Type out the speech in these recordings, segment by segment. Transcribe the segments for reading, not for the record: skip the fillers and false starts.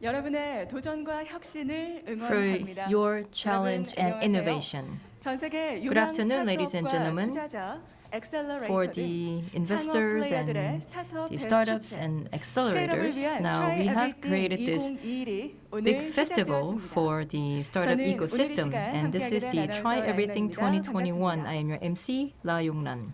여러분의 도전과 혁신을 for 응원합니다. your challenge and 안녕하세요. innovation. 전 세계 Good 유망 afternoon, ladies and 스타트업과 gentlemen. 투자자, For 엑셀러레이터들, the 창업 investors 플레이어들의 and 스타트업 the startups 대축제, and 스케일업을 accelerators, 위한 now we have created this 2021이 오늘 big festival 시작되었습니다. for the startup 저는 오늘 이 ecosystem, 시간 and this is the 함께하는 Try 아나운서 Everything 라이언입니다. 2021. 반갑습니다. I am your MC, La Yongnan.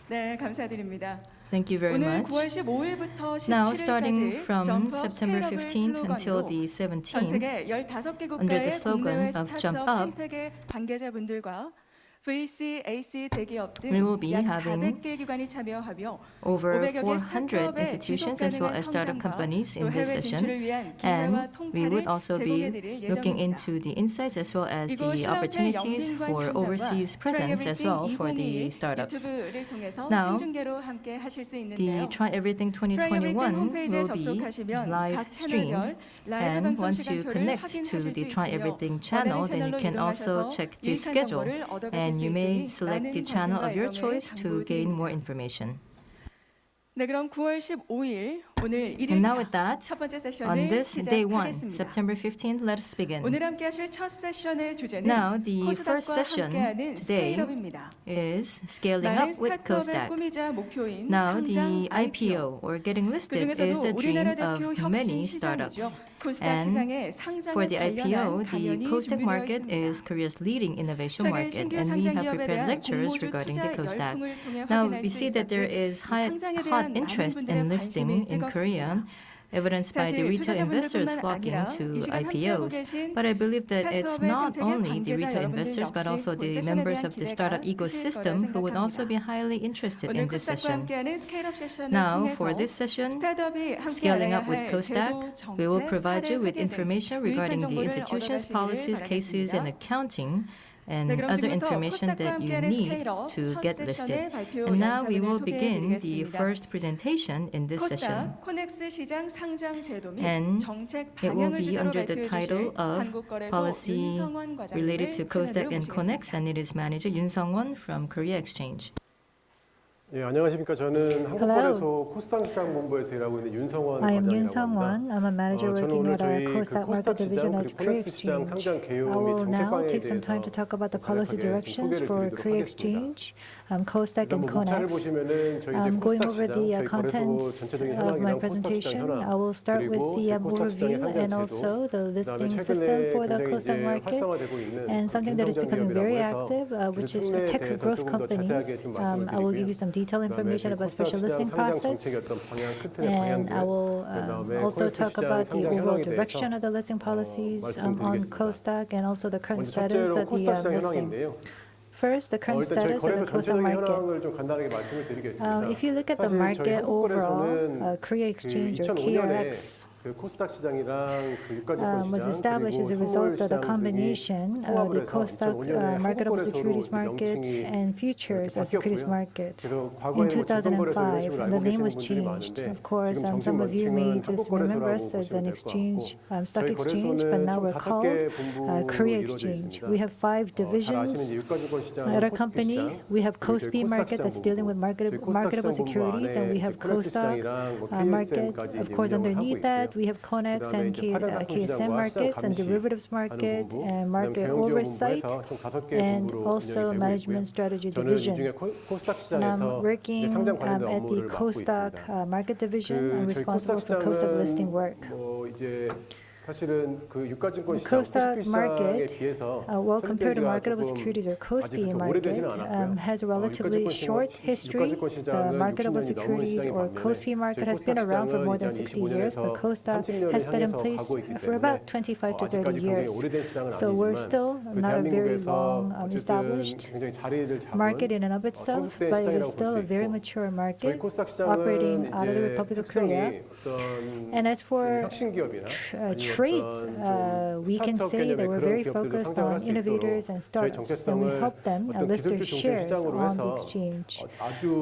네, 감사드립니다. Thank you very 오늘 much. 9월 15일부터 Now, starting 17일까지 from 점프업 September 스케일업을 15th until 슬로건으로 the 전 17th, 세계 15개 under the 국가의 slogan 국내외 of Jump 스타트업 Up, 생태계 관계자분들과 VC, AC 대기업 we will 등 be 약 having 400개 기관이 참여하며 over 500여 개 400 스타트업의 institutions 지속 as well 가능한 as startup 성장과 companies 또 in this 해외 session, 진출을 위한 기회와 and we 통찰을 would also be 제공해드릴 looking 예정입니다. into the insights as well as 이곳 the 신라호텔 opportunities 영빈관 for 현장과 overseas presence as well for the 2021 startups. 유튜브를 통해서 Now, 생중계로 함께 하실 수 The 있는데요. Try Everything Try Everything 2021 홈페이지에 will be 접속하시면 live 각 streamed, 채널별 라이브 and 방송 once you 시간표를 connect 확인하실 to 수 the Try 있으며 Everything 원하는 channel, then 채널로 you can also 이동하셔서 check the 유익한 schedule, 정보를 얻어가실 and 수 you may 있으니 select 많은 the channel 관심과 of your 애정을 choice to gain more 당부드립니다. information. 네, 그럼 9월 15일 오늘 And now 1일차 with that, 첫 번째 on 세션을 this day one, 시작하겠습니다. September 15th, let us begin. 오늘 함께 하실 첫 세션의 주제는 Now, the first 코스닥과 session 함께하는 today 스케일업입니다. is scaling 많은 up with 스타트업의 COSDAQ. 꿈이자 목표인 Now, 상장 the IPO, or getting listed, is 그중에서도 the dream 우리나라 of 대표 many 혁신 시장이죠. startups. 코스닥 And 시장의 상장에 for the 관련한 IPO, the 강연이 COSDAQ 준비되어 market 있습니다. is Korea's leading innovation 최근 market, 신규 and we 상장 have 기업에 prepared 대한 lectures 공모주 regarding 투자 the COSDAQ. 열풍을 통해 Now, 확인할 we 수 see that there 있었고 is 이 hot 상장에 대한 interest 많은 분들의 in listing 관심이 in Korea, evidenced by the 사실 retail investors 투자자분들뿐만 flocking 아니라 to 이 시간 함께하고 IPOs. 계신 But I believe that it's 스타트업의 not 생태계 only the 관계자 retail 여러분들 investors, but 역시 also 본 the 세션에 members 대한 of the 기대가 startup 크실 거라 ecosystem who would also be 생각합니다. highly interested 오늘 in this 코스닥과 session. 함께하는 스케일업 세션을 Now, 통해서 for this session, 스타트업이 Scaling 함께해야 up with 할 COSDAQ, 제도, we will 정책, provide you 사례, with 회계 등 information 유익한 regarding the 정보를 institutions, 얻어가시기를 policies, cases, and 바라겠습니다. accounting, and 네, 그럼 other 지금부터 information 코스닥과 that you 함께하는 need 스케일업 to 첫 get 세션의 listed. 발표 And now we 영상을 will begin the 소개해드리겠습니다. first presentation in this session. 코스닥 코넥스 시장 상장 제도 및 And 정책 it will 방향을 be 주제로 under the 발표해 title 주실 of 한국거래소 Policy 윤성원 과장님을 related to COSDAQ and CONEX, 모시겠습니다. and it is manager Yoon Sung-won from Korea Exchange. 예, 안녕하십니까. 저는 한국거래소 코스닥시장 본부에서 일하고 있는 윤성원 I am 과장이라고 Yoon Sung-won. 합니다. I'm a manager 저는 working 오늘 at 저희 Costock Market Division 코스닥시장 at 그리고 Korea 코넥스시장 Exchange. 상장 개요 I 및 will 정책 now 방향에 take some 대해서 time to talk about the policy 간략하게 directions 소개를 for 드리도록 Korea 하겠습니다. Exchange, Costock 일단 and 목차를 CONEX. 보시면은 저희 이제 Going over 코스닥시장, the 저희 거래소 contents 전체적인 of my 현황이랑 코스닥시장 presentation, 현황, I will start with 그리고 the 제 코스닥시장의 overview and 상장제도, also the 그다음에 listing 최근에 system for the 굉장히 Costock 이제 market, 활성화되고 있는 and something that is becoming 중소기업이라고 very 해서 active, which 그 is 특례에 tech 대해서 growth 조금 더 자세하게 companies. 좀 말씀을 I will give 드리고요. you some detailed information about special listing 상장 process. 정책의 어떤 방향, 큰 틀의 And I 방향들, will 그다음에 also 코스닥 talk 시장 about the 상장 overall 현황에 direction 대해서 of the listing policies on 말씀드리겠습니다. Costock and also the current 먼저 status 첫째로 of the 코스닥 시장 listing. 현황인데요. First, the current 일단 저희 status of 거래소 the Costock 전체적인 market. 현황을 좀 간단하게 말씀을 드리겠습니다. If you look at the 사실 저희 market overall, 한국거래소는 Korea Exchange or 2005년에 KRX 그 코스닥 시장이랑 그 유가증권 was 시장 established as a result of the combination of the Costock marketable securities market and futures securities market. In 2005, the name was changed. Of course, some of you may just remember us as an exchange, stock exchange, but now we're called Korea Exchange. We have 5 divisions at our company. We have KOSPI market that's dealing with marketable securities, and we have Costock market. Of course, underneath that, we have CONEX and KSM markets and derivatives market and market oversight and also management strategy division. And I'm working at the Costock market division. I'm responsible for Costock listing work. 사실은 그 유가증권 시장 Costock 코스피 market, 시장에 비해서 well, compared to 설립된 marketable 지가 securities or KOSPI 아직 market, 오래되지는 않았고요. has a relatively short history. The marketable securities or KOSPI market has been around for more than 60 years, but Costock has been in place for about 25 to 30 years. So we're still not a very long established market in and of itself, but it is still a very mature market operating out of the Republic of Korea. And as for trade, we can say that we're very focused on innovators and startups, and we help them list their shares on the exchange.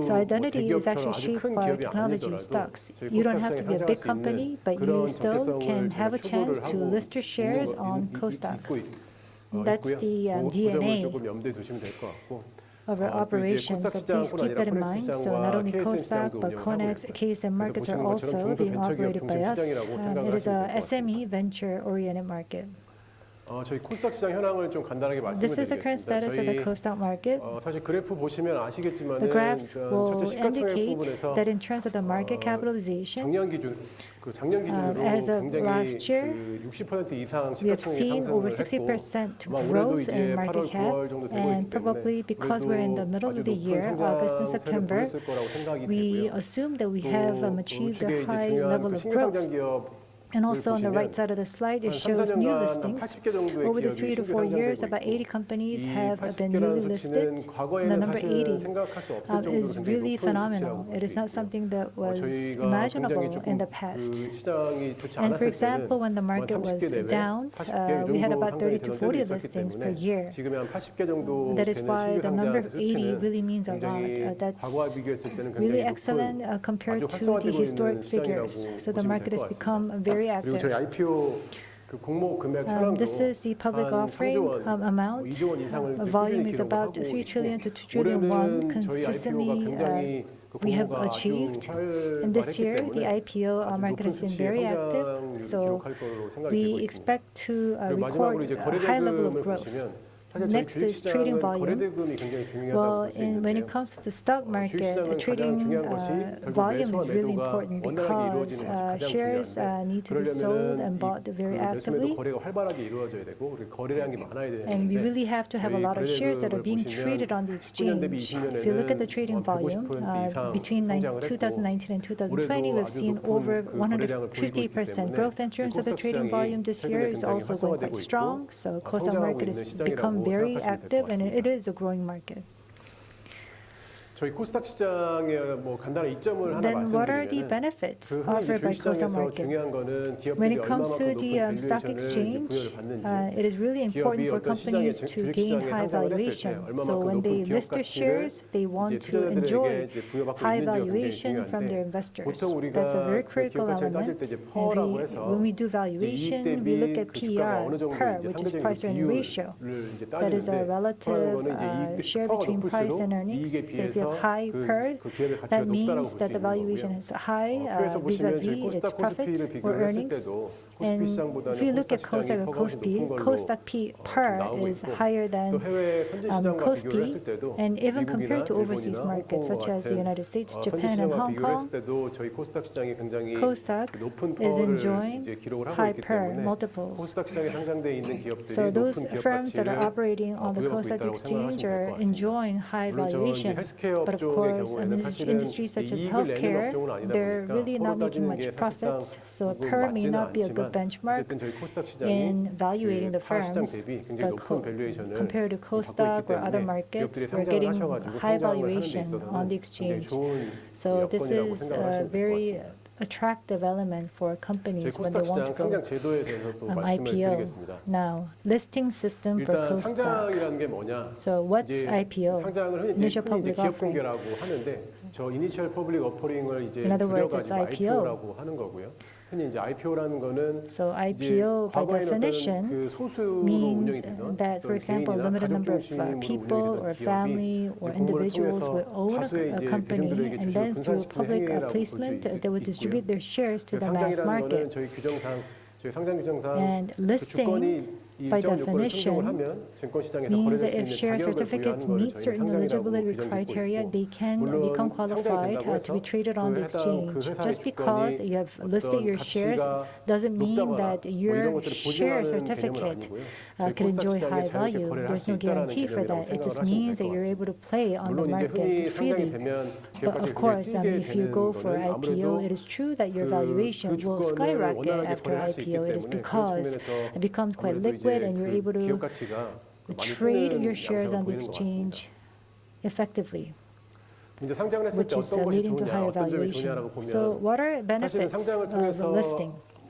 So identity is actually shaped by technology and stocks. You don't have to be a big company, but you still can have a chance to list your shares on Costock. That's the DNA. of our operations. So please keep that in mind. So not only Kosdaq, but Konex, KSM markets are also being operated by us. It is a SME venture-oriented market. 저희 코스닥 시장 현황을 좀 간단하게 This is the current status of the 말씀드리겠습니다. Kosdaq market. 사실 그래프 보시면 아시겠지만 The graphs will 전체 시가총액 indicate 부분에서 that in terms of the market capitalization, 작년 기준으로 as of 굉장히 last year, 60% 이상 we have seen 시가총액이 over 상승을 60% 했고 growth 이제 in 8월, market 9월 cap, 정도 되고 and 있기 probably 때문에 because we're in the middle of the year, August and September, 보였을 거라고 생각이 we 되고요. assume that we have achieved 우측에 a 이제 high 중요한 level 그 of growth. 신상장 기업 And also on the right 보시면 side of the slide, it 한 shows new 3-4년간 listings. 80개 정도의 Over the 기업이 3 to 신규 4 years, 상장되고 about 80 있고 companies 이 have been newly 80개라는 listed. 수치는 The 과거에는 number 사실 80 생각할 수 없을 정도로 is 굉장히 really 높은 phenomenal. 수치라고 볼 It 수 is not 있고요. something that was 저희가 imaginable 굉장히 in 조금 the past. 그 시장이 좋지 And for 않았을 example, when the 때는 market was 30개 내외, down, 40개 we had 정도 about 상장이 30 to 되는 40 때도 있었기 listings per 때문에 year. 지금의 한 80개 정도 That is 되는 why 신규 the number 상장의 80 수치는 really means a lot. 굉장히 That's 과거와 비교했을 때는 really 굉장히 excellent 높은 compared 아주 to the 활성화되고 historic 있는 figures. 시장이라고 So the 보시면 market 될 has 것 become 같습니다. very 그리고 저희 active. IPO 그 공모 금액 현황도 This is the public 한 offering 3조 원, amount. 2조 원 이상을 이제 Volume 꾸준히 is 기록을 about 하고 3 trillion to 2 있고 trillion won 올해는 저희 IPO가 consistently 굉장히 그 we have 공모가 아주 achieved. And this 활발했기 year, the 때문에 IPO 아주 market 높은 has been 수치의 very active. 성장률을 So 기록할 걸로 생각이 되고 we 있습니다. expect to 그리고 마지막으로 record 이제 a high level of 거래대금을 growth. 보시면 사실 저희 Next is trading 주식시장은 volume. 거래대금이 굉장히 중요하다고 Well, 볼 수 when it 있는데요. comes to the stock market, 주식시장은 trading 가장 중요한 것이 결국 volume 매수와 is really 매도가 important 원활하게 because 이루어지는 것이 가장 shares 중요한데 need to be sold and 그러려면은 bought very 그 매수 매도 actively. 거래가 활발하게 이루어져야 되고 그리고 거래량이 많아야 And we 되는데 really have to have a 저희 lot of shares that are 거래대금을 being 보시면 traded on the 19년 대비 exchange. If you look at the 20년에는 trading volume 150% 이상 between 성장을 2019 and 2020, 올해도 we've 아주 seen 높은 over 그 거래량을 보이고 있기 150% 때문에 growth in terms of the trading 코스닥 volume this year 시장이 is 최근에 also going quite 활성화되고 strong. 있고 So Kosdaq 성장하고 market 있는 has become 시장이라고 very 생각하시면 될 것 active and 같습니다. it is a growing market. 저희 코스닥 시장의 뭐 간단한 이점을 하나 Then what are the 말씀드리면은 benefits 그 흔히 이제 offered by Kosdaq 주식시장에서 market? 중요한 거는 When 기업들이 it comes to 얼마만큼 the 높은 stock 밸류에이션을 이제 exchange, 부여를 받는지 it is really important 기업이 for 어떤 시장에 companies to gain 주식시장에 high 상장을 했을 때 valuation. So 얼마만큼 when 높은 they 기업 list their 가치를 shares, they 이제 want to 투자자들에게 enjoy 이제 부여받고 high 있는지가 굉장히 valuation from their 중요한데 investors. 보통 우리가 That's a very 그 critical 기업 가치를 따질 element. 때 이제 And PER라고 해서 when we do 이제 이익 valuation, we 대비 look at 그 주가가 PER, 어느 정도 PER, 이제 which is 상대적인 price earning ratio. 비율을 이제 That is a 따지는데 relative PER라는 거는 이제 이익 share PER가 between price and 높을수록 earnings. 이익에 So if you have 비해서 high PER, 그 기업의 가치가 that 높다라고 means 볼 수 that the 있는 valuation 거고요. is high 그래서 보시면 저희 vis-a-vis its 코스닥 profits 코스피를 or 비교를 했을 earnings. 때도 코스피 And 시장보다는 if you look at 코스닥 Kosdaq 시장이 or 퍼가 훨씬 Kospi, 높은 걸로 Kosdaq PER 나오고 is 있고 higher 또 than 해외 선진 시장과 비교를 Kospi, 했을 때도 and even 미국이나 compared to overseas 일본이나 markets such 홍콩과 as the 같은 United States, 선진 Japan, and 시장과 Hong 비교를 했을 Kong, 때도 저희 코스닥 시장이 굉장히 Kosdaq 높은 is 퍼를 enjoying 이제 기록을 하고 high 있기 PER 때문에 multiples. 코스닥 시장에 상장돼 있는 기업들이 So those 높은 기업 firms that are 가치를 operating on the 부여받고 Kosdaq 있다고 exchange 생각하시면 될 are 것 같습니다. enjoying high 물론 저 이제 valuation. 헬스케어 But of 업종의 course, 경우에는 사실은 industries such as 이익을 내는 healthcare, 업종은 아니다 they're 보니까 really not 퍼로 making 따지는 much 게 사실상 profits. So 그건 PER may 맞지는 not be a good 않지만 benchmark 어쨌든 저희 코스닥 시장이 in valuating the 타 시장 firms, 대비 굉장히 but 높은 밸류에이션을 compared to 받고 Kosdaq 있기 or other 때문에 markets, 기업들이 we're 상장을 getting 하셔가지고 high 성장을 하는 데 valuation on the 있어서는 굉장히 exchange. 좋은 So this 여건이라고 is 생각하시면 a 될 것 very 같습니다. attractive element for 저희 companies when they 코스닥 want 시장 to go 상장제도에 대해서 또 말씀을 IPO. 드리겠습니다. Now, listing system for 일단 Kosdaq. 상장이라는 게 뭐냐? So what's 이제 IPO? 상장을 흔히 Initial 이제 public 기업 offering. 공개라고 하는데 저 이니셜 퍼블릭 오퍼링을 이제 In other words, it's 줄여가지고 IPO. IPO라고 하는 거고요. 흔히 이제 IPO라는 거는 So 이제 IPO by 과거에는 definition 어떤 그 소수로 means 운영이 되던 that, for 어떤 example, 개인이나 limited 가족 number of 중심으로 people 운영이 or 되던 family 기업이 or 이제 공모를 individuals 통해서 would own 다수의 a 이제 company, 대중들에게 and 주식을 then through 분산시키는 public 행위라고 볼 수 placement, they would 있고요. distribute their shares to the mass 상장이라는 거는 market. 저희 규정상 저희 상장 규정상 And 그 listing, 주권이 by 일정 요건을 definition, 충족을 하면 증권시장에서 means 거래될 that if 수 있는 share 자격을 certificates 부여하는 meet 거를 저희 certain 상장이라고 eligibility 규정짓고 criteria, 있고 they can 물론 become 상장이 qualified 된다고 to be 해서 traded on the 그 exchange. 회사의 Just because 주권이 you have listed your 어떤 shares 가치가 doesn't mean 높다거나 that 뭐 이런 your 것들을 share 보증하는 개념은 certificate 아니고요. can enjoy 코스닥 high 시장에 자유롭게 value. 거래를 할 There's 수 no 있다라는 guarantee for 개념이라고 that. It just 생각을 하시면 means 될 that 것 you're 같습니다. able to play on the 물론 이제 market 흔히 상장이 freely. 되면 But 기업가치가 of 굉장히 course, 뛰게 if you go 되는 for 거는 IPO, 아무래도 it is true that your 그 valuation will 주권을 skyrocket 원활하게 after 거래할 수 있기 IPO. It is 때문에 그런 because 측면에서 it becomes quite 아무래도 liquid 이제 and you're 그 able 기업 to 가치가 많이 trade 뛰는 your shares 양상을 on the 보이는 것 같습니다. exchange effectively, 이제 상장을 했을 which 때 is 어떤 것이 leading to 좋으냐, higher 어떤 점이 valuation. 좋으냐라고 So 보면 what are 사실은 benefits 상장을 of 통해서 listing?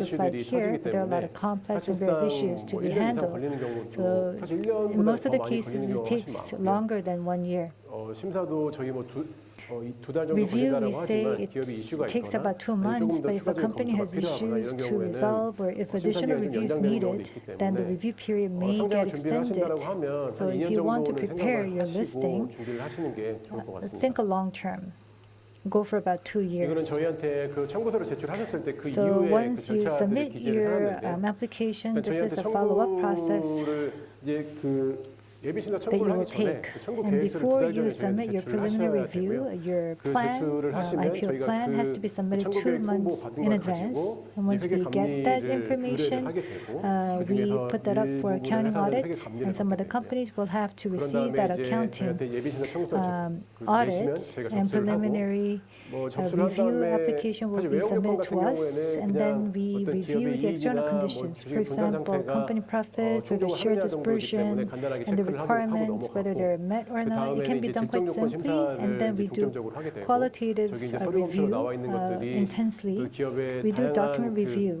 at the slide here, there are a lot of complex and various issues to be handled. So in most of the cases, it takes longer than 1 year. 심사도 저희 2달 정도 Review, we 걸린다라고 say 하지만 it 기업이 이슈가 takes 있거나 about 2 아니면 months, 조금 더 but if a 추가적인 company 검토가 has 필요하거나 issues 이런 to 경우에는 resolve or if additional 심사기간이 좀 reviews 연장되는 경우도 needed, 있기 then the 때문에 review period may 상장을 get 준비를 extended. 하신다고 하면 So 한 if 2년 you want to 정도는 prepare 생각을 your 하시고 listing, 준비를 하시는 게 좋을 것 같습니다. think a long term. Go for about 2 이거는 years. 저희한테 그 청구서를 제출하셨을 때 그 So 이후에 그 once you 절차들을 submit 기재를 your 해놨는데 application, this 저희한테 is a follow-up process 청구를 이제 그 예비신사 that you 청구를 will 하기 전에 take. 그 청구 And 계획서를 before 2달 you 전에 submit your 제출을 preliminary 하셔야 review, 되고요. your 그 plan, 제출을 하시면 IPO 저희가 plan has to 그 be submitted 청구 2 계획 홍보 months 받은 in 걸 advance. 가지고 And once 회계 we get that 감리를 information, 의뢰를 하게 되고 we 그중에서 put that up for 일부분의 accounting 회사는 회계 audit, 감리를 and some of 받게 the 되고요. companies will have to 그런 receive 다음에 that 이제 accounting 저희한테 예비신사 청구서 내시면 audit 저희가 and 접수를 하고 preliminary 뭐 접수를 한 review 다음에 application will 사실 be 외형조건 submitted 같은 to us, 경우에는 and then 그냥 we 어떤 review 기업의 the external 이익이나 뭐 conditions. For 주식 분산 example, 상태가 company profits or the 총종 share 합리화 정도이기 때문에 dispersion 간단하게 and the 체크를 하고 requirements, whether 넘어가고 they're met or 그 not. It 다음에는 can be 이제 done quite 질적요건 simply, and then 심사를 we do 중점적으로 하게 되고 qualitative 저기 이제 서류 검토로 review 나와 있는 것들이 intensely. 그 기업의 We do 다양한 document review.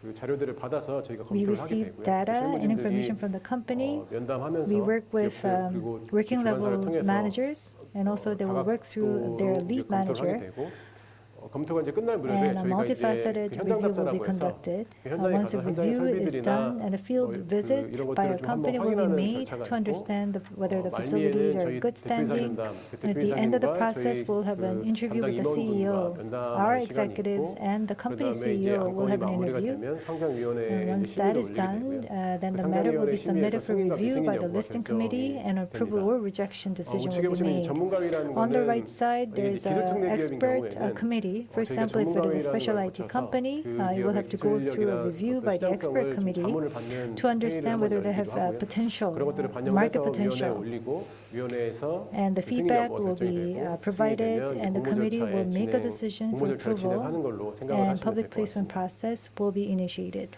그 자료들을 받아서 저희가 We 검토를 하게 receive 되고요. data and 실무진들이 information from the company. 면담하면서 We work with 기업들 그리고 working 주관사를 level 통해서 managers, and also they will work through their lead manager. 검토가 이제 끝날 무렵에 And a 저희가 이제 multifaceted 그 현장 review will be 답사라고 해서 conducted. 그 현장에 Once 가서 a 현장의 review is 설비들이나 done and a field visit 이런 by 것들을 a 좀 한번 company will be 확인하는 made 절차가 to 있고 understand whether the 말미에는 facilities are 저희 in good standing. 대표이사진단, 그 At the end of the 대표이사님과 process, 저희 we'll have an 그 interview 담당 with the 임원분과 CEO. Our 면담하는 시간이 executives 있고 and the company 그다음에 이제 CEO will 안건이 have an 마무리가 interview. 되면 상장위원회에 And once 이제 that 심의를 is 올리게 done, 되고요. then the 그 matter will be 상장위원회 submitted 심의에서 for 승인과 review by the 미승인 listing 여부가 committee, and approval 결정됩니다. or rejection decision 우측에 will be 보시면 made. 전문가위라는 On the 거는 right side, there is 기술 an 특례 기업인 expert 경우에는 committee. For 저희가 example, if it is a special 전문가위라는 걸 IT 거쳐서 company, 그 you will 기업의 have to go through a 기술력이나 review 어떤 by the expert 시장성을 좀 committee 자문을 받는 to understand 회의를 whether 한번 they have 열기도 하고요. potential, 그런 것들을 반영을 market 해서 위원회에 potential. 올리고 위원회에서 And the 그 승인 feedback 여부가 will 결정이 be 되고 provided, 승인이 되면 and the 공모 committee 절차에 will make a 진행, decision 공모 for 절차를 진행하는 approval, 걸로 생각을 and 하시면 public 될 것 placement 같습니다. process will be initiated.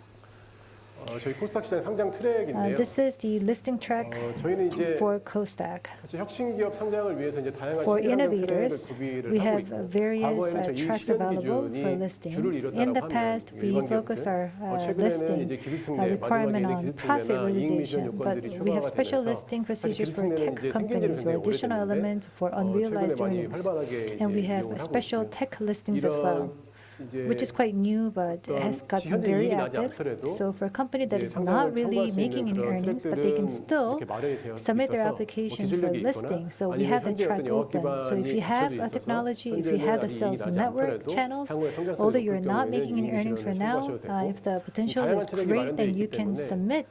저희 코스닥시장 상장 트랙인데요. This is the listing track 저희는 이제 for COSDAC. 사실 혁신기업 상장을 위해서 이제 다양한 For 신규 상장 트랙을 innovators, 구비를 we 하고 have 있고 various 과거에는 저희 tracks 실현 available 기준이 for 줄을 listing. 이뤘다라고 In the 하면 past, we 일반 focus 기업들 our 최근에는 listing 이제 기술특례 requirement 마지막에는 on profit 기술특례나 이익 미션 realization, but 요건들이 we have 추가가 special 되면서 listing 사실 procedures for 기술특례는 tech 이제 생긴 지는 companies or 굉장히 additional 오래됐는데 elements for 최근에 unrealized 많이 earnings. 활발하게 And we 이제 have 이용을 하고 special 있고요. tech listings as well, 이제 which is quite new but has gotten 현재 very 이익이 나지 active. 않더라도 So for a company that 이제 is 상장을 not really 청구할 수 making 있는 any 그런 earnings, but they can 트랙들은 still 이렇게 마련이 되어 submit their 있어서 application for 기술력이 있거나 listing. So we 아니면 have the 현재 track 어떤 영업 open. So if 기반이 you have 갖춰져 a 있어서 technology, if you 현재는 have the 아직 sales 이익이 나지 network 않더라도 channels, 향후에 성장성이 although 높을 you're not 경우에는 making any 이익 earnings for 미션을 now, 청구하셔도 되고 if the potential 다양한 is 트랙이 great, then 마련되어 you 있기 can 때문에 submit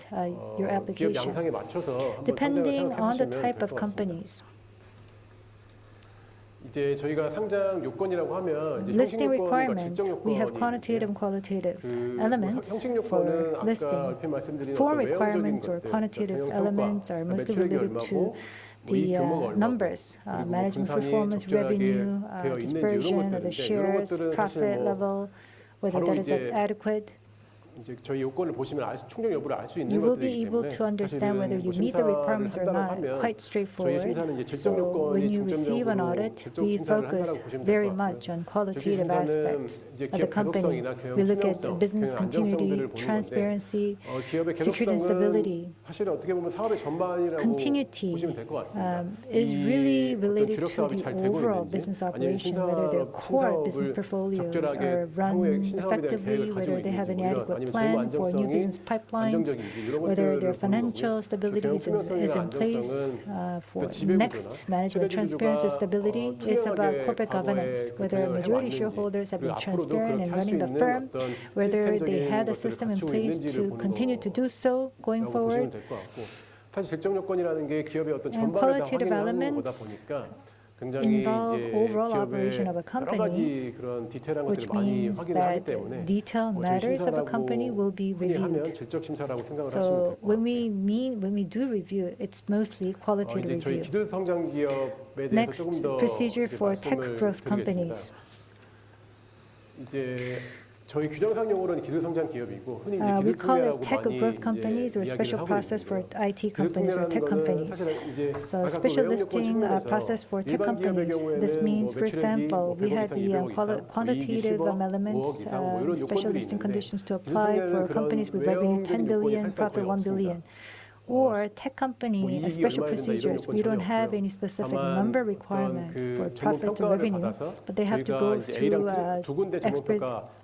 your 기업 application, 양상에 맞춰서 한번 depending 상장을 on the 생각해 type 보시면 될 of 것 같습니다. companies. 이제 저희가 상장 요건이라고 하면 이제 Listing 형식 요건과 requirements, 질적 we have 요건이 quantitative and 있는데요. qualitative 그 elements 형식 for 요건은 아까 listing. 얼핏 말씀드린 Form 어떤 외형적인 requirements or 것들, quantitative 경영 elements 성과, are mostly 매출액이 related to 얼마고 뭐 이 the 규모가 얼마고 numbers, 그리고 management 분산이 performance, 적절하게 revenue, 되어 있는지 이런 dispersion of the 것들인데 이런 shares, 것들은 사실 profit 뭐 level, whether 바로 that is 이제 adequate. 이제 저희 요건을 보시면 충족 여부를 알 수 있는 You will be 것들이기 able 때문에 to understand whether you meet the requirements or not. Quite straightforward. So when you receive an audit, we focus very much on qualitative aspects of the company. We look at business continuity, transparency, security and stability. 사실은 어떻게 보면 사업의 전반이라고 Continuity 보시면 될 것 같습니다. is really related 주력 to 사업이 the 잘 되고 overall 있는지 business 아니면 operation, whether their core business portfolios are run effectively, whether they have any adequate plan for new business pipelines, whether their financial stability is in place for next management transparency stability. It's about corporate governance, whether majority shareholders have been transparent in running the firm, whether they have the system in place to continue to do so going forward. 사실 질적 요건이라는 게 기업의 어떤 And 전반을 다 qualitative 확인하는 거다 elements 보니까 굉장히 involve 이제 overall 기업의 operation of a 여러 company, 가지 그런 디테일한 which 것들을 많이 means 확인을 하기 that 때문에 detailed 저희 matters of a 심사라고 company will be 흔히 하면 reviewed. 질적 심사라고 생각을 하시면 So 될 것 when 같아요. we do review, it's mostly qualitative 이제 저희 review. 기술 성장 기업에 대해서 Next, 조금 더 procedure 이제 for tech 말씀을 growth 드리겠습니다. companies. 이제 저희 규정상 용어로는 기술 성장 기업이고 흔히 이제 We 기술 call 특례라고 it tech 많이 growth 이제 companies or 이야기를 special 하고 process for 있는데요. IT 기술 companies or 특례라는 tech 거는 companies. 사실은 이제 So 아까 그 special 외형 요건 listing 측면에서 process for tech 일반 기업의 companies. This 경우에는 means, 뭐 for 매출액이 example, 뭐 we 100억 had 이상, the 200억 이상, quantitative 20억, elements, 5억 이상 뭐 이런 special 요건들이 listing 있는데 conditions to 기술 apply 특례는 for 그런 companies with revenue 외형적인 10 요건이 billion, 사실상 profit 거의 1 없습니다. billion. or tech company special procedures. We don't have any specific number requirement for profit or revenue, but they have to go through expert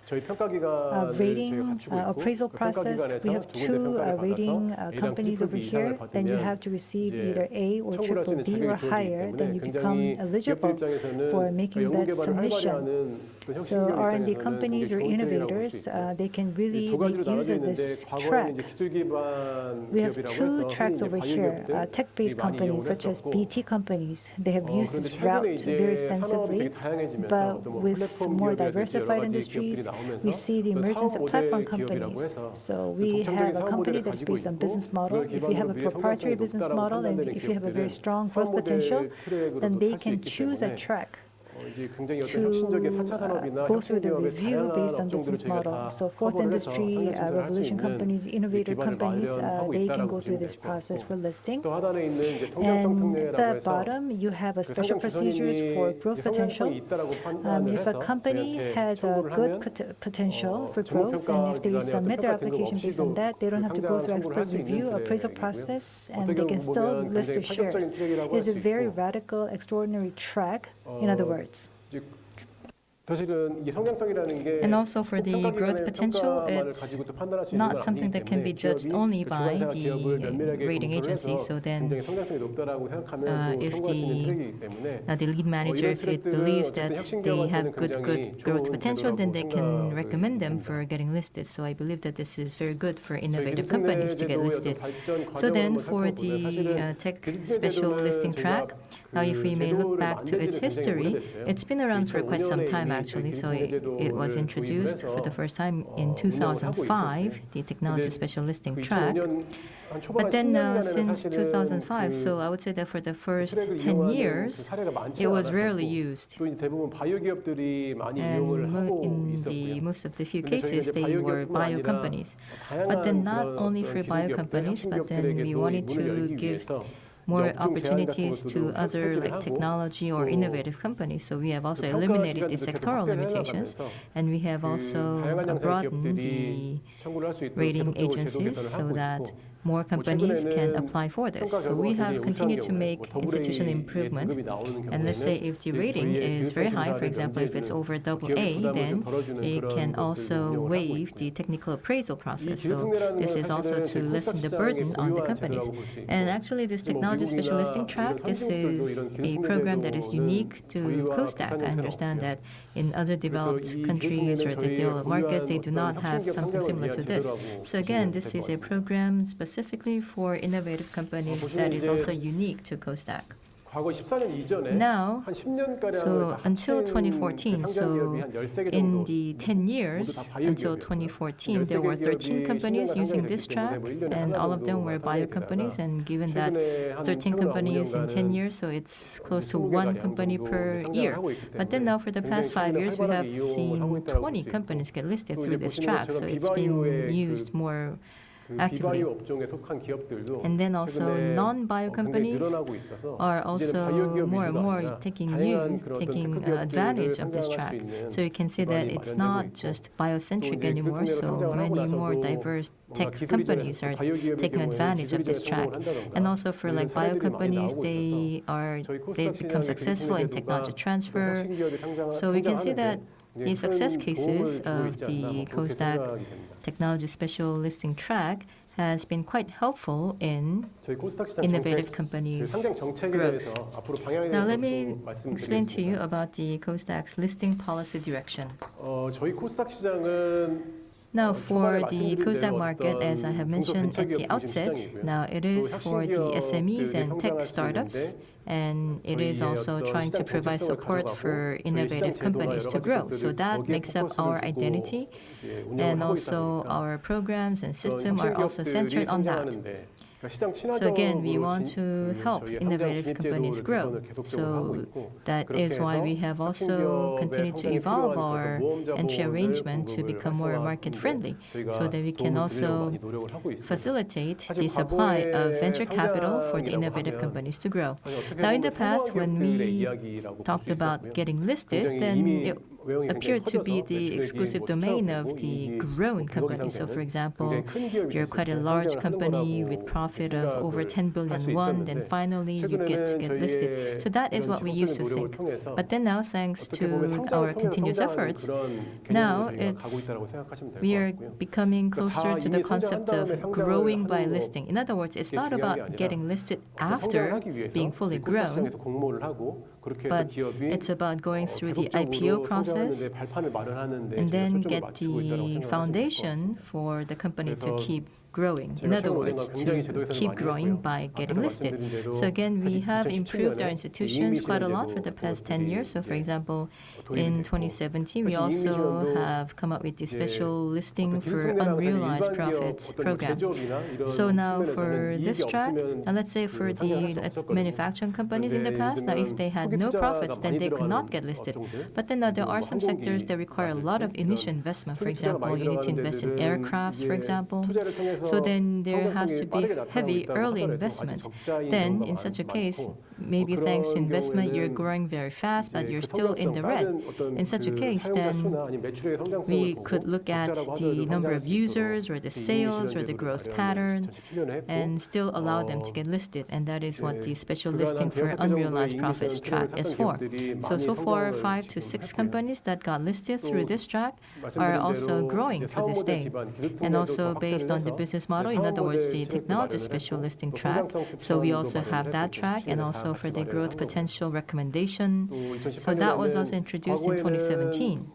저희 평가기관 rating appraisal process. We have two rating companies over here. Then you have to receive either A or triple B or higher. Then you become eligible for making that submission. So R&D companies or innovators, they can really make use of this track. We have two tracks over here. Tech-based companies such as BT companies, they have used this route very extensively. But with more diversified industries, we see the emergence of platform companies. So we have a company that is based on business model. If you have a proprietary business model and if you have a very strong growth potential, then they can choose a track to go through the review based on business model. So fourth industry, revolution companies, innovative companies, they can go through this process for listing. And at the bottom, you have a special procedures for growth potential. If a company has a good potential for growth, and if they submit their application based on that, they don't have to go through expert review, appraisal process, and they can still list their shares. It's a very radical, extraordinary track, in other words. And also for the growth potential, it's not something that can be judged only by the rating agency. So then if the lead manager, if it believes that they have good growth potential, then they can recommend them for getting listed. So I believe that this is very good for innovative companies to get listed. So then for the tech special listing track, now if we may look back to its history, it's been around for quite some time actually. So it was introduced for the first time in 2005, the technology special listing track. But then now since 2005, so I would say that for the first 10 years, it was rarely used. And in the most of the few cases, they were bio companies. But then not only for bio companies, but then we wanted to give more opportunities to other like technology or innovative companies. So we have also eliminated the sectoral limitations, and we have also broadened the rating agencies so that more companies can apply for this. So we have continued to make institutional improvement. And let's say if the rating is very high, for example, if it's over AA, then it can also waive the technical appraisal process. So this is also to lessen the burden on the companies. And actually this technology special listing track, this is a program that is unique to COSDAQ. I understand that in other developed countries or the developed markets, they do not have something similar to this. So again, this is a program specifically for innovative companies that is also unique to COSDAQ. Now, so until 2014, so in the 10 years until 2014, there were 13 companies using this track, and all of them were bio companies. And given that 13 companies in 10 years, so it's close to one company per year. But then now for the past 5 years, we have seen 20 companies get listed through this track, so it's been used more actively. And then also non-bio companies are also more and more taking advantage of this track. So you can see that it's not just biocentric anymore, so many more diverse tech companies are taking advantage of this track. And also for like bio companies, they become successful in technology transfer. So we can see that the success cases of the COSDAQ technology special listing track has been quite helpful in innovative companies' growth. Now let me explain to you about the COSDAQ's listing policy direction. Now for the COSDAQ market, as I have mentioned at the outset, now it is for the SMEs and tech startups, and it is also trying to provide support for innovative companies to grow. So that makes up our identity, and also our programs and system are also centered on that. So again, we want to help innovative companies grow. So that is why we have also continued to evolve our entry arrangement to become more market friendly, so that we can also facilitate the supply of venture capital for the innovative companies to grow. Now in the past, when we talked about getting listed, then appear to be the exclusive domain of the grown company. So for example, you're quite a large company with profit of over 10 billion won, then finally you get to get listed. So that is what we used to think. But then now, thanks to our continuous efforts, now we are becoming closer to the concept of growing by listing. In other words, it's not about getting listed after being fully grown, but it's about going through the IPO process and then get the foundation for the company to keep growing. In other words, to keep growing by getting listed. So again, we have improved our institutions quite a lot for the past 10 years. So for example, in 2017, we also have come up with the special listing for unrealized profits program. So now for this track, let's say for the manufacturing companies in the past, now if they had no profits, then they could not get listed. But then there are some sectors that require a lot of initial investment. For example, you need to invest in aircrafts, for example. So then there has to be heavy early investment. Then in such a case, maybe thanks to investment, you're growing very fast, but you're still in the red. In such a case, then we could look at the number of users or the sales or the growth pattern and still allow them to get listed. And that is what the special listing for unrealized profits track is for. So far, 5 to 6 companies that got listed through this track are also growing to this day. And also based on the business model, in other words, the technology special listing track. So we also have that track, and also for the growth potential recommendation. So that was also introduced in 2017.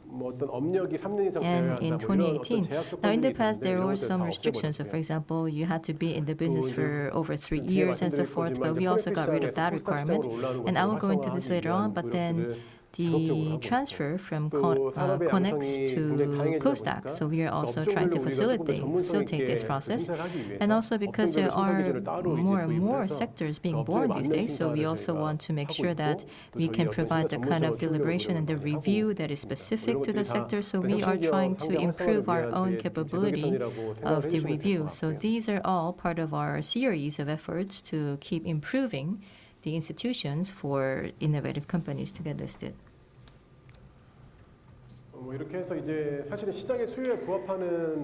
And in 2018, now in the past there were some restrictions. So for example, you had to be in the business for over 3 years and so forth, but we also got rid of that requirement. And I will go into this later on, but then the transfer from Connex to Costac. So we are also trying to facilitate this process. And also because there are more and more sectors being born these days, so we also want to make sure that we can provide the kind of deliberation and the review that is specific to the sector. So we are trying to improve our own capability of the review. So these are all part of our series of efforts to keep improving the institutions for innovative companies to get listed.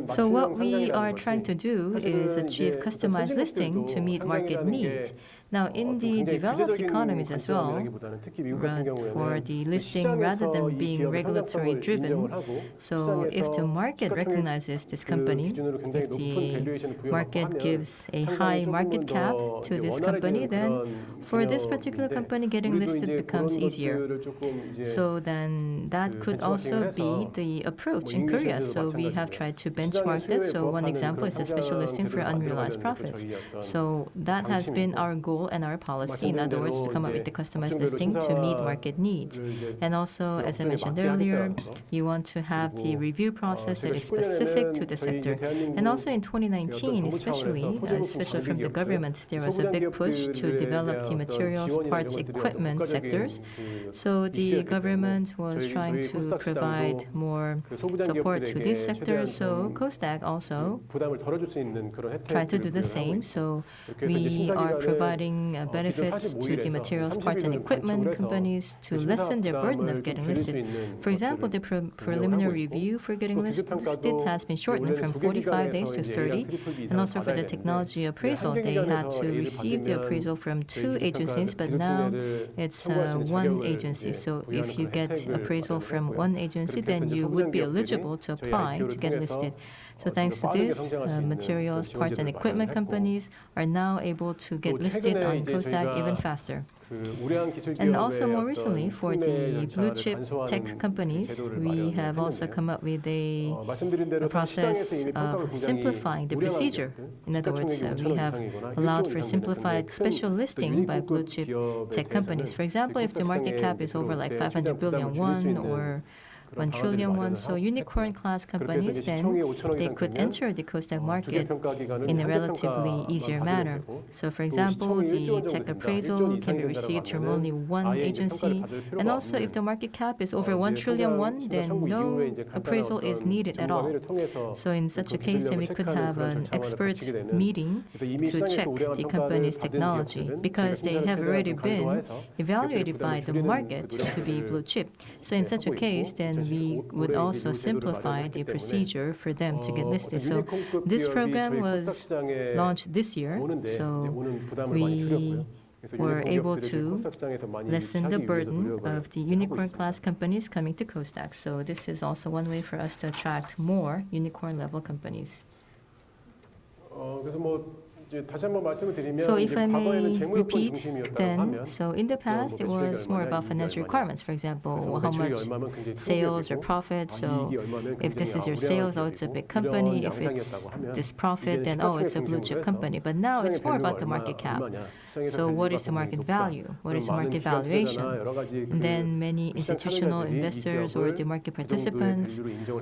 So what we are trying to do is achieve customized listing to meet market needs. Now, in the developed economies as well, for the listing rather than being regulatory driven, so if the market recognizes this company, if the market gives a high market cap to this company, then for this particular company, getting listed becomes easier. So then that could also be the approach in Korea. So we have tried to benchmark that. So one example is the special listing for unrealized profits. So that has been our goal and our policy, in other words, to come up with the customized listing to meet market needs. And also, as I mentioned earlier, you want to have the review process that is specific to the sector. And also in 2019, especially from the government, there was a big push to develop the materials, parts, equipment sectors. So the government was trying to provide more support to these sectors. So Costac also tried to do the same. So we are providing benefits to the materials, parts, and equipment companies to lessen their burden of getting listed. For example, the preliminary review for getting listed has been shortened from 45 days to 30. And also for the technology appraisal, they had to receive the appraisal from 2 agencies, but now it's 1 agency. So if you get appraisal from 1 agency, then you would be eligible to apply to get listed. So thanks to this, materials, parts, and equipment companies are now able to get listed on Costac even faster. And also more recently, for the blue chip tech companies, we have also come up with a process of simplifying the procedure. In other words, we have allowed for simplified special listing by blue chip tech companies. For example, if the market cap is over like 500 billion won or 1 trillion won, so unicorn class companies, then they could enter the Costac market in a relatively easier manner. So for example, the tech appraisal can be received from only 1 agency. And also if the market cap is over 1 trillion won, then no appraisal is needed at all. So in such a case, then we could have an expert meeting to check the company's technology, because they have already been evaluated by the market to be blue chip. So in such a case, then then we would also simplify the procedure for them to get listed. So this program was launched this year, so we were able to lessen the burden of the unicorn class companies coming to COSDAQ. So this is also one way for us to attract more unicorn level companies. 그래서 이제 다시 한번 말씀을 드리면 So if 이제 I may 과거에는 재무요건 repeat, 중심이었다고 then, 하면 so in the past it was more about financial requirements. For example, how much sales or profit. So if this is your sales, oh, it's a big company. If it's this profit, then oh, it's a blue chip company. But now it's more about the market cap. So what is the market value? What is the market valuation? And then many institutional investors or the market participants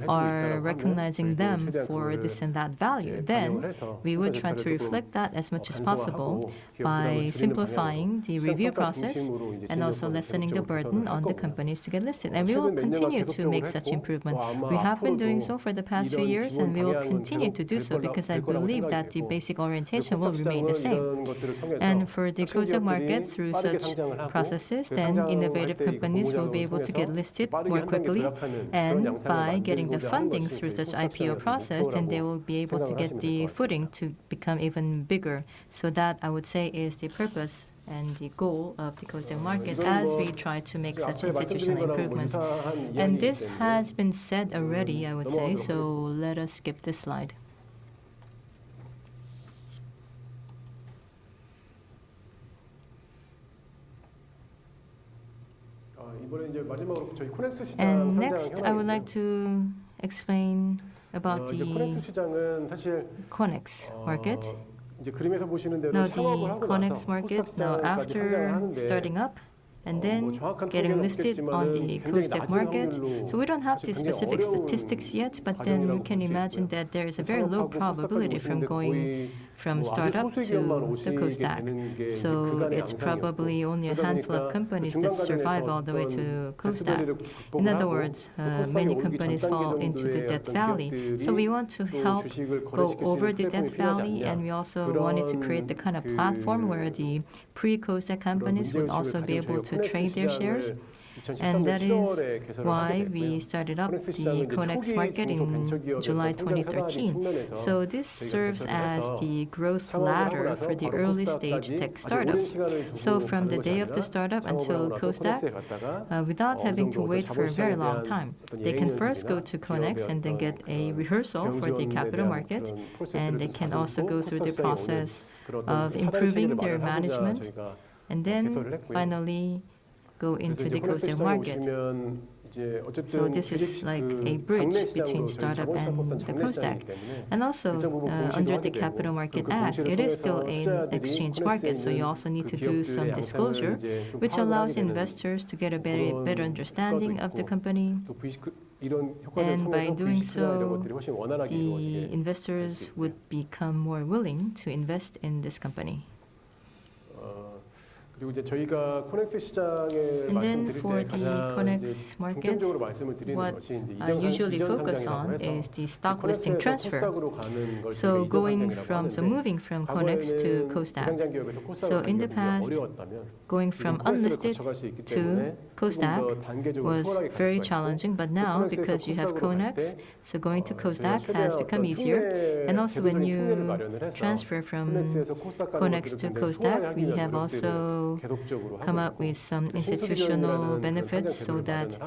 are recognizing them for this and that value. Then we would try to reflect that as much as possible by simplifying the review process and also lessening the burden on the companies to get listed. And we will continue to make such improvement. We have been doing so for the past few years, and we will continue to do so because I believe that the basic orientation will remain the same. And for the COSDAQ market, through such processes, then innovative companies will be able to get listed more quickly. And by getting the funding through such IPO process, then they will be able to get the footing to become even bigger. So that, I would say, is the purpose and the goal of the COSDAQ market as we try to make such institutional improvements. And this has been said already, I would say, so let us skip this slide. And next, I would like to explain about the CONEX market. Now, the CONEX market, now after starting up and then getting listed on the COSDAQ market. So we don't have the specific statistics yet, but then we can imagine that there is a very low probability from going from startup to the COSDAQ. So it's probably only a handful of companies that survive all the way to COSDAQ. In other words, many companies fall into the death valley. So we want to help go over the death valley, and we also wanted to create the kind of platform where the pre-COSDAQ companies would also be able to trade their shares. And that is why we started up the CONEX market in July 2013. So this serves as the growth ladder for the early stage tech startups. So from the day of the startup until COSDAQ, without having to wait for a very long time, they can first go to CONEX and then get a rehearsal for the capital market. And they can also go through the process of improving their management. And then finally, go into the COSDAQ market. So this is like a bridge between startup and the COSDAQ. And also, under the Capital Market Act, it is still an exchange market, so you also need to do some disclosure, which allows investors to get a better understanding of the company. And by doing so, the investors would become more willing to invest in this company. 그리고 이제 저희가 코넥스 시장을 말씀드릴 때 가장 중점적으로 말씀을 드리는 것이 이제 I usually focus on is the stock listing transfer. So moving from CONEX to COSDAQ. So in the past, going from unlisted to COSDAQ was very challenging, but now because you have CONEX, so going to COSDAQ has become easier. And also when you transfer from CONEX to COSDAQ, we have also come up with some institutional benefits so that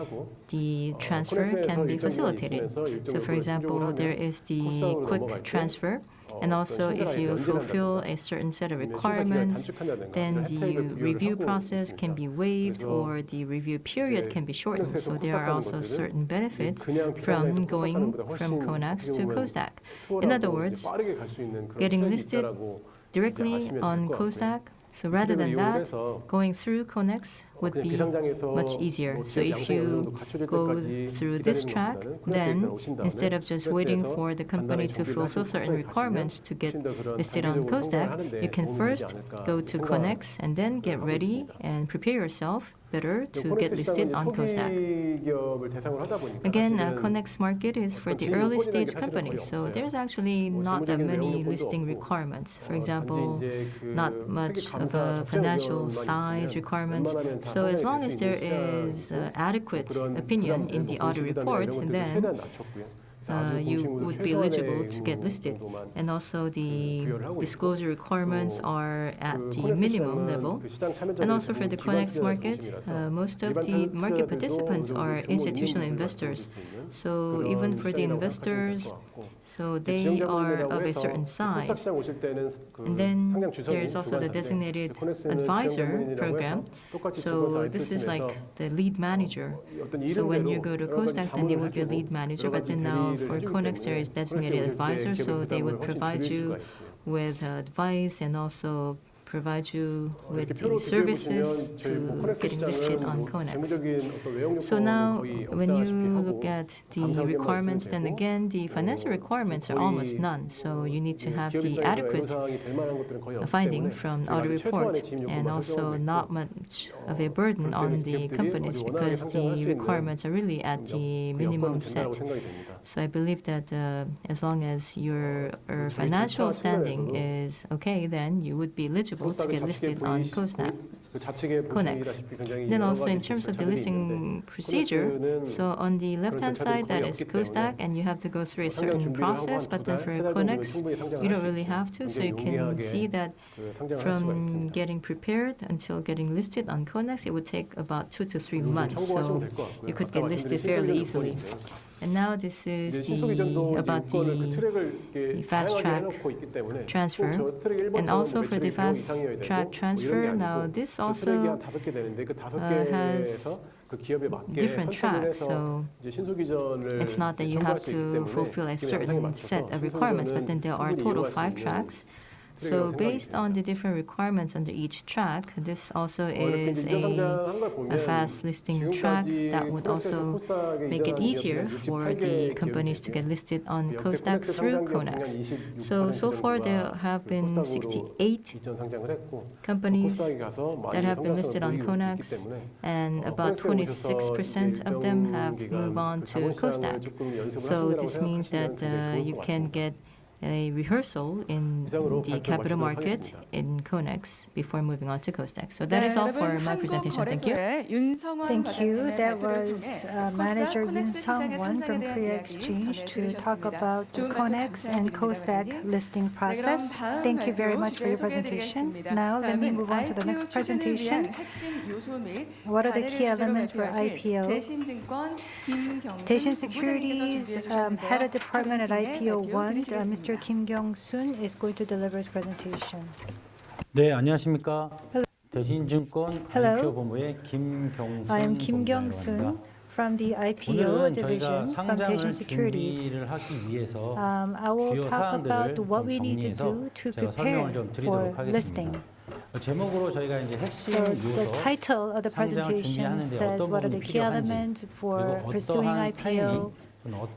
the transfer can be facilitated. So for example, there is the quick transfer. And also, if you fulfill a certain set of requirements, then the review process can be waived or the review period can be shortened. So there are also certain benefits from going from CONEX to COSDAQ. In other words, getting listed directly on COSDAQ. So rather than that, going through CONEX would be much easier. So if you go through this track, then instead of just waiting for the company to fulfill certain requirements to get listed on COSDAQ, you can first go to CONEX and then get ready and prepare yourself better to get listed on COSDAQ. Again, CONEX market is for the early stage companies, so there's actually not that many listing requirements. For example, not much of a financial size requirements. So as long as there is adequate opinion in the audit report, then you would be eligible to get listed. And also the disclosure requirements are at the minimum level. And also for the CONEX market, most of the market participants are institutional investors. So even for the investors, so they are of a certain size. And then there is also the designated advisor program. So this is like the lead manager. So when you go to COSDAQ, then they would be a lead manager. But then now for CONEX, there is designated advisor. So they would provide you with advice and also provide you with the services to getting listed on CONEX. So now, when you look at the requirements, then again, the financial requirements are almost none. So you need to have the adequate finding from audit report, and also not much of a burden on the companies because the requirements are really at the minimum set. So I believe that as long as your financial standing is okay, then you would be eligible to get listed on CONEX. Then also in terms of the listing procedure, so on the left-hand side that is COSDAQ, and you have to go through a certain process, but then for CONEX, you don't really have to. So you can see that from getting prepared until getting listed on CONEX, it would take about 2 to 3 months. So you could get listed fairly easily. And now this is about the fast track transfer. And also for the fast track transfer, now this also has different tracks. So it's not that you have to fulfill a certain set of requirements, but then there are a total of 5 tracks. So based on the different requirements under each track, this also is a fast listing track that would also make it easier for the companies to get listed on COSDAQ through CONEX. So far there have been 68 companies that have been listed on CONEX, and about 26% of them have moved on to COSDAQ. So this means that you can get a rehearsal in the capital market in CONEX before moving on to COSDAQ. So that is all for my presentation. Thank you. Thank you. That was Manager Yoon Sung-won from Korea Exchange to talk about the CONEX and COSDAQ listing process. Thank you very much for your presentation. Now let me move on to the next presentation. What are the key elements for IPO? Daishin Securities Head of Department at IPO1, Mr. Kim Kyung-soon is going to deliver his presentation. 네, 안녕하십니까? 대신증권 Hello. IPO 본부의 김경순 I am Kim Kyung-soon from the IPO 오늘은 division 저희가 from Daishin 상장을 Securities. 준비를 하기 위해서 I will 주요 talk about 사항들을 what 좀 we need to 정리해서 do to 제가 prepare 설명을 좀 for 드리도록 listing. 하겠습니다. 제목으로 저희가 이제 핵심 So the 요소, title of the 상장을 presentation 준비하는데 says 어떤 what are 부분이 the key 필요한지, elements for 그리고 pursuing 어떠한 IPO, 타이밍,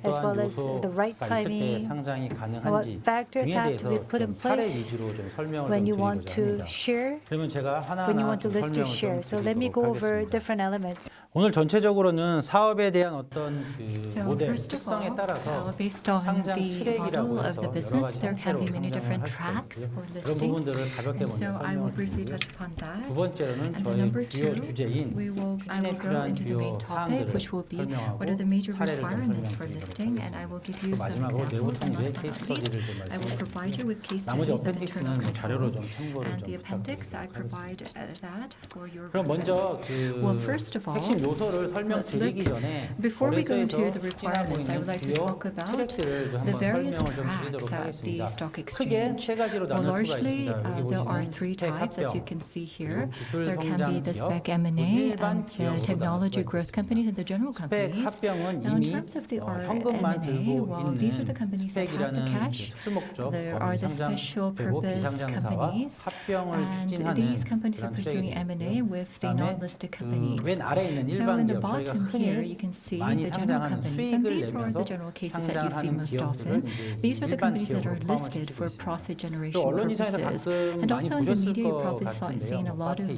as 어떠한 well as the right 요소가 있을 때 timing, 상장이 what 가능한지 factors 등에 have to be 대해서 put in 좀 사례 place 위주로 좀 설명을 when 좀 you want 드리고자 to 합니다. share, 그러면 제가 when you 하나하나 want to 좀 list your 설명을 좀 share. So let me go 드리도록 over 하겠습니다. different elements. 오늘 전체적으로는 사업에 대한 어떤 그 So 모델 first of 특성에 all, 따라서 based on 상장 the 트랙이라고 model of 해서 the 여러 business, 가지 there can 형태로 be many 상장을 different 할 수가 tracks 있고요. for 그런 listing. 부분들을 가볍게 And 먼저 so I will 설명을 briefly 드리고요. touch upon that. 두 번째로는 And then 저희 number 주요 two, 주제인 I will go 필요한 into the main 주요 topic, 사항들을 which will be 설명하고 what are the major 사례를 좀 requirements for 설명드리도록 listing, and I 하겠습니다. will give 그 you some 마지막으로 내부 examples, and 통계 last but 케이스 not least, 스터디를 좀 I will provide you with case 나머지 studies of internal 어펜딕스는 자료로 control. 좀 참고를 And 좀 the appendix, I 부탁드리도록 provide 하겠습니다. that for your 그럼 먼저 reference. Well, first of all, 핵심 요소를 설명드리기 전에 before we go into the 거래소에서 requirements, I would like to 주요 talk about 트랙들을 좀 the 한번 various 설명을 좀 tracks 드리도록 at the 하겠습니다. stock 크게 exchange. 세 가지로 Well, 나눌 수가 largely, 있습니다. 여기 there are 보시면 three 스펙 types, as you 합병, can see here. 기술 There can be 성장 the 기업, spec 또 M&A 일반 and the 기업으로 technology 나눌 수가 growth companies and the general 스펙 companies. 합병은 Now, in 이미 terms of the 현금만 M&A, 들고 well, these are the 있는 companies that have the 스펙이라는 cash. 특수목적 There are the special 상장되고 purpose 비상장사와 companies, 합병을 and 추진하는 these companies are 그런 pursuing 트랙이 M&A 있고요. with the 그다음에 non-listed companies. 왼 아래에 있는 So in the 일반 기업, 저희가 bottom here, you 흔히 can see 많이 the general 상장하는 companies, and 수익을 these are the 내면서 general cases that you see 상장하는 most 기업들은 often. 이제 These are the 일반 companies that 기업으로 are 포함을 listed 시키고 for 있습니다. profit 또 generation 언론사에서 purposes. 가끔 And 많이 also in the 보셨을 media, you've 것 probably 같은데요. seen a lot of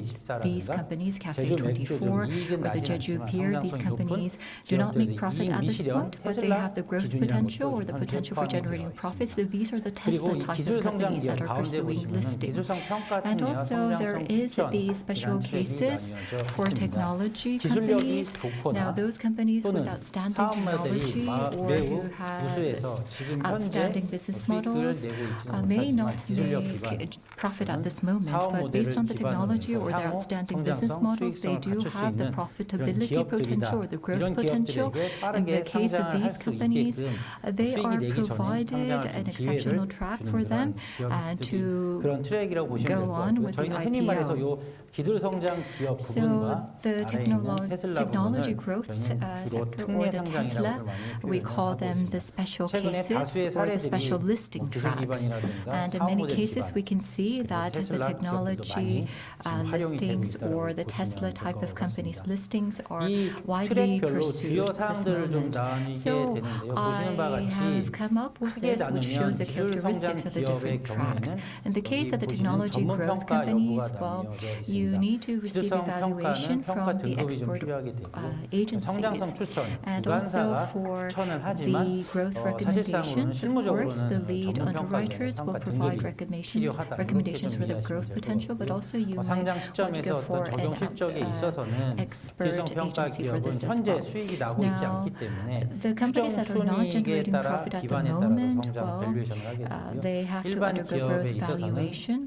these 카페24라든가 companies, Cafe 제주 맥주 24 좀 이익은 or the 나진 Jeju 않지만 Pier. These 상장성이 높은 companies do not make 기업들이 profit at this 미실현, point, but they 테슬라 have the growth 기준이라는 potential or 것도 the 현재 potential for 포함이 generating 되어 profits. 있습니다. So these are the 그리고 Tesla 이 type 기술 of 성장 companies 기업 that are 가운데 pursuing 보시면은 listing. 기술성 평가 And 특례와 also there 성장성 is the special 추천이라는 cases 트랙이 for 있습니다. technology 기술력이 companies. Now 좋거나 those companies with 또는 outstanding 사업모델이 technology or 매우 who have 우수해서 지금 현재 outstanding business 수익을 models 내고 있지는 may 못하지만 not 기술력 make 기반 profit at this moment, 사업 but based on 모델을 the technology 기반으로 or their 향후 outstanding business 성장성, models, they 수익성을 do 갖출 수 have the 있는 그런 profitability 기업들이다. potential or the growth 이런 potential. 기업들에게 In 빠르게 the case of 상장을 할 these 수 companies, 있게끔 they 수익이 are 내기 전에 provided 상장할 an 수 있는 exceptional 기회를 track 주는 for them 그런 to 기업들이 그런 트랙이라고 보시면 go 될 것 on 같고요. with the 저희는 흔히 말해서 IPO. 요 기술 성장 기업 So 부분과 the 아래에 있는 테슬라 technology 부분을 growth 저희는 주로 sector 특례 or the 상장이라고 Tesla, 많이 we 표현을 call 하고 them the 있습니다. special 최근에 cases 다수의 or the special 사례들이 listing 기술 tracks. 기반이라든가 And in 사업 many 모델 cases, 기반 we can see 그리고 that the 테슬라 기업들도 technology 많이 지금 활용이 되고 listings 있다고 or the 보시면 Tesla 될 type 것 of companies 같습니다. listings are 이 widely 트랙별로 주요 pursued at this 사항들을 좀 moment. 나뉘게 So 되는데요. 보시는 바와 I 같이 have come up with 크게 this, which 나누면 shows the 기술 성장 characteristics of the 기업의 different tracks. 경우에는 In the case of the 보시면 technology 전문 growth 평가 companies, 여부가 well, 나뉘어져 you 있습니다. need to receive 기술성 evaluation 평가는 평가 from the 등급이 좀 expert 필요하게 되고 agencies. 성장성 추천 And also 주관사가 for 추천을 하지만 the growth 사실상으로는 recommendations, of course, the 실무적으로는 lead 전문 평가기에는 underwriters will 평가 provide 등급이 필요하다. 이렇게 recommendations 좀 for the 이해하시면 growth 될 것 potential, but 같고요. also you might 상장 want to 시점에서 go 어떤 for 적용 an 실적에 있어서는 expert 기술성 평가 agency for 기업은 this as 현제 well. 수익이 나고 있지 Now, 않기 때문에 the companies 추정 that are not 순이익에 generating 따라 profit at the 기반에 따라서 moment, 성장 well, 밸류에이션을 하게 되고요. they have to 일반 undergo 기업에 growth 있어서는 valuation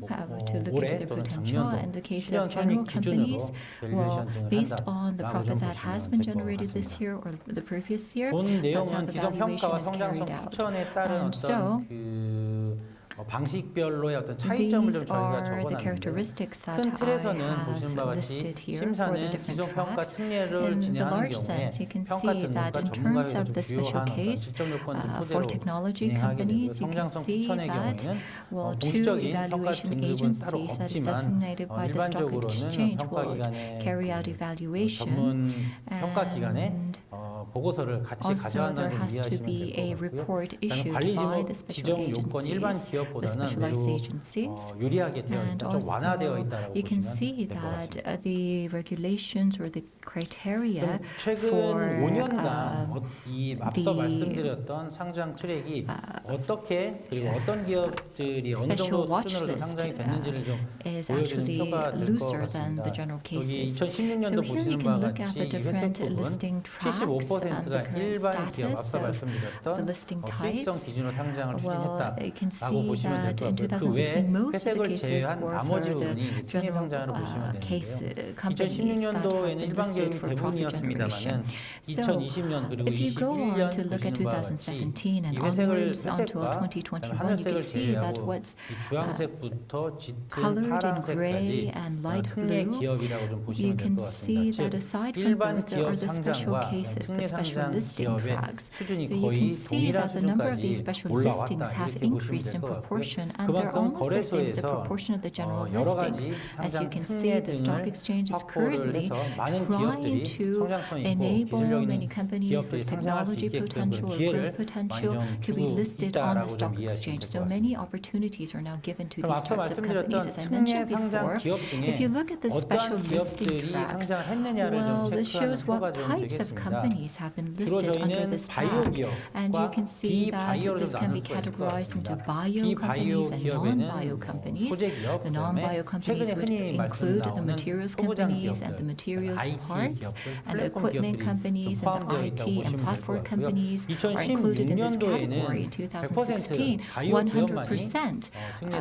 to look 올해 into their 또는 potential. 작년도 And the case 실현 of general 손익 기준으로 companies, well, 밸류에이션 based 등을 on the 한다라고 profit 좀 that has 보시면 been 될 것 generated this 같습니다. year or the previous year, 본 that's how 내용은 the 기존 valuation 평가와 is carried 성장성 out. 추천에 따른 And so, 어떤 그 방식별로의 어떤 차이점을 좀 these 저희가 are the 적어놨는데 characteristics that 큰 I 틀에서는 have 보시는 바와 같이 listed here for the 심사는 different 기존 평가 tracks. 특례를 In the 진행하는 large 경우에 sense, you can 평가 see that 등급과 in terms 전문가에게 of 좀 the special 주요한 어떤 case 직접 요건들 for 토대로 technology 진행하게 되고요. companies, you can 성장성 see 추천의 that, 경우에는 well, two 공식적인 평가 evaluation 등급은 따로 agencies that is 없지만 designated by the stock 일반적으로는 exchange 평가 will 기관의 carry out evaluation. 전문 평가 기관에 And 보고서를 같이 also, there 가져간다는 점 has to 이해하시면 be a 될 것 같고요. report 그다음에 issued 관리 by the special 지정 요건 일반 agencies, the 기업보다는 specialized 매우 agencies. 유리하게 되어 And 있다, 좀 완화되어 also, 있다라고 you can 보시면 see 될 것 that 같습니다. the regulations or the criteria 최근 for 5년간 이 앞서 the 말씀드렸던 상장 트랙이 어떻게 그리고 어떤 기업들이 어느 special 정도 watch 수준으로 list 상장이 됐는지를 좀 is 보여주는 actually 표가 될 것 looser than 같습니다. the general 여기 cases. 2016년도 So here you 보시는 can 바와 look at 같이 the 이 different 회색부분 listing tracks and the 75%가 current 일반 기업 status 앞서 of the 말씀드렸던 listing 수익성 types. 기준으로 상장을 Well, you can 추진했다라고 see 보시면 될 that 것 in 같고요. 그 2016, 외에 most of the 회색을 cases 제외한 were 나머지 for the 부분이 특례 general 상장으로 보시면 case 되는데요. companies that have 2016년도에는 been 일반 listed 기업이 for profit generation. 대부분이었습니다만은 So, 2020년 그리고 if you go on 21년 to look at 보시는 바와 같이 2017 and 이 회색을 onwards onto 회색과 2021, you can see that 제외하고 what's 이 주황색부터 짙은 colored in gray 파란색까지 and light 특례 blue, 기업이라고 좀 you 보시면 될 can 것 see 같습니다. that 즉 aside from 일반 those, there are 기업 the special 상장과 cases, the 특례 special 상장 listing 기업의 tracks. 수준이 So you can 거의 see 동일한 that the number of these 수준까지 special 올라왔다 listings have 이렇게 보시면 increased 될 in 것 같고요. proportion, and they're 그만큼 almost the same as the 거래소에서 proportion of the general 여러 listings. 가지 As you 상장 can see, 특례 the stock 등을 exchange is 확보를 currently 해서 많은 trying 기업들이 to 성장성 있고 enable 기술력 many 있는 companies 기업들이 with 상장할 수 technology 있게끔 potential or 기회를 growth potential 많이 좀 to be 주고 listed on the 있다라고 좀 stock 이해하시면 exchange. 될 것 So 같습니다. many opportunities are now given to 그럼 these 앞서 types of companies. As I 말씀드렸던 특례 mentioned 상장 before, 기업 if you 중에 look at the special 어떠한 listing 기업들이 tracks, 상장했느냐를 well, 좀 this 체크하는 shows 표가 what 좀 types of 되겠습니다. companies have been 주로 listed under 저희는 this 바이오 track. And you 기업과 can see that 비바이오를 this can be 나눌 수가 있을 것 categorized into 같습니다. bio 비바이오 companies and non-bio 기업에는 companies. 소재 기업, The 그다음에 non-bio companies 최근에 would 흔히 include the 나오는 materials 소부장 companies and the 기업들, materials IT parts, 기업들, and the 플랫폼 equipment 기업들이 companies 좀 and the 포함되어 IT 있다고 and 보시면 될 것 platform 같고요. companies are included in this category. In 2016, 100%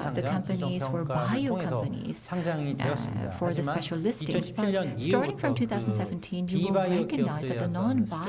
of the companies were bio companies for the special listings. But starting from 2017, you will recognize that the non-bio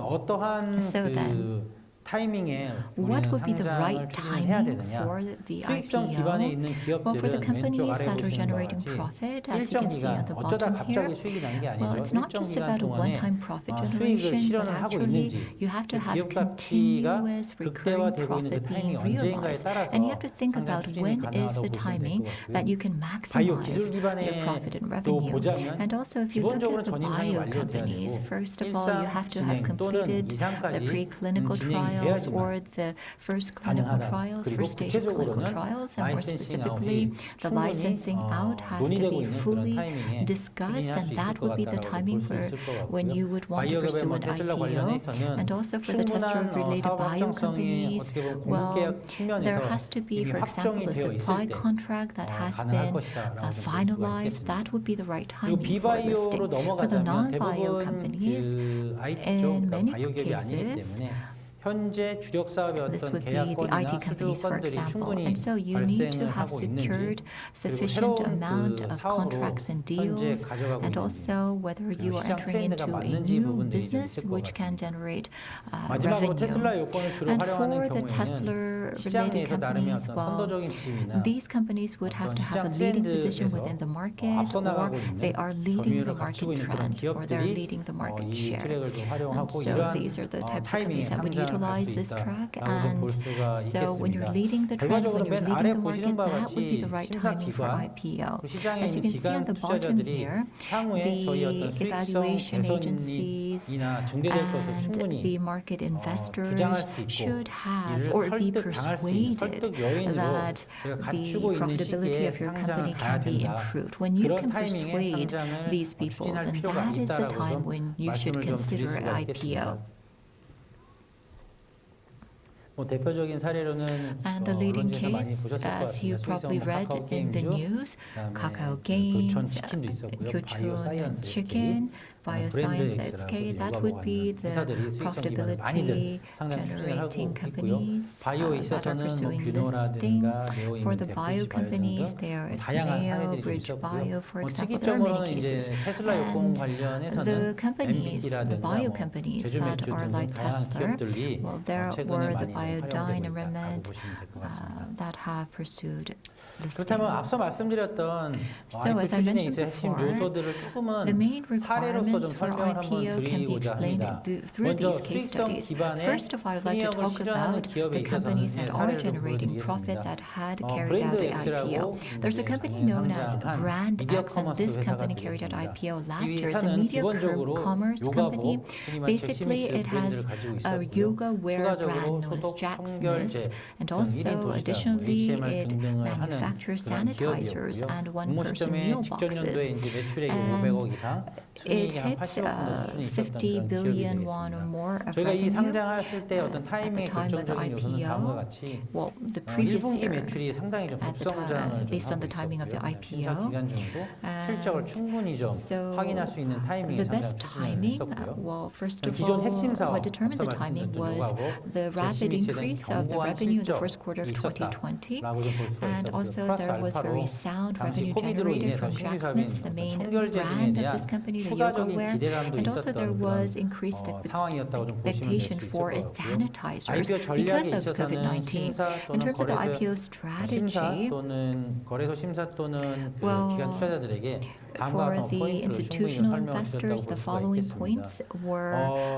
어떠한 So then, 타이밍에 What 우리는 would be the 상장을 right 추진해야 timing 되느냐? for the 수익성 기반에 IPO? 있는 Well, for the 기업들은 왼쪽 companies 아래 that are 보시는 것 generating 같이 profit, as you 일정 can see 기간 at the 어쩌다 bottom 갑자기 here, 수익이 난 게 well, 아니죠. it's not 일정 just 기간 about a 동안에 one-time profit 수익을 generation, but 실현을 하고 actually 있는지 you have to have 기업 가치가 continuous recurring 극대화되고 있는 그 profit 타이밍이 being 언제인가에 realized. 따라서 And you have to think 상장 about 추진이 when is 가능하다고 the 보시면 될 timing 것 that you 같고요. can 바이오 maximize 기술 your 기반의 profit and 또 revenue. 보자면 And also, if you look 기본적으로 at the 전임상이 bio 완료돼야 companies, 되고 first of all, you have to have 일상 진행 또는 completed the 이상까지 preclinical 진행이 trials 돼야지만 or the first clinical 가능하다. trials, 그리고 first stage of clinical 구체적으로는 trials, and more 라이센싱 specifically, 아웃이 the 충분히 licensing out has to 논의되고 be 있는 그런 fully 타이밍에 discussed, 추진할 and 수 있을 that 것 would be the 같다라고 timing 볼 수 있을 것 when 같고요. you would want to 바이오 pursue 뭐 an 테슬라 IPO. 관련해서는 And also for the 충분한 Tesla-related 사업 bio 확정성이 companies, 어떻게 보면 well, 공급계약 there 측면에서 has to be, 이미 for example, 확정이 a 되어 supply 있을 때 contract that has 가능할 been 것이다라고 볼 수가 finalized. 있겠습니다. That would be the right 그리고 timing for 비바이오로 listing. For the 넘어가자면 non-bio 대부분 companies, 그 IT 쪽 in 그러니까 many 바이오 기업이 아니기 cases, 때문에 현재 주력 사업의 this 어떤 would be the 계약권이나 IT companies, for 수주권들이 example. 충분히 And so you need to 발생을 have 하고 있는지 secured 그리고 sufficient 새로운 amount 그 of 사업으로 contracts and 현재 deals, 가져가고 and 있는지 also whether you 그리고 are 시장 entering 트렌드가 into a 맞는지 new 부분들이 좀 business 있을 것 which can 같습니다. generate 마지막으로 테슬라 revenue. 요건을 주로 And 활용하는 for the 경우에는 Tesla-related 시장 내에서 나름의 companies, 어떤 well, 선도적인 지위나 these companies would have 어떤 to have a 시장 leading position 트렌드에서 within the market, 앞서 or 나가고 they 있는 are leading the 점유율을 market 갖추고 있는 그런 trend, or they're 기업들이 leading the market 이 share. 트랙을 좀 And 활용하고 so 이러한 these are the types of 타이밍에 companies that would 상장을 할 utilize 수 this track. 있다라고 좀 볼 And 수가 so when you're 있겠습니다. leading the trend, 결과적으로 when you're 맨 아래 leading the 보시는 market, 바와 that would be 같이 the right timing for 심사기관 IPO. 그 시장에 As you 있는 can see 기관 on the bottom 투자자들이 here, 향후에 저희 어떤 the 수익성 evaluation agencies 개선이나 증대될 것을 and 충분히 the market 부장할 investors 수 있고 should have 이를 or be 설득당할 수 있는 persuaded 설득 요인으로 that 우리가 the 갖추고 있는 profitability 시기에 of your 상장을 company 가야 can be 된다. improved. When you 그런 can 타이밍에 persuade 상장을 these people, 추진할 then 필요가 that is the 있다라고 time 좀 when you should 말씀을 좀 드릴 consider 수가 있겠습니다. IPO. 뭐 대표적인 사례로는 And the leading 언론에서 많이 case, 보셨을 것 as you 같습니다. probably 수익성 read 카카오 in the 게임즈, news, 그다음에 Kakao 교촌 Games, 치킨도 있었고요. 바이오 Kuchun 사이언스 Chicken, Bioscience 브랜드 SK, X라고 that would be the 회사들이 수익성 기반을 많이들 profitability 상장 추진을 하고 generating 있고요. companies 바이오에 that are 있어서는 뭐 pursuing listing. 뷰노라든가 네오 For the 이미텍, bio 브리지 바이오 companies, 등등 there is 다양한 Neo, 사례들이 좀 Bridge 있었고요. Bio, for 뭐 example. There are many 특이점으로는 이제 cases. 테슬라 요건 And 관련해서는 the companies, the MBT라든가 bio 뭐 companies 제주맥주 that are 등등 like 다양한 Tesla, 기업들이 well, there 최근에 were the 많이 활용되고 Biodyne 있다라고 and Remand 보시면 될 것 같습니다. that have pursued listing. 그렇다면 앞서 말씀드렸던 So, IPO as I 추진에 mentioned 있어서 핵심 before, 요소들을 The 조금은 main 사례로서 좀 requirements for 설명을 한번 IPO can be 드리고자 explained 합니다. through 먼저 these case 수익성 studies. 기반의 First of all, I'd like to 흥행을 talk 실현하는 about 기업에 the companies 있어서는 that are 사례를 좀 generating profit 보여드리겠습니다. that had carried out 브랜드 the IPO. X라고 There's a company known as Brand X, and this company carried out IPO last year. It's a media commerce company. Basically, it has a yoga wear brand known as Jacksmith, and also additionally, it manufactures sanitizers and one-person meal boxes. And it hit 50 billion won or more of 저희가 이 revenue 상장했을 때 어떤 at the 타이밍의 time of the 결정적인 요소는 다음과 IPO. 같이 Well, the previous 1분기 year, 매출이 상당히 좀 at the 급성장을 time, 좀 based on 하고 the timing of the 있었고요. 심사 IPO. 기간 중에도 실적을 And 충분히 좀 so 확인할 수 있는 타이밍에 the 상장 best 추진을 timing, 했었고요. well, first of 기존 all, 핵심 사업, what determined 앞서 the timing 말씀드렸던 was 요구하고 the rapid 열심히 increase 실행 of the 견고한 revenue in the first quarter of 실적이 2020. 있었다라고 좀 볼 수가 And 있었고요. also 플러스 there was 알파로 very sound 당시 revenue 코비드로 generated 인해서 from 신규 사업인 Jacksmith, the main 청결제도에 brand of 대한 this company, the 추가적인 yoga wear. 기대감도 And also there 있었던 was 그런 increased 상황이었다고 좀 보시면 될 expectation 수 있을 for 것 its 같고요. sanitizers IPO because 전략에 of 있어서는 COVID-19. 심사 In 또는 terms of the IPO 심사 strategy, 또는 거래소 심사 또는 그 well, 기관 투자자들에게 for 다음과 the 포인트를 충분히 institutional 설명을 investors, 드렸다고 볼 the 수가 following 있겠습니다. points were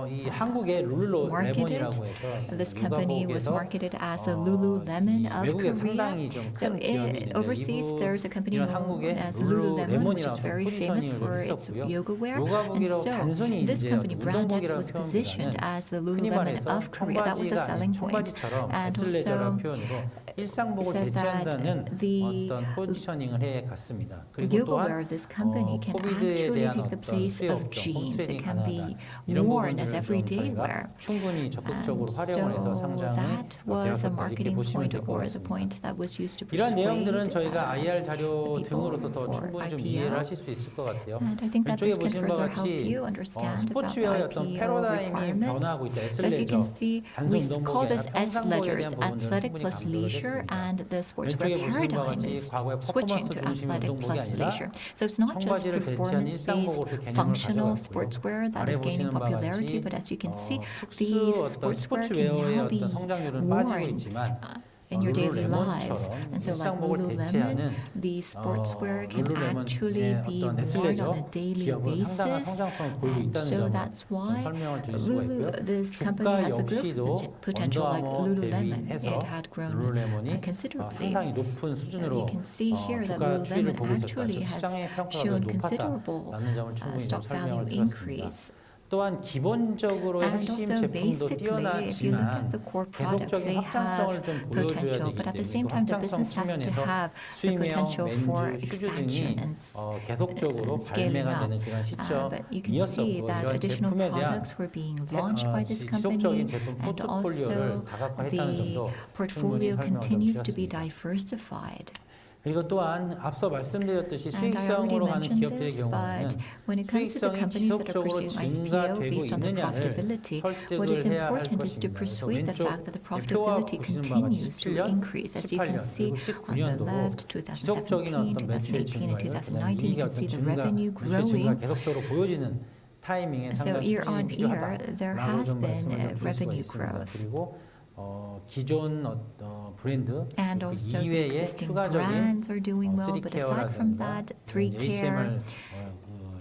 이 한국의 marketed. 룰루레몬이라고 해서 This company was 육아복에서 marketed as the Lululemon of 외국에 Korea. 상당히 좀 So 큰 기업이 있는데 overseas, there's a company 이런 known 한국의 as Lululemon, which is 룰루레몬이라는 very famous 포지셔닝을 for 좀 its 했었고요. yoga wear. And 요가복이라고 so 단순히 this 이제 company, Brand X, 운동복이라는 was positioned 표현보다는 as the 흔히 Lululemon 말해서 of Korea. That was a 청바지가 selling 아닌 point. 청바지처럼 And 애슬레저라는 also 표현으로 일상복을 said that 대체한다는 the 어떤 포지셔닝을 해 갔습니다. 그리고 yoga wear 또한 of this company can 코비드에 actually 대한 take the 어떤 place 수요 of 업종, jeans. It 홈트레이닝 can be 가능하다. 이런 worn 부분들을 as 좀 everyday 저희가 wear. 충분히 적극적으로 And 활용을 해서 so 상장을 that was 계약했다 the 이렇게 marketing 보시면 point 될 것 or the 같습니다. point that was used to 이러한 내용들은 persuade 저희가 IR 자료 the people 등으로서 더 for 충분히 좀 IPO. 이해를 하실 수 있을 것 같아요. And I think that 왼쪽에 this can 보신 바와 further help 같이 you understand about the 스포츠웨어의 어떤 IPO 패러다임이 requirements. 변화하고 있다. So as you can see, we 단순 call 운동복이 this 아니라 S 평상복에 letters, 대한 부분들은 athletic 충분히 plus 강조를 leisure, 했습니다. and the sportswear 왼쪽에 보시는 바와 paradigm 같이 is 과거의 switching 퍼포먼스 to 중심의 athletic 운동복이 plus 아니라 leisure. So it's not just 청바지를 대체한 performance-based 일상복으로 개념을 functional 가져갔고요. sportswear that 아래 is gaining 보시는 바와 popularity, 같이 but as you can see, 특수 these 어떤 sportswear can 스포츠웨어의 now be 어떤 성장률은 빠지고 worn 있지만 in your daily lives. 룰루레몬처럼 And so like 일상복을 Lululemon, 대체하는 these sportswear can actually 룰루레몬의 be 어떤 worn 네슬레죠. on a daily 기업은 상당한 basis. 성장성을 보이고 And 있다는 so 점을 that's why 설명을 드릴 수가 있고요. this company 주가 has the 역시도 growth potential like 언더아머 Lululemon. 대비해서 It had grown 룰루레몬이 considerably. 상당히 높은 So 수준으로 you can see here that 주가 추이를 Lululemon 보고 있었다. actually has 시장의 평가가 shown 높았다라는 considerable 점을 충분히 좀 stock value 설명을 드렸습니다. increase. 또한 기본적으로의 And 핵심 also 제품도 basically, if you look at 뛰어나지만 the core products, 계속적인 they 확장성을 have 좀 보여줘야 potential, 되기 but at the 때문에 same 그 time, the 확장성 business has to 측면에서 have the 수입형, potential for 맨주, 슈즈 expansion 등이 and 계속적으로 scaling 발매가 up. 되는 그런 But you can see 시점이었었고 that 이런 additional 제품에 대한 products were being launched by this company, 지속적인 제품 and 포트폴리오를 also 다각화했다는 the 점도 portfolio 충분히 설명을 좀 continues to be 드렸습니다. diversified. 그리고 또한 앞서 말씀드렸듯이 And I already 수익성으로 가는 mentioned 기업들의 this, 경우에는 but when it comes to the 수익성이 companies that are 지속적으로 pursuing IPO 증가되고 based on their 있느냐를 profitability, what is 설득을 해야 할 important is to 것입니다. 그래서 persuade the 왼쪽 fact that the 대표와 profitability 보시는 바와 같이 continues to 17년, increase. As you can 18년 see 그리고 on the 19년도로 left, 지속적인 2017, 어떤 매출의 2018, and 증가요. 2019, 그다음에 you 이익의 can 어떤 see the 증가, revenue 매출 증가 growing. 계속적으로 보여지는 타이밍에 So 상당 year 수준이 on year, 필요하다라고 there has 좀 been 말씀을 좀 드릴 수가 revenue 있습니다. growth. 그리고 기존 브랜드 And 그 also the 이외에 existing 추가적인 brands are doing well, but aside from that, 3Care,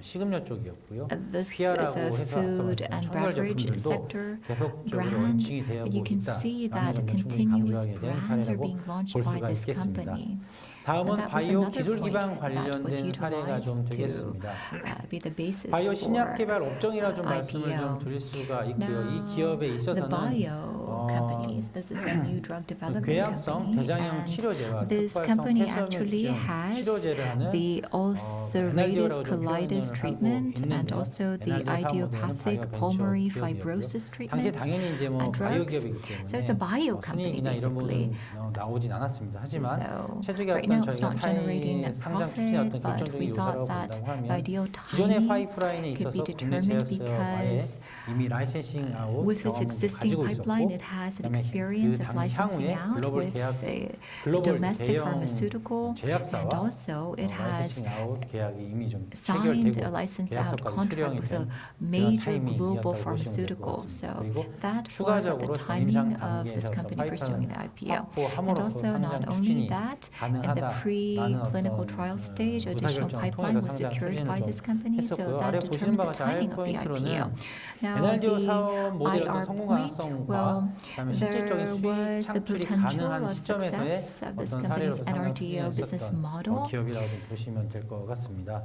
식음료 쪽이었고요. this is 피아라고 a 해서 food 앞서 and 말씀드린 beverage 청결 sector 제품들도 계속적으로 brand. 런칭이 되고 You can see 있다라는 that 점을 충분히 continuous 강조하게 된 brands are 사례라고 being launched 볼 by 수가 this 있겠습니다. company. 다음은 And that was 바이오 another 기술 point 기반 that was 관련된 사례가 좀 utilized to 되겠습니다. be the basis 바이오 신약 for 개발 업종이라 좀 말씀을 좀 IPO. 드릴 수가 있고요. Now, 이 기업에 the 있어서는 bio companies, this is a new drug development 궤양성 company, 대장형 and 치료제와 this 특발성 company actually 폐렴증 has 치료제를 하는 the ulcerative 에메랄드홀이라고 좀 colitis 표현을 treatment 하고 and 있는데요. also the 에메랄드 사업모델은 idiopathic 바이오 pulmonary 벤처 fibrosis 기업이었고요. 당시 treatment 당연히 이제 뭐 and 바이오 drugs. 기업이기 때문에 So it's a bio company 순이익이나 이런 basically. 부분은 나오진 않았습니다. 하지만 So 최적의 right 어떤 now it's 저희가 not generating net 상장 추진의 어떤 profit, but 결정적인 we thought 요소라고 that 본다고 하면 ideal 기존의 timing 파이프라인에 could 있어서 be 국내 determined 제약사와의 because 이미 라이센싱 아웃 with its 경험을 existing 가지고 pipeline, 있었고 it has an 그다음에 experience 그 of 당 licensing 향후에 out 글로벌 with 계약 the 글로벌 domestic 대형 pharmaceutical, and 제약사와 also it has 라이센싱 아웃 계약이 이미 좀 signed a 체결되고 license out 계약서까지 contract 수령이 with a 된 major 타이밍이었다고 global 보시면 될 것 pharmaceutical. 같습니다. So 그리고 that was at the 추가적으로 timing 전임상 of this 단계에서 company pursuing the IPO. And 확보함으로써 also not 상장 only 추진이 that, in the 가능하다라는 preclinical 어떤 trial stage, additional 의사결정을 pipeline 통해서 was 상장 secured 추진을 by 좀 this company, so 했었고요. 아래 that 보시는 determined 바와 the 같이 IR timing of the 포인트로는 IPO. Now 에너지오 the 사업 모델의 어떤 IR 성공 point, 가능성과 well, 그다음에 실질적인 there 수익 was the 창출이 potential 가능한 of 시점에서의 success of this 어떤 사례로 company's 상장 NRDO business 추진했었던 model. 기업이라고 좀 보시면 될 것 같습니다.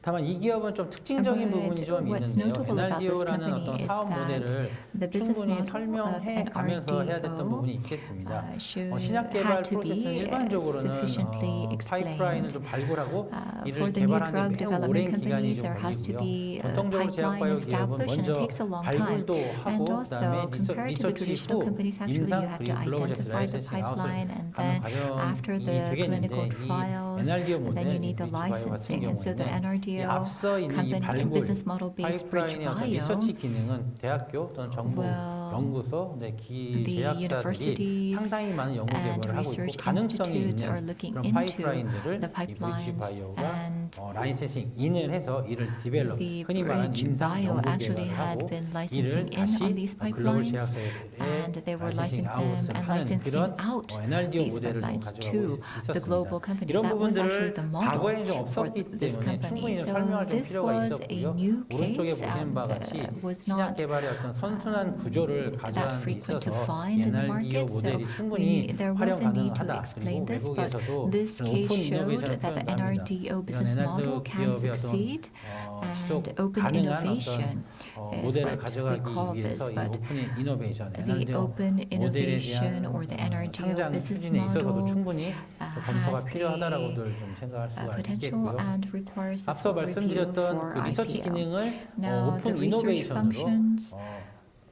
다만 이 기업은 좀 특징적인 부분이 좀 what's 있는데요. notable about this NRDO라는 company 어떤 is 사업 that 모델을 the business 충분히 model of 설명해 가면서 해야 됐던 NRDO 부분이 있겠습니다. should 신약 개발 had to 프로세스는 be 일반적으로는 sufficiently 파이프라인을 explained. 좀 발굴하고 For 이를 the new 개발하는 drug 데 매우 development 오랜 기간이 companies, 좀 there has to 걸리고요. be a 전통적으로 제약 pipeline 바이오 기업은 established, and it 먼저 takes a long time. 발굴도 And 하고 also, 그다음에 compared to the 리서치 traditional 후 companies, actually you 임상 have to 그리고 글로벌 제스 identify the 라이센싱 아웃을 pipeline, and 가는 then 과정이 after the clinical 되겠는데 이 trials, NRDO and then you 모델 need the 위치 바이오 같은 licensing. And so the 경우에는 이 NRDO 앞서 있는 이 company 발굴 business model based Bridge 파이프라인의 어떤 Bio, 리서치 기능은 대학교 또는 정부 연구소, 기 the 제약사들이 universities 상당히 많은 연구 and 개발을 하고 있고 research 가능성이 institutes are 있는 looking 그런 into 파이프라인들을 the 이 브릿지 pipelines, 바이오가 and 라이센싱 인을 해서 이를 디벨롭 the 흔히 말하는 Bridge 임상 Bio 연구 actually 개발을 had 하고 been 이를 licensing in 다시 on these 글로벌 pipelines, 제약사에 and they were licensing 라이센싱 them 아웃을 and 하는 licensing 그런 out NRDO these 모델을 좀 pipelines 가져가고 to the global 있었습니다. companies. 이런 That was actually 부분들을 the model 과거에 좀 for 없었기 this 때문에 company. 충분히 So 설명할 좀 this 필요가 was a 있었고요. new 오른쪽에 case 보시는 바와 같이 was 신약 not 개발의 어떤 선순환 구조를 that 가져가는 데 frequent to 있어서 find in the NRDO market. So 모델이 충분히 there 활용 was a need to 가능하다. explain 그리고 this, but 외국에서도 this 그런 case 오픈 showed 이노베이션을 that the 표현합니다. NRDO business 이런 model NRDO can 기업의 succeed, 지속 and open 가능한 innovation 어떤 is 모델을 what we 가져가기 call this. 위해서 이 But 오픈 이노베이션, the NRDO open 모델에 innovation 대한 or the NRDO 상장 business 추진에 있어서도 model 충분히 검토가 has 필요하다라고들 the 좀 생각할 수가 potential 있겠고요. and requires a 앞서 full review 말씀드렸던 for 그 리서치 IPO. 기능을 Now, the 오픈 research 이노베이션으로 functions,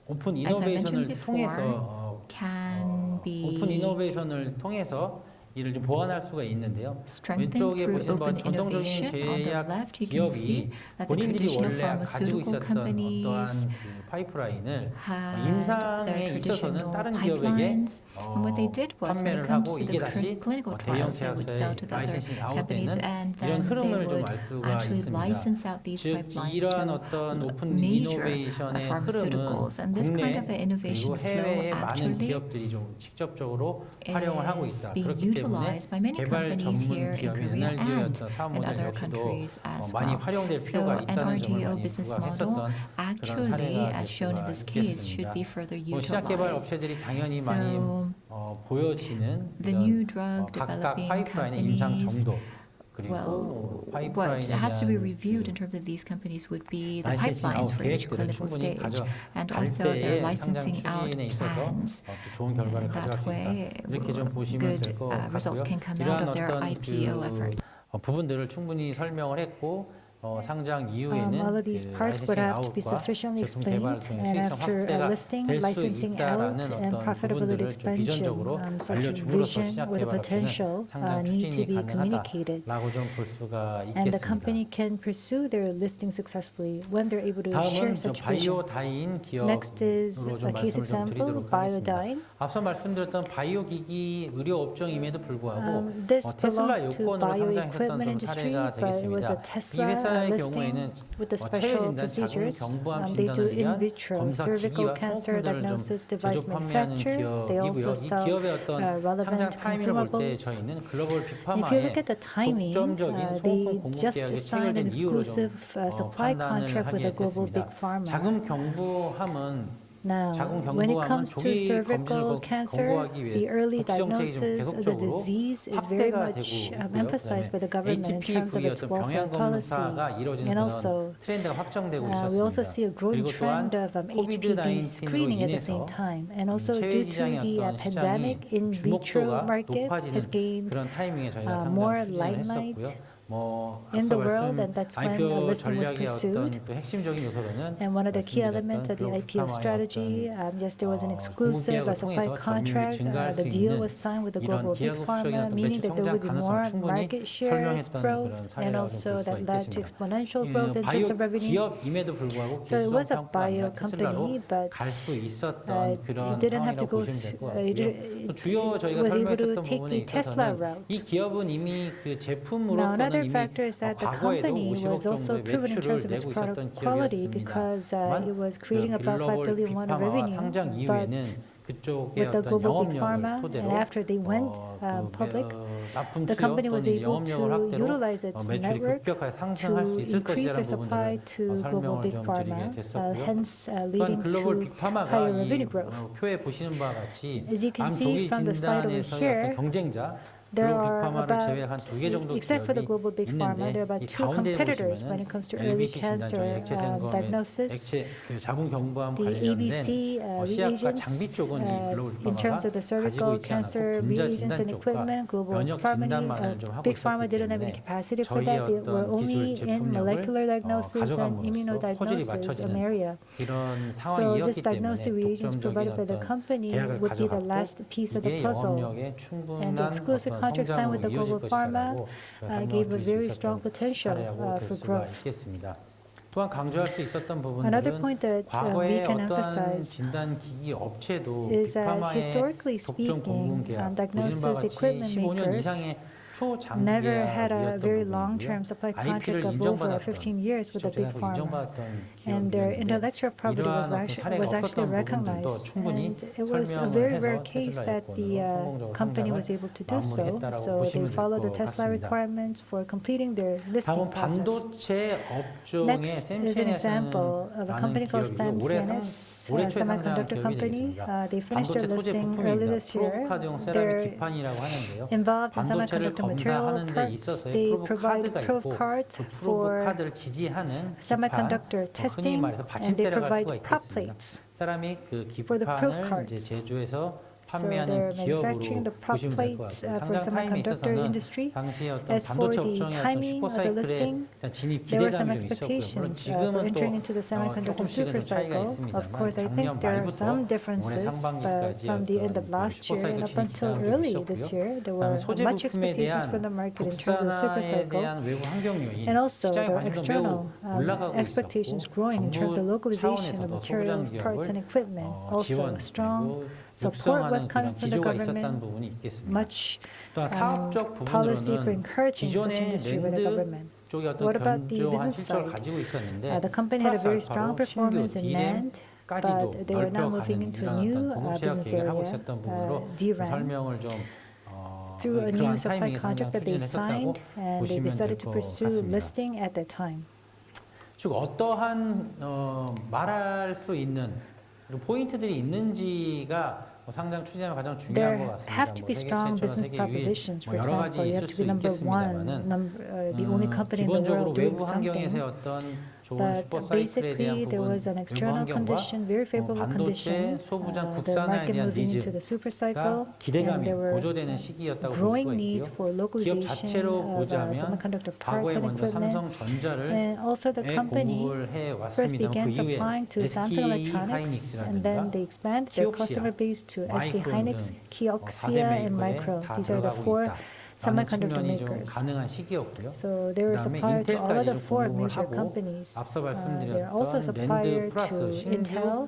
오픈 as I mentioned 이노베이션을 before, 통해서 can 오픈 be 이노베이션을 통해서 이를 좀 보완할 수가 있는데요. strengthened 왼쪽에 through 보시면 open 전통적인 innovation. On the 제약 left, you can see 기업이 that the 본인들이 traditional 원래 가지고 pharmaceutical 있었던 companies 어떠한 그 파이프라인을 had 임상에 their 있어서는 traditional 다른 기업에게 pipelines. And what they did was, when it 판매를 comes 하고 to 이게 the 다시 clinical 대형 trials, they would sell 계약서에 to the other 라이센싱 companies, 아웃되는 and 이런 then they 흐름을 좀 would 알 수가 actually 있습니다. license out these 즉 pipelines 이러한 to 어떤 오픈 major 이노베이션의 흐름은 pharmaceuticals. And this kind of 국내 innovation 그리고 flow 해외의 많은 actually 기업들이 좀 직접적으로 활용을 하고 is 있다. being 그렇기 때문에 utilized by many 개발 companies 전문 here in 기업인 Korea 에너지의 and 어떤 사업 in 모델 other 역시도 countries as 많이 well. 활용될 So 필요가 an 있다는 점을 RDO 많이 business 부각했었던 model 그런 actually, 사례가 될 as shown in 수가 this case, should 있겠습니다. be further 시작 개발 utilized. 업체들이 당연히 많이 So 보여지는 the 이런 new drug 각각 developing 파이프라인의 임상 companies, 정도 그리고 well, what 파이프라인에 has to be 대한 reviewed in 그 terms of these companies would be the 라이센싱 pipelines 아웃 for each 계획들을 clinical 충분히 stage and 가져갈 also their 때에 상장 licensing out 추진에 있어서 plans. 또 좋은 결과를 And 가져갈 that 수 있다. way, 이렇게 좀 보시면 good 될 것 results 같고요. can come out 이러한 of their 어떤 IPO effort. 부분들을 충분히 설명을 했고 상장 이후에는 all of these 그 parts would 라이센싱 have to be 아웃과 sufficiently 제품 개발 explained, 등의 and 수익성 after 확대가 listing, 될 수 licensing 있다라는 out, and 어떤 profitability 부분들을 좀 expansion, 비전적으로 such 알려줌으로써 vision 시작 with the 개발 업체는 potential 상장 need to 추진이 be communicated. 가능하다라고 좀 볼 수가 And the 있겠습니다. company can pursue their listing successfully when they're able to share 다음은 such vision. 바이오다인 Next is 기업으로 좀 a case 말씀을 좀 example, 드리도록 하겠습니다. Biodyne. 앞서 말씀드렸던 바이오기기 의료 업종임에도 불구하고 This 테슬라 belongs to 요건으로 bio 상장했었던 equipment 좀 industry, 사례가 but it was a 되겠습니다. 이 Tesla 회사의 listing 경우에는 with the 체외 special 진단, 자궁 procedures. 경부암 They do 진단을 in 위한 vitro 검사 cervical 기기와 cancer 소모품들을 좀 diagnosis 제조 device 판매하는 manufacturer. They also 기업이고요. 이 sell 기업의 어떤 상장 relevant 타이밍을 볼 때 consumables. 저희는 글로벌 If you 빅파마의 look at the timing, 독점적인 they 소모품 공급 just 계약이 signed an 체결된 이유로 좀 exclusive supply 판단을 contract with 하게 a global 됐습니다. big pharma. 자궁 경부암은 Now, 자궁 when it 경부암은 comes to 조기 cervical 검진을 cancer, 권고하기 위해 the early 국제 정책이 좀 diagnosis of the 계속적으로 disease is very 확대가 much 되고 있고요. emphasized by the government in terms of HPV its 어떤 welfare 병양 policy. 검사가 이루어지는 And 그런 also, 트렌드가 확정되고 we also see a 있었습니다. growing 그리고 또한 trend of HPV screening at the same 코비드-19로 time. And also, 체외 due to 시장의 the 어떤 pandemic, in vitro 주목도가 market has 높아지는 gained 그런 타이밍에 저희가 more 상장 추진을 limelight 했었고요. 뭐 in the 앞서 world, 말씀 and that's when a IPO listing was 전략의 pursued. 어떤 그 핵심적인 요소로는 And one of the key elements of the 글로벌 IPO 빅파마의 strategy, 어떤 yes, there was an 공급 exclusive 계약을 supply 통해서 contract. 점유율이 증가할 The 수 deal 있는 was signed with the 이런 global big 기하급수적인 pharma, 어떤 meaning 매출 that there would be 성장 more 가능성을 충분히 market shares 설명했던 growth, 그런 and 사례라고 also 볼 that 수가 led to 있겠습니다. exponential growth in terms of 바이오 revenue. 기업임에도 불구하고 So it was a 기술성 bio 평가 테슬라로 company, but 갈 수 있었던 그런 it didn't have to 상황이라고 go. 보시면 될 것 It 같고요. 또 주요 저희가 was able to 설명했던 take 부분에 the Tesla 있어서는 route. 이 기업은 이미 그 Now, 제품으로서는 another 이미 factor is that the 과거에도 company 50억 was also 정도의 proven in 매출을 terms of its 내고 product 있었던 quality 기업이었습니다. because it was 그 creating about 5 글로벌 billion won of 빅파마와 revenue. 상장 But 이후에는 그쪽의 with the 어떤 global big pharma, 영업력을 토대로 and after they went public, the company was able to utilize its 매출이 network 급격하게 to 상승할 수 있을 increase their 것이라는 supply 부분들을 to global 설명을 big 좀 pharma, 드리게 됐었고요. hence 또한 leading 글로벌 to 빅파마가 higher 이 revenue growth. 표에 보시는 바와 같이 As you can 암 see 조기 from the slide over 진단에서의 here, 어떤 경쟁자 there 글로벌 are 빅파마를 about, 제외한 두 개 정도 except for the global 기업이 big pharma, there are 있는데 about 이 2 가운데 competitors when it 보시면은 comes to early LBC 진단 cancer 저희 액체 생검의 diagnosis. 액체 그 자궁 경부암 The 관련된 ABC 시약과 장비 reagents 쪽은 이 글로벌 in terms of the 빅파마가 cervical 가지고 있지 cancer 않았고 분자 reagents and 진단 쪽과 equipment, global 면역 진단만을 좀 하고 big pharma 있었기 didn't have any 때문에 capacity for 저희의 that. They were 어떤 only 기술 in molecular 제품력을 diagnosis and 가져감으로써 퍼즐이 immunodiagnosis 맞춰지는 area. 이런 So this 상황이었기 diagnostic 때문에 reagents provided by the 독점적인 company 계약을 would be the 가져갔고 last piece of the 이게 puzzle. 영업력의 충분한 And the exclusive 어떤 contract signed with the 성장으로 global 이어질 pharma 것이라고 gave a 설명드릴 수 very 있었던 strong potential 사례라고 될 for 수가 growth. 있겠습니다. 또한 강조할 수 있었던 Another 부분들은 point that we 과거에 can 어떠한 emphasize 진단 기기 업체도 is that 빅파마의 historically 독점 공급 speaking, 계약 보시는 diagnosis 바와 같이 equipment 15년 makers 이상의 초장기 never had a 계약이었던 very 부분이고요. long-term supply contract IP를 of over 인정받았던 15 years with a big 시청자에서 pharma. 인정받았던 And their 기업이었는데 intellectual property 이러한 어떤 was 사례가 actually 없었던 부분들도 recognized. 충분히 And it was a 설명을 very 해서 rare case 테슬라 that the 요건으로 company 성공을 was able to do so. 마무리했다라고 So they 보시면 될 followed the 것 Tesla 같습니다. requirements for completing their listing 다음은 process. 반도체 업종의 Next is an example of a company called 샘센에서는 STEM 올해 CNS, a semiconductor company. They finished their 반도체 소재 listing early 부품입니다. this year. 프로브카드용 세라믹 They're 기판이라고 하는데요. involved in 반도체를 semiconductor material 검사하는 데 parts. 있어서의 They 프로브 provide 카드가 probe 있고 cards 그 프로브 for 카드를 지지하는 semiconductor 기판, 흔히 testing, 말해서 and they 받침대라고 할 provide 수가 prop 있겠습니다. plates 세라믹 그 for the probe 기판을 이제 cards. 제조해서 So 판매하는 they're 기업으로 manufacturing the prop 보시면 될 것 plates 같고요. for 상장 타임에 semiconductor 있어서는 industry. 당시 어떤 As for 반도체 the 업종의 어떤 timing of the 슈퍼사이클에 listing, 대한 진입 there were some 기대감이 좀 있었고요. 물론 expectations for 지금은 또 entering into the semiconductor 조금씩은 super 좀 차이가 cycle. Of 있습니다만 course, I 작년 think there are 말부터 some 올해 differences 상반기까지 from the end of 어떤 last year and 슈퍼사이클 up until 진입 기대감이 좀 early this 있었고요. year. There 그다음에 were 소재 much 부품에 expectations 대한 from the market in terms of the super 국산화에 cycle. 대한 외부 환경 요인, And also 시장의 the 관심도 external 매우 올라가고 expectations 있었고 growing in terms of 정부 localization of 차원에서도 materials, 소부장 parts, and 기업을 equipment. Also, 지원 strong 그리고 support was 육성하는 coming 그런 from the 기조가 있었다는 government. 부분이 있겠습니다. Much 또한 사업적 policy for 부분으로는 encouraging such 기존의 industry by the 랜드 government. 쪽이 어떤 What about the 견조한 business 실적을 side? 가지고 있었는데 The company had a very 플러스 strong 알파로 performance 신규 in NAND, DRAM까지도 but they were now moving 넓혀가는 into a 이런 new 어떤 보급제약 business 계획을 하고 area, 있었던 부분으로 DRAM. 설명을 좀 through a new 그러한 supply 타이밍에 contract that they 추진했었다고 signed, and they 보시면 될 decided to 것 pursue 같습니다. listing at that time. 즉 어떠한 말할 수 있는 포인트들이 있는지가 상장 추진의 가장 중요한 There 것 같습니다. have to be strong business 세계 유일 propositions. For 여러 가지 example, you 있을 have to 수 be number one, 있겠습니다만은 the only company in the 기본적으로 world doing 외부 환경에서의 something. 어떤 좋은 But 슈퍼사이클에 대한 basically, there 부분, was an 외부 external 환경과 condition, very favorable condition, 반도체 소부장 the 국산화에 market 대한 moving into the 니즈가 super cycle, and 기대감이 there were 고조되는 시기였다고 볼 growing 수가 needs 있고요. for 기업 localization 자체로 of 보자면 semiconductor parts 과거에 and 먼저 equipment. 삼성전자를 And also the company 공급을 해 first 왔습니다. began 그 이후에 supplying to Samsung Electronics, and then they expanded their customer base to SK hynix, Kioxia, and Micro. These are the four semiconductor makers. 가능한 시기였고요. So they were a supplier to all of the four major companies. 앞서 They're also a 말씀드렸던 supplier 랜드 플러스 to Intel, 신규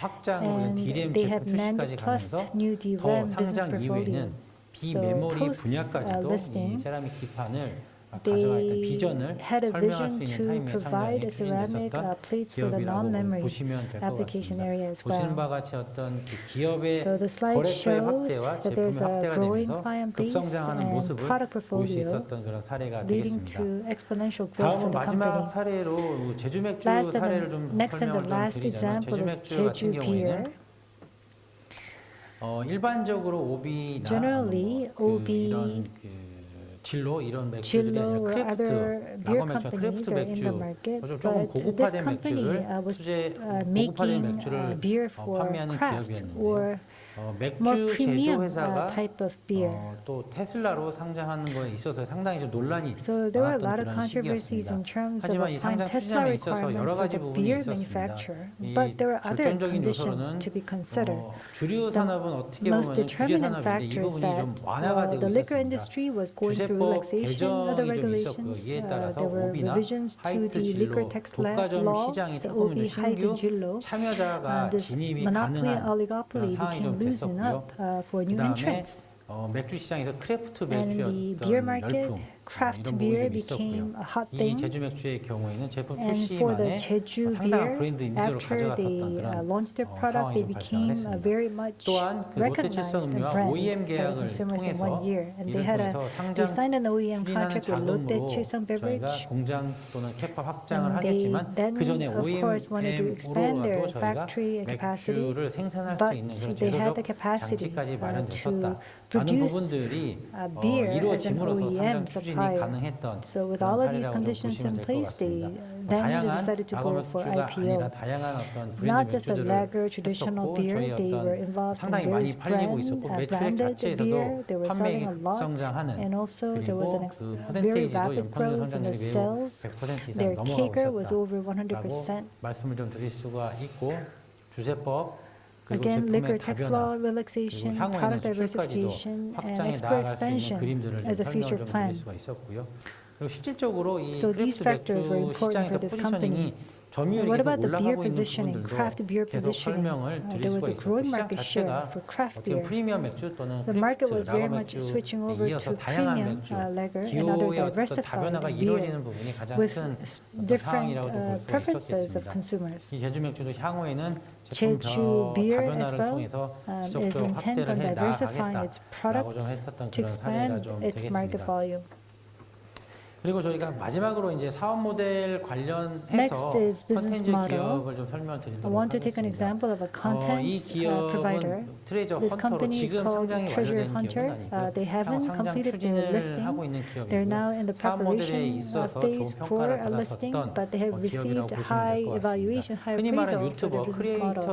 확장으로 and DRAM they 제품 have NAND 출시까지 plus 가면서 new 더 DRAM business 상장 portfolio. 이후에는 So 비메모리 post 분야까지도 이 listing, 세라믹 기판을 가져갈 때 they 비전을 had a 설명할 vision 수 있는 to 타임에 provide 상장이 ceramic 추진됐었던 plates for the 기업이라고 non-memory 보시면 될 것 application 같습니다. area as 보시는 well. 바 같이 어떤 그 기업의 So the slide 거래처의 shows 확대와 that 제품의 there's a 확대가 growing 되면서 client base 급성장하는 and 모습을 product 볼 수 portfolio, 있었던 그런 사례가 leading 되겠습니다. to exponential growth 다음은 for the 마지막 company. 사례로 제주 맥주 Last and 사례를 the, 좀 next and the 설명을 좀 last 드리자면 example 제주 is 맥주 같은 Jeju beer. 경우에는 일반적으로 오비나 Generally, OB, 이런 진로 이런 맥주들이 Jillo 아니라 or 크래프트 other beer 라거 맥주, companies 크래프트 are in the 맥주 market, 조금 but this 고급화된 company 맥주를 was 수제 고급화된 making 맥주를 beer for 판매하는 craft 기업이었는데요. or 맥주 more 제조 premium 회사가 type of beer. 또 테슬라로 상장하는 거에 있어서 상당히 좀 논란이 So there were a lot 많았던 of 그런 controversies in 시기였습니다. terms of 하지만 이 applying 상장 Tesla 추진함에 있어서 requirements 여러 for 가지 the 부분이 beer 있었습니다. manufacturer. 이 But there are other 결정적인 conditions 요소로는 to be considered. 주류 산업은 어떻게 Most 보면 규제 determinant 산업인데 이 factor is 부분이 좀 that 완화가 되고 the liquor 있었습니다. industry was going through 주세법 relaxation of the 개정이 좀 있었고 regulations. 이에 따라서 There were 오비나 revisions to 화이트 the liquor 진로 tax 독과점 law, 시장이 so 조금 OB, Hyde, and 신규 Jillo. 참여자가 This 진입이 monopoly and 가능한 oligopoly 상황이 became 좀 loosened 됐었고요. up for new 그다음에 entrants. 맥주 시장에서 크래프트 And the 맥주였던 beer market, 열풍 craft 이런 beer 부분이 좀 있었고요. became a hot 이 thing. 제주 맥주의 경우에는 제품 And for the 출시만에 Jeju 상당한 beer, 브랜드 인지도를 after 가져갔었던 they 그런 launched their product, 상황이 they 좀 became 발생을 very 했습니다. much 또한 그 recognized 롯데칠성 and 음료와 brand OEM by 계약을 consumers in 통해서 1 year. And 이를 they had 통해서 they signed an OEM 추진하는 contract with Lotte 자금으로 Chilsung 저희가 Beverage. 공장 또는 캐파 확장을 And they 하겠지만 then, 그 전에 of course, wanted to expand their OEM으로라도 저희가 factory capacity, 맥주를 생산할 수 but 있는 그런 they had 제도적 the capacity 장치까지 to 마련됐었다. 많은 produce 부분들이 beer as an 이루어짐으로써 OEM 상장 추진이 supplier. 가능했던 So with 그런 all of these 사례라고 좀 conditions 보시면 in 될 것 place, they 같습니다. then 다양한 decided to 라거 go for 맥주가 IPO. 아니라 다양한 어떤 Not 브랜드 just a 맥주들을 lager traditional 했었고 beer, 저희 they were 어떤 involved in 상당히 많이 various 팔리고 있었고 매출액 branded 자체에서도 beer. They were selling 판매액이 a lot, 급성장하는 and also there was 그리고 an 그 very 퍼센테이지도 rapid 연평균 growth in the 성장률이 매우 sales. 100% 이상 Their 넘어가고 CAGR was over 있었다라고 100%. 말씀을 좀 드릴 수가 있고 주세법 그리고 Again, liquor 제품의 tax 다변화 law relaxation, 그리고 향후에는 product 수출까지도 diversification, and 확장해 export 나아갈 수 있는 expansion 그림들을 좀 as a 설명을 future 좀 드릴 plan. 수가 있었고요. 그리고 실질적으로 이 So these 크래프트 factors were 맥주 important 시장에서 for this company. 포지셔닝이 점유율이 What 계속 about the beer 올라가고 있는 positioning, 부분들도 craft beer 계속 positioning? 설명을 드릴 There was 수가 a 있었고 growing 시장 market share 자체가 for craft 어떻게 beer. 프리미엄 맥주 또는 The market was 크래프트, very 라거 much 맥주에 switching over 이어서 to 다양한 premium 맥주, lager and other 기호의 어떤 diversified 다변화가 beer 이루어지는 부분이 가장 with 큰 어떤 different 상황이라고 볼 수가 preferences of 있었겠습니다. consumers. 이 제주 맥주도 향후에는 제품 Jeju beer as 다변화를 well 통해서 is 지속적으로 intent 확대를 on 해 diversifying its 나가겠다라고 좀 products 했었던 to 그런 사례가 expand 좀 its market 되겠습니다. volume. 그리고 저희가 마지막으로 이제 사업 모델 관련해서 Next is business 컨텐츠 model. 기업을 좀 I 설명드리도록 want to take an 하겠습니다. example of a content 이 provider. 기업은 트레저 This 헌터로 company is 지금 called 상장이 Treasure 완료된 Hunter. 기업은 아니고요. They haven't 상장 completed their 추진을 listing. 하고 있는 They're 기업이고 now in the 사업 모델에 preparation 있어서 좋은 phase for 평가를 a listing, 받았었던 but they have 기업이라고 received 보시면 high 될 것 evaluation, 같습니다. high 흔히 말하는 appraisal for 유튜버 their business model.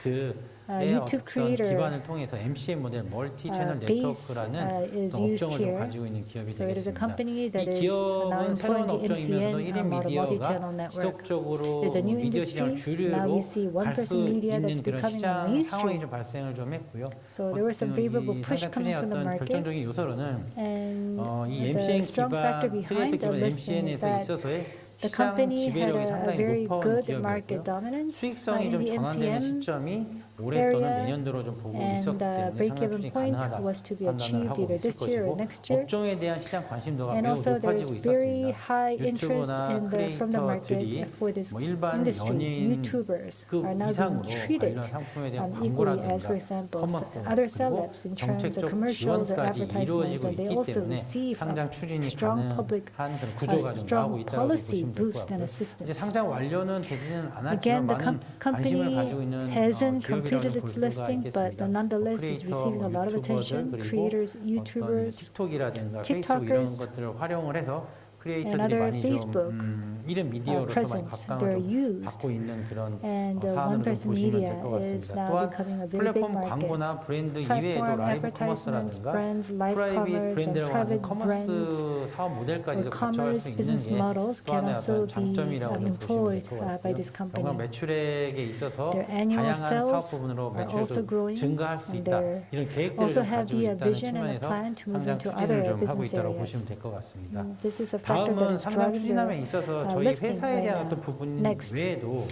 크리에이터 YouTube 어떤 creator 기반을 통해서 MCN 모델 멀티 채널 base 네트워크라는 is 어떤 used 업종을 좀 here. 가지고 있는 기업이 So it is a 되겠습니다. company that 이 is now 기업은 새로운 employing the 업종이면서도 MCN 1인 model multi-channel 미디어가 network. 지속적으로 It is a new 미디어 시장 industry. Now 주류로 you see 갈 수 1% media 있는 that's 그런 becoming a 시장 상황이 mainstream. 좀 발생을 좀 했고요. So there was some favorable 이 push 상장 coming 추진의 from the 어떤 market. 결정적인 요소로는 And 이 the MCN strong factor 기반 behind 트레이드 the 기반 listing is MCN에서 that 있어서의 the 시장 company had 지배력이 a 상당히 very 높은 good market 기업이었고요. dominance 수익성이 in 좀 the 전환되는 MCM 시점이 올해 또는 area, 내년도로 좀 보고 and 있었기 the 때문에 상장 break-even 추진이 point 가능하다 was to be 판단을 achieved 하고 either 있을 this year or 것이고 next year. 업종에 대한 시장 관심도가 And 매우 also there is 높아지고 very 있었습니다. high interest 유튜브나 from the market 크리에이터들이 for this 뭐 일반 industry. 연예인 YouTubers 그 are now being 이상으로 treated 관련 상품에 대한 equally as, 광고라든가 for example, 커머스 other 그리고 celebs in terms of 정책적 commercials or 지원까지 advertisements, 이루어지고 and they 있기 also 때문에 receive 상장 추진이 strong public, 가능한 그런 구조가 좀 나오고 strong 있다고 policy 보시면 될 것 boost and 같고요. 이제 assistance. 상장 완료는 되지는 않았지만 Again, the 많은 관심을 company 가지고 있는 hasn't 기업이라고 completed 볼 its 수가 listing, but 있겠습니다. nonetheless is 크리에이터, receiving a lot of 유튜버들 attention. 그리고 Creators, 어떤 YouTubers, 틱톡이라든가 페이스북 이런 TikTokers, 것들을 활용을 해서 and 크리에이터들이 other 많이 Facebook 좀 이름 미디어로 좀 많이 presence. 각광을 They're 좀 used. 받고 있는 그런 And 사안으로 좀 1% 보시면 media 될 것 is 같습니다. now 또한 becoming a very big 플랫폼 market. 광고나 브랜드 이외에도 Platform 라이브 advertisements, 커머스라든가 brands, live 프라이빗 commerce, and 브랜드라고 하는 private brands 커머스 사업 모델까지도 or 갖춰갈 commerce 수 있는 business 게 models 또 can 하나의 also 어떤 be 장점이라고 좀 보시면 employed 될 것 by this 같고요. company. 영광 매출액에 있어서 Their annual 다양한 사업 sales 부분으로 are also 매출도 growing, 증가할 수 and 있다. they 이런 계획들을 also 좀 have 가지고 the 있다는 vision and a 측면에서 plan to move 상장 into 추진을 other 좀 하고 business 있다고 areas. 보시면 될 것 같습니다. This is a factor that 다음은 is 상장 driving 추진함에 the 있어서 저희 listing 회사에 right 대한 now. 어떤 부분 Next. 외에도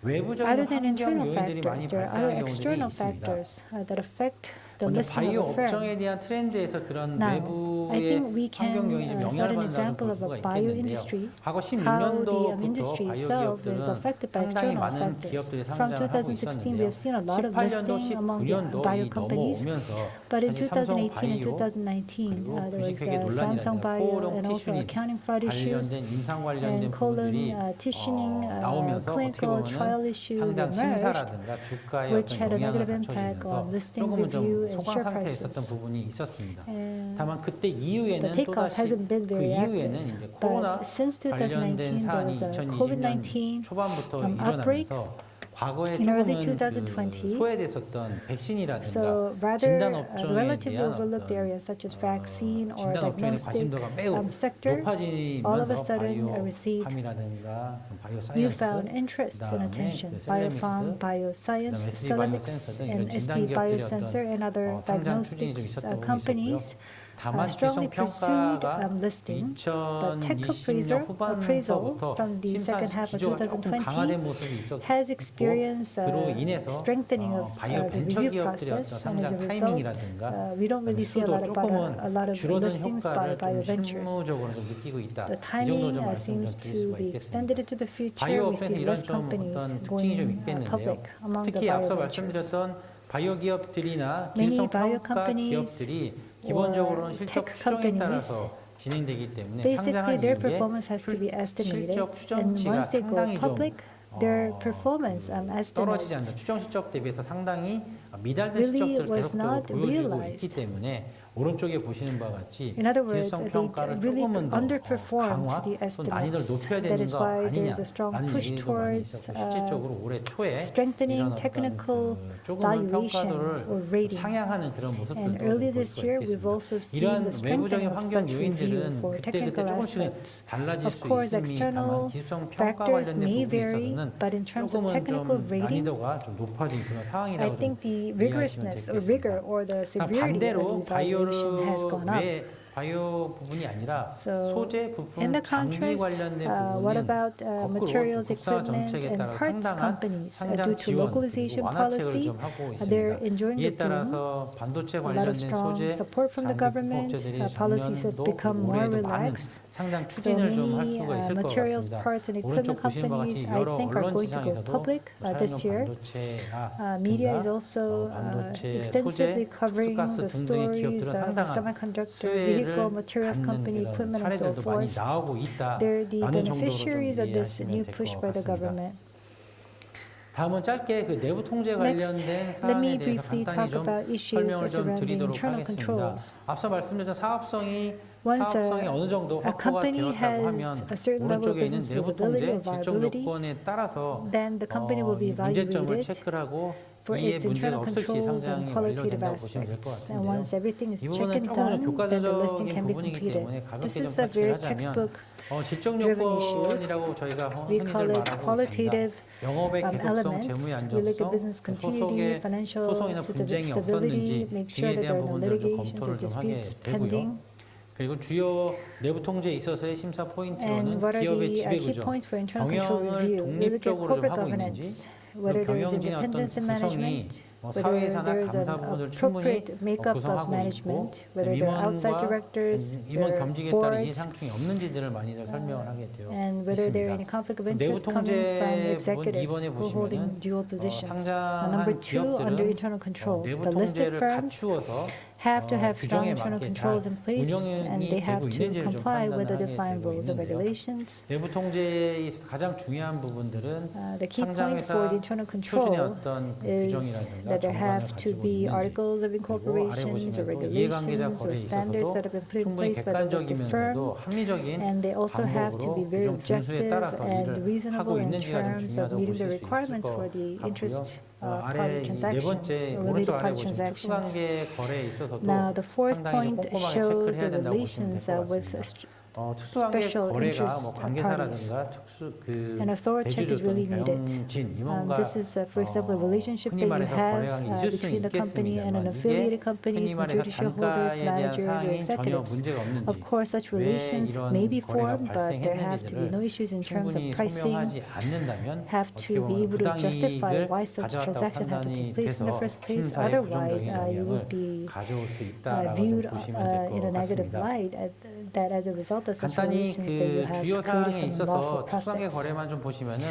외부적인 Other than 환경 internal 요인들이 많이 factors, there are other 발생하는 경우들이 external 있습니다. factors that affect the 먼저 listing 바이오 of a firm. 업종에 대한 트렌드에서 그런 Now, I 외부의 think we 환경 요인이 좀 can set 영향을 an 받는다고 example 볼 of 수가 a bio 있겠는데요. industry, 과거 how the 16년도부터 industry 바이오 itself is 기업들은 affected by 상당히 external 많은 factors. 기업들이 From 상장을 하고 2016, we 있었는데요. have seen a lot of 18년도, listing among the 19년도 bio 이 companies. 넘어오면서 But in 사실 삼성 2018 and 바이오 2019, 그리고 there was 주식회계 Samsung 논란이라든가 Bio 코오롱 and also 티슈닌 accounting fraud issues 관련된 임상 관련된 and colon 부분들이 tissuing 나오면서 어떻게 clinical trial 보면은 issues 상장 emerged, 심사라든가 주가에 which 어떤 had a 영향을 negative impact 갖춰지면서 on listing 조금은 좀 review and 소강 share 상태에 있었던 prices. 부분이 있었습니다. And 다만 그때 이후에는 the takeoff 또다시 hasn't been 그 very 이후에는 active. 이제 코로나 But since 관련된 2019, there 사안이 was a 2020년 COVID-19 초반부터 outbreak 일어나면서 과거에 in early 조금은 2020. 그 소외됐었던 백신이라든가 So 진단 rather 업종에 relatively 대한 overlooked 어떤 areas such as vaccine or 진단 업종의 diagnostic 관심도가 매우 sector, all of a 높아지면서 sudden received 바이오함이라든가 바이오 newfound 사이언스 interest and attention. Biopharm, bioscience, SD Celemics, and SD Biosensor, and other 상장 추진이 좀 diagnostics 있었던 부분이 companies 다만 strongly 기성 pursued 평가가 listing, but tech 2020년 appraisal 후반부터 from the second half of 기조가 조금 강화된 2020 모습이 있었고 has experienced 그로 인해서 strengthening of 바이오 the 벤처 review 기업들의 어떤 process, and as a 상장 result, 타이밍이라든가 we don't really see a lot of 줄어든 listings by 효과를 좀 bioventures. 실무적으로 좀 느끼고 있다. The 이 정도 timing 좀 말씀 seems 좀 드릴 to 수가 be 있겠습니다. extended into the future. 바이오 We 업에서 see 이런 less 좀 companies 어떤 특징이 좀 going 있겠는데요. public among the 특히 앞서 bioventures. 말씀드렸던 바이오 기업들이나 Many 기성 bio 평가 companies 기업들이 기본적으로는 or 실적 tech 추정에 companies, 따라서 진행되기 때문에 basically 상장한 their 이후에 performance has to be estimated, 실적 and 추정치가 once they go 상당히 public, 좀 their performance 떨어지지 estimates 않는 추정 실적 대비해서 상당히 미달된 really 실적들을 was 계속적으로 not 보여주고 있기 realized. 때문에 오른쪽에 보시는 바와 같이 In other words, 기술성 they 평가를 really 조금은 더 underperformed 강화, the 또 난이도를 estimates. 높여야 That 되는 is 거 why there 아니냐 is a strong 라는 push 얘기도 많이 towards 있었고 실질적으로 올해 초에 strengthening 이런 어떤 technical 조금은 valuation 평가도를 or rating. 상향하는 그런 And 모습들도 early 볼 this 수가 year, we've 있겠습니다. also seen 이러한 the 외부적인 strengthening of 환경 such review 요인들은 for 그때그때 technical 조금씩은 aspects. 달라질 Of 수 course, 있음이 external 다만 기술성 평가 factors 관련된 may 부분에 vary, 있어서는 but in terms of 조금은 technical 좀 rating, 난이도가 좀 높아진 그런 I 상황이라고 좀 think the 이해하시면 rigorousness or rigor 되겠습니다. or the severity of 반대로 the evaluation has gone up. 바이오를 바이오 부분이 아니라 So, 소재 in 부품 the 장비 contrast, 관련된 what 부분은 about 거꾸로 materials, 국사 equipment, 정책에 and 따라 parts 상당한 companies 상장 due to 지원 localization 그리고 완화책을 policy? 좀 하고 They're 있습니다. enjoying 이에 the boom. 따라서 반도체 A lot of 관련된 strong 소재 support from the 장비 government. 부품업체들이 Policies have 작년도 become more 올해에도 많은 relaxed. 상장 So 추진을 좀 할 many 수가 있을 것 materials, 같습니다. parts, and 오른쪽 equipment 보시는 바와 companies, 같이 I 여러 think, are 언론 going to go 시장에서도 public this year. Media is also 반도체, extensively 소재, covering 특수가스 the 등등의 stories 기업들은 of 상당한 semiconductor, 수혜를 vehicle, materials 갖는 company, 그런 equipment, and so 사례들도 많이 forth. 나오고 They're the 있다라는 정도로 좀 beneficiaries of this 이해하시면 new 될 push 것 by the 같습니다. government. 다음은 짧게 그 내부 통제 Next, 관련된 let me 사안에 대해서 briefly 간단히 talk 좀 about issues 설명을 좀 surrounding 드리도록 internal 하겠습니다. controls. 앞서 말씀드렸던 사업성이 Once 사업성이 어느 정도 a 확보가 company 되었다고 하면 has a certain level of 오른쪽에 있는 business 내부 visibility 통제, or 질적 viability, 요건에 따라서 then the company will be 이 문제점을 evaluated 체크를 하고 for 이에 its 문제가 internal 없을지 controls and 상장이 qualitative 완료된다고 보시면 될 것 aspects. And 같은데요. once everything is 이 checked 부분은 and 조금 done, then the listing 교과서적인 can be 부분이기 completed. 때문에 This 가볍게 좀 is a very 터치를 하자면 textbook 질적 driven issues. 요건이라고 저희가 We 흔히들 call it 말하고 qualitative 있습니다. 영업의 계속성, elements. 재무의 We look at 안정성, business continuity, 소송의 financial 소송이나 분쟁이 stability, 없었는지 make sure 등에 that 대한 there are no 부분들도 litigations or 검토를 좀 하게 disputes 되고요. pending. 그리고 주요 내부 통제에 있어서의 심사 And 포인트로는 what are 기업의 the 지배 key 구조, points for internal control 경영을 review? We look at 독립적으로 corporate 하고 governance, 있는지, whether there is 경영진의 어떤 independence in 구성이 management, whether 사회사나 there is an 감사 부분을 충분히 appropriate makeup of 구성하고 있고 management, whether there are outside directors, 임원 there are 겸직에 따른 boards, 이해상충이 없는지를 많이들 설명을 하게 되어 and whether there are any 있습니다. conflict of 내부 interest coming from 통제 부분 executives 2번에 who are holding 보시면은 dual positions. Number 상장한 2, under 기업들은 internal control, 내부 the listed 통제를 firms 갖추어서 have to have strong 규정에 internal 맞게 controls in place, 운영이 and they have 되고 to 있는지를 좀 comply with the 판단을 하게 defined 되고 rules and 있는데요. regulations. 내부 통제의 가장 중요한 부분들은 The key point for the internal 표준의 control 어떤 is 규정이라든가 that there 정관을 have to 가지고 be 있는지, articles of 그리고 아래 incorporations or 보시면 이해관계자 regulations or 거래에 standards 있어서도 that have been put in 충분히 place by the listed firm. 객관적이면서도 합리적인 And they also have to be 방법으로 very 규정 준수에 objective 따라서 and 일을 하고 reasonable in 있는지가 좀 terms of 중요하다고 meeting 보실 the 수 있을 requirements 것 for the interest 같고요. 아래 party 이 네 transactions 번째 or 오른쪽 related 아래 party 보시면 transactions. 특수관계 거래에 있어서도 Now, the fourth 상당히 point 꼼꼼하게 shows 체크를 해야 the 된다고 보시면 relations 될 것 with 같습니다. 특수관계 special 거래가 interest 뭐 parties. 관계사라든가 특수 그 An authority check is 대주주 really 또는 needed. 경영진 임원과 This is, for example, a relationship 흔히 that you 말해서 have 거래량이 있을 수는 between the company and an 있겠습니다만 affiliated 이게 companies, 흔히 말해서 majority shareholders, 단가에 대한 managers, or 사항이 전혀 executives. 문제가 없는지 Of course, such 왜 relations may be 이런 거래가 formed, but there have to be no 발생했는지를 issues in terms of 충분히 pricing. 설명하지 않는다면 Have 어떻게 to be 보면 able to justify 부당이익을 why such 가져왔다고 transaction had to 판단이 take place in the 돼서 first place. 심사에 Otherwise, 부정적인 you would 영향을 be 가져올 수 있다라고 viewed 보시면 될 in a 것 negative 같습니다. light. That as a result of such 간단히 relations, that you 그 have 주요 created 사항에 some 있어서 lawful 특수관계 profits. 거래만 좀 보시면은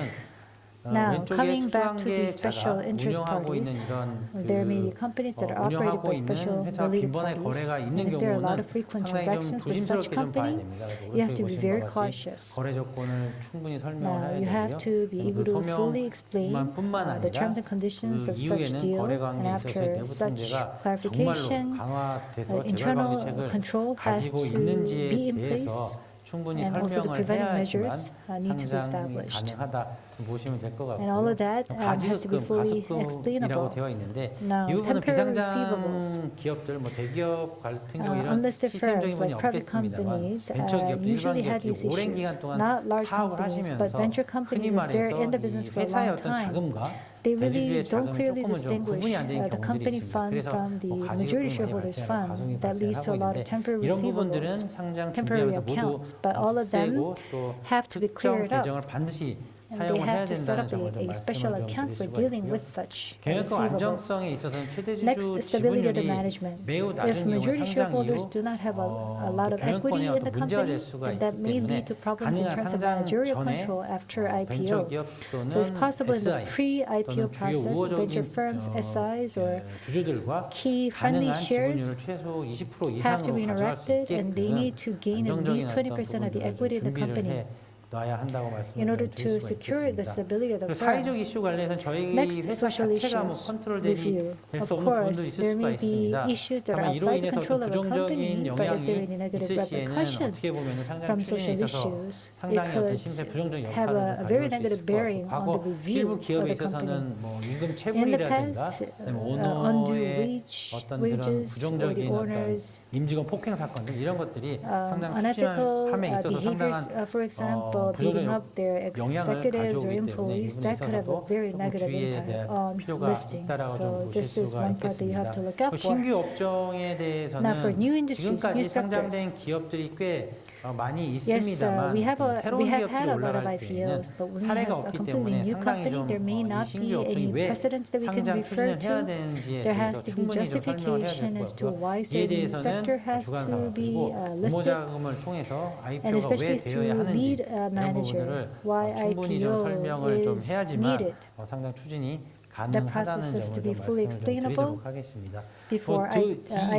Now, 왼쪽에 coming back to the special 특수관계자가 interest 운영하고 있는 parties, 이런 there may be companies that are operated 운영하고 by 있는 special 회사 related 빈번의 parties, 거래가 있는 and if there are a lot 경우는 of frequent 상당히 좀 transactions with such 조심스럽게 좀 봐야 company, 됩니다. 그래서 you have to 오른쪽에 be 보신 very 바와 같이 cautious. 거래 조건을 충분히 설명을 Now, 해야 you have 되고요. to be able to fully explain 뿐만 the 아니라 terms and conditions 그 of such 이후에는 deal, 거래 and 관계에 있어서 after 내부 such 통제가 정말로 clarification, 강화돼서 재발 internal 방지책을 control has 가지고 to 있는지에 be in 대해서 place. 충분히 And also the 설명을 preventive 해야지만 measures need to be 상장이 established. 가능하다 보시면 될 것 같고요. And all of that has to be fully 가습금이라고 explainable. 되어 있는데 Now, 이 부분은 temporary 비상장 receivables. 기업들, 뭐 대기업 같은 경우 이런 Unlisted 시스템적인 firms 부분이 like private 없겠습니다만 companies 벤처 기업들, 일반 usually had 기업들이 these 오랜 issues. 기간 동안 Not large 사업을 companies, 하시면서 but venture 흔히 companies, as they're in the 말해서 business 이 for a 회사의 long 어떤 time, 자금과 they really 대주주의 don't 자금이 clearly 조금은 좀 distinguish 구분이 안 되는 the 경우들이 company 있습니다. fund 그래서 from the 뭐 majority 가지급금이 shareholders 발생하고 fund. 가성이 That leads to a lot of 발생하고 temporary 있는데 이런 부분들은 receivables, 상장 temporary 준비하면서 모두 accounts, but all of them 없애고 또 have to be 특정 cleared up. 계정을 반드시 And they 사용을 해야 have to set 된다는 up 점을 좀 a special 말씀을 좀 account for 드릴 수가 dealing 있고요. with such 경영권 receivables. 안정성에 있어서는 최대주주 Next, stability of the 지분율이 management. 매우 If 낮은 경우에 majority 상장 shareholders 이후 do not have a lot of equity 경영권에 in the 어떤 문제가 될 company, 수가 then 있기 that may 때문에 lead to problems in 가능한 terms of 상장 managerial 전에 control after IPO. 벤처기업 So if 또는 possible, in the SI pre-IPO 또는 주요 process, venture 우호적인 firms, SIs, or 주주들과 key friendly 가능한 shares 지분율을 최소 20% have to 이상으로 be 가져갈 수 interacted, and they 있게끔 need to gain at 안정적인 least 20% 어떤 of the 부분들을 equity in the 준비를 company 해 놔야 한다고 in order 말씀을 to 드릴 수가 secure the 있겠습니다. stability of the 그리고 firm. 사회적 이슈 관련해서 저희 Next, 회사 social 자체가 뭐 issues 컨트롤 review. 될 Of 수 없는 course, 부분도 있을 there 수가 may be 있습니다. issues that are 다만 이로 outside the 인해서 control of the 부정적인 company, but if there are any 영향이 negative 있을 시에는 repercussions 어떻게 보면 상장 from 추진에 social 있어서 issues, it 상당히 어떤 could 심사 부정적 have 역할을 a very 가져올 수 negative 있을 것 bearing 같고 on the 과거 review 일부 of 기업에 the company. 있어서는 뭐 임금 In the 체불이라든가 past, undue 오너의 wage, 어떤 그런 wages, or the 부정적인 어떤 owners, 임직원 폭행 사건들 이런 것들이 상장 unethical 추진함에 있어서 behaviors, 상당한 for example, beating 부정적 up their 영향을 executives or 가져오기 때문에 이 employees, 부분에 that could have a 있어서도 very 조금 negative 주의에 impact 대한 on 필요가 listing. 있다라고 좀 So 보실 this is 수가 one part that you have 있겠습니다. to look out for. 신규 업종에 Now, for new 대해서는 industries, new 지금까지 sectors, 상장된 기업들이 꽤 많이 yes, 있습니다만 we have 새로운 had 기업들이 a lot of 올라갈 때에는 IPOs, but when we 사례가 have a 없기 completely 때문에 new 상당히 company, there may 좀 이 not 신규 be 업종이 any 왜 precedents that we can 상장 refer 추진을 해야 to. 되는지에 There 대해서 has to be 충분히 좀 설명을 해야 justification 될 as 것 to 같고요. why 이에 certain sector 대해서는 has 주관 to 사업 be 그리고 listed, 부모자금을 통해서 and IPO가 왜 especially 되어야 through 하는지 lead 이런 manager, 부분들을 why 충분히 좀 IPO 설명을 좀 is 해야지만 needed. 상장 추진이 가능하다는 processes to be 점을 좀 fully 말씀을 좀 explainable 드리도록 하겠습니다. before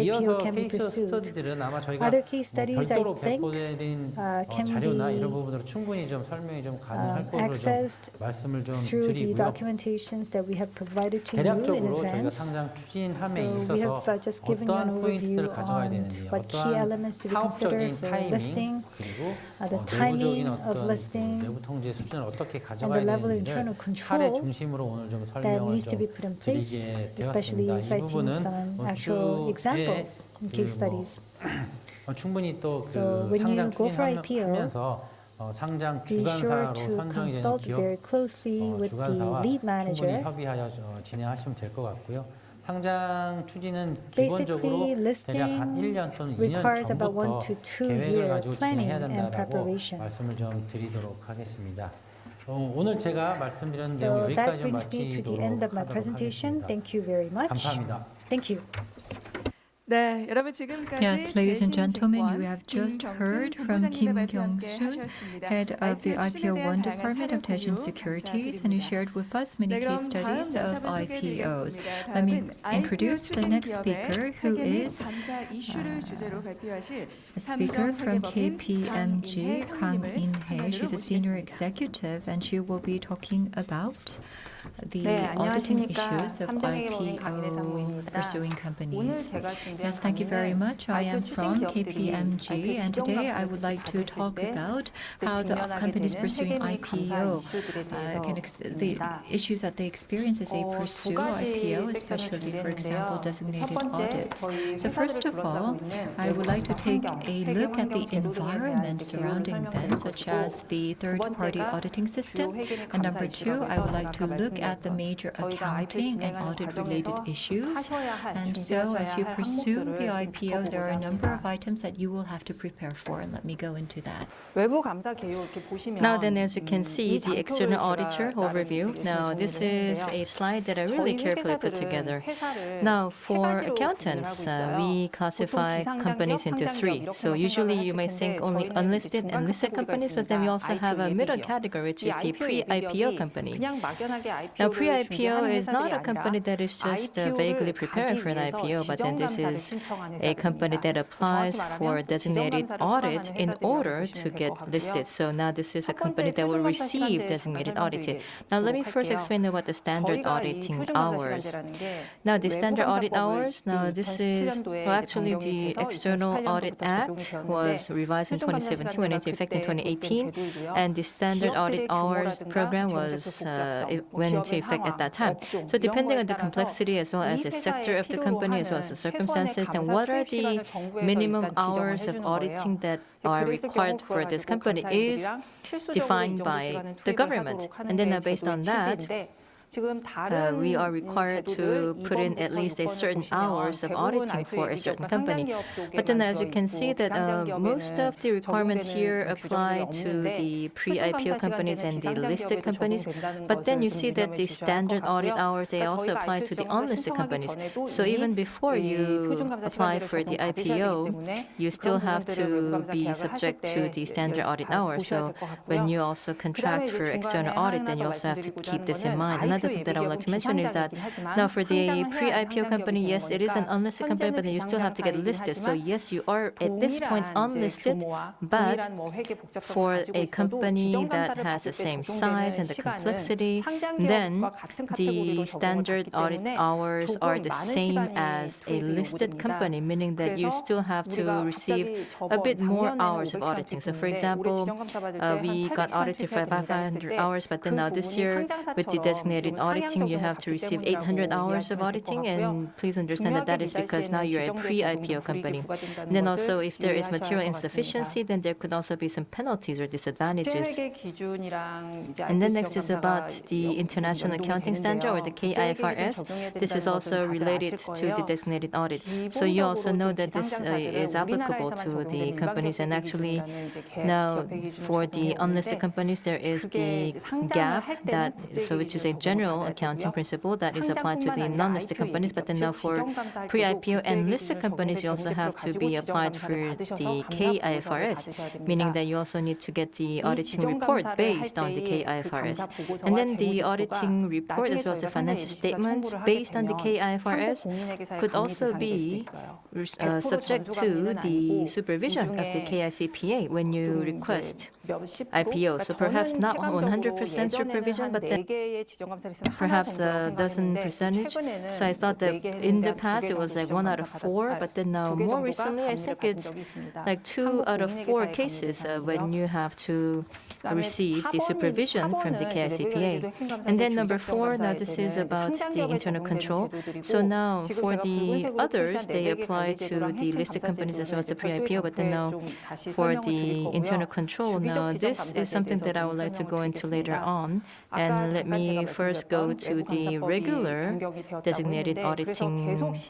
이어서 IPO can be 케이스 pursued. 스터디들은 아마 저희가 Other case studies, I 별도로 think, 배포드린 can 자료나 be 이런 부분으로 충분히 좀 설명이 좀 가능할 것으로 좀 accessed 말씀을 좀 through the 드리고요. documentations that we have provided to you in 대략적으로 저희가 advance. 상장 추진함에 So we have 있어서 just given you an 어떠한 포인트를 overview 가져가야 on 되는지, what key 어떠한 elements to be considered 사업적인 for 타이밍 listing, 그리고 the 내부적인 timing of 어떤 listing, 내부 통제 수준을 어떻게 and 가져가야 the level of 되는지를 internal 사례 control 중심으로 오늘 좀 that 설명을 needs to 좀 be put in place, 드리게 especially 되었습니다. 이 citing 부분은 some actual examples in case studies. 충분히 또 So 그 when you 상장 go for IPO, 추진하면서 상장 be sure 주관사로 to 선정이 되는 consult 기업 very closely with the 주관사와 lead 충분히 manager. 협의하여 진행하시면 될 것 같고요. 상장 추진은 Basically, 기본적으로 대략 한 1년 또는 2년 requires about 전부터 1 to 2 계획을 year 가지고 planning 진행해야 and 된다라고 preparation. 말씀을 좀 드리도록 하겠습니다. 오늘 제가 말씀드린 내용 So that 여기까지 brings me to the end of my 마치도록 presentation. 하겠습니다. Thank you very much. 감사합니다. Thank you. 네, 여러분 지금까지 Yes, ladies and gentlemen, you have just 김경순 heard from Kim 본부장님과 함께 Kyung-soon, 하셨습니다. head of the IPO IPO1 추진에 대한 Department of 다양한 Daejeon 사례 Securities, 공유 and he shared with us many 네, 그럼 case studies 다음 of 영상을 IPOs. 소개해드리겠습니다. Let me 다음은 introduce the IPO next 추진 speaker, 기업의 who 회계 및 is 감사 이슈를 주제로 발표하실 a speaker from KPMG, Kang 상임님을 In-hye. 화면으로 She's a senior 모시겠습니다. executive, and she will be talking about the 네, auditing 안녕하십니까. issues of 삼성회계법인 강인혜 IPO 상무입니다. pursuing 오늘 companies. 제가 준비한 Yes, thank you very 강의는 much. I am IPO 추진 from 기업들이 KPMG, IPO and today I 지정 would like to 받았을 talk 때 about 그 how the 직면하게 companies 되는 pursuing 회계 및 감사 IPO 이슈들에 the 대해서입니다. issues that they experience as they 두 pursue 가지 IPO, 섹션을 especially, for example, 준비했는데요. 첫 designated 번째, audits. 저희 So 회사들을 first of all, 둘러싸고 있는 I would like to take 환경, a 회계 look at the 환경 제도 등에 대한 environment 이제 개요를 surrounding them, 설명드릴 such 것이고, as the 두 third-party 번째가 auditing 주요 system. 회계 및 And 감사 number two, 이슈라고 I would like to 해서 look 제가 at the major 저희가 IPO accounting and 진행하는 audit-related 과정에서 issues. 하셔야 할, And so, as 준비하셔야 you 할 pursue the 항목들을 좀 IPO, there are a 짚어보고자 number of 합니다. items that you will have to prepare for, and let me go into that. 외부 감사 개요 이렇게 보시면 Now then, as you can 이 see, the external 장표를 auditor 제가 overview. 나름 Now, this is 정리를 a slide that I really 저희 carefully put 회계사들은 together. 회사를 Now, 세 for 가지로 accountants, 구분을 하고 we 있어요. classify 보통 companies into 비상장기업, three. 상장기업 So 이렇게만 usually 생각을 you may 하실 think 텐데 only 저희는 unlisted 이제 and listed 중간 companies, but then we also have a middle category, which is the pre-IPO company. 그냥 막연하게 Now, IPO를 pre-IPO 준비하는 is not 회사들이 a company 아니라 that is just IPO를 vaguely preparing for an 가기 IPO, 위해서 but then this 지정감사를 is 신청한 a company that 회사들입니다. applies 정확히 for 말하면 designated 지정감사를 audit 수강하는 in 회사들이라고 order 보시면 to 될 get 것 같고요. listed. So now this is a 첫 company 번째 that will 표준감사 receive 시간제에 designated 잠깐 audited. 설명드리도록 Now let me first 할게요. explain about the standard 저희가 이 auditing 표준감사 hours. 시간제라는 게 Now the 외부 standard audit 감사법을 hours, now this is 2017년도에 well, actually the 변경이 돼서 External Audit 2018년도부터 Act 적용이 was 되었는데 revised in 표준감사 2017 went into 시간제가 effect in 그때 도입된 2018, 제도이고요. and the standard audit 기업들의 hours 규모라든가 program 경제적 was 복잡성, it went into 기업의 effect at 상황, that time. 업종 So 이런 depending 거에 on the 따라서 complexity as well 이 as the sector 회사에 of the 필요로 company as well as 하는 the 최소한의 circumstances, then 감사 what are 투입 the 시간을 정부에서 minimum 일단 지정을 hours of 해주는 auditing 거예요. that are 그랬을 경우 required 그걸 for this 가지고 company is 감사인들이랑 필수적으로 이 defined 정도 by 시간은 the 투입을 government. 하도록 하는 And then 게 based on 제도의 that, 취지인데 지금 다른 we are required to 제도들 put in at 2번부터 least a 6번을 certain 보시면 hours of 대부분 auditing for a IPO certain 기업과 company. 상장기업 But then 쪽에만 as you can see that most of the requirements here apply to the pre-IPO companies and the listed companies. But then you see that the standard audit hours, they also apply to the unlisted companies. So even before you apply for the IPO, you still have to be subject to the standard audit hours. So when you also contract for external audit, then you also have to keep this in mind. Another thing that I would like to mention is that now for the pre-IPO company, yes, it is an unlisted company, but then you still have to get listed. So yes, you are at this point unlisted, but for a company that has the same size and the complexity, then the standard audit hours are the same as a listed company, meaning that you still have to receive a bit more hours of auditing. So for example, we got audited for 500 hours, but then now this year with the designated auditing, you have to receive 800 hours of auditing, and please understand that that is because now you're a pre-IPO company. And then also, if there is material insufficiency, then there could also be some penalties or disadvantages. And then next is about the International Accounting Standard, or the KIFRS. This is also related to the designated audit. So you also know that this is applicable to the companies, and actually now for the unlisted companies, there is the gap that, so which is a general general accounting principle that is applied to the non-listed companies, but then now for pre-IPO and listed companies, you also have to be applied for the KIFRS, meaning that you also need to get the auditing report based on the KIFRS. And then the auditing report as well as the financial statements based on the KIFRS could also be subject to the supervision of the KICPA when you request IPO. So perhaps not 100% supervision, but then perhaps a dozen percentage. So I thought that in the past it was like 1 out of 4, but then now more recently I think it's like 2 out of 4 cases when you have to receive the supervision from the KICPA. And then number 4, now this is about the internal control. So now for the others, they apply to the listed companies as well as the pre-IPO, but then now for the internal control, now this is something that I would like to go into later on. And let me first go to the regular designated auditing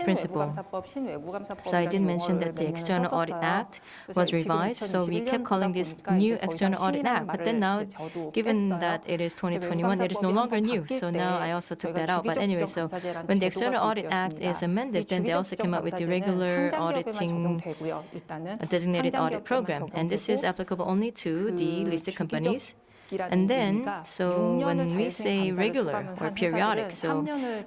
principle. So I did mention that the External Audit Act was revised, so we kept calling this new External Audit Act. But then now, given that it is 2021, it is no longer new. So now I also took that out. But anyway, so when the External Audit Act is amended, then they also came up with the regular auditing designated audit program. And this is applicable only to the listed companies. And then, so when we say regular or periodic, so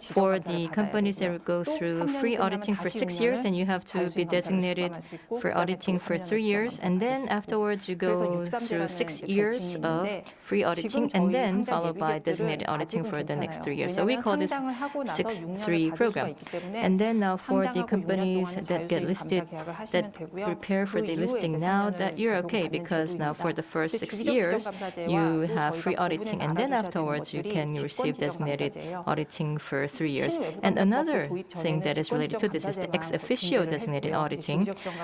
for the companies that go through free auditing for 6 years, then you have to be designated for auditing for 3 years. And then afterwards, you go through 6 years of free auditing and then followed by designated auditing for the next 3 years. So we call this 6-3 program. And then now for the companies that get listed, that prepare for the listing now, that you're okay because now for the first 6 years, you have free auditing, and then afterwards you can receive designated auditing for 3 years. And another thing that is related to this is the ex officio designated auditing.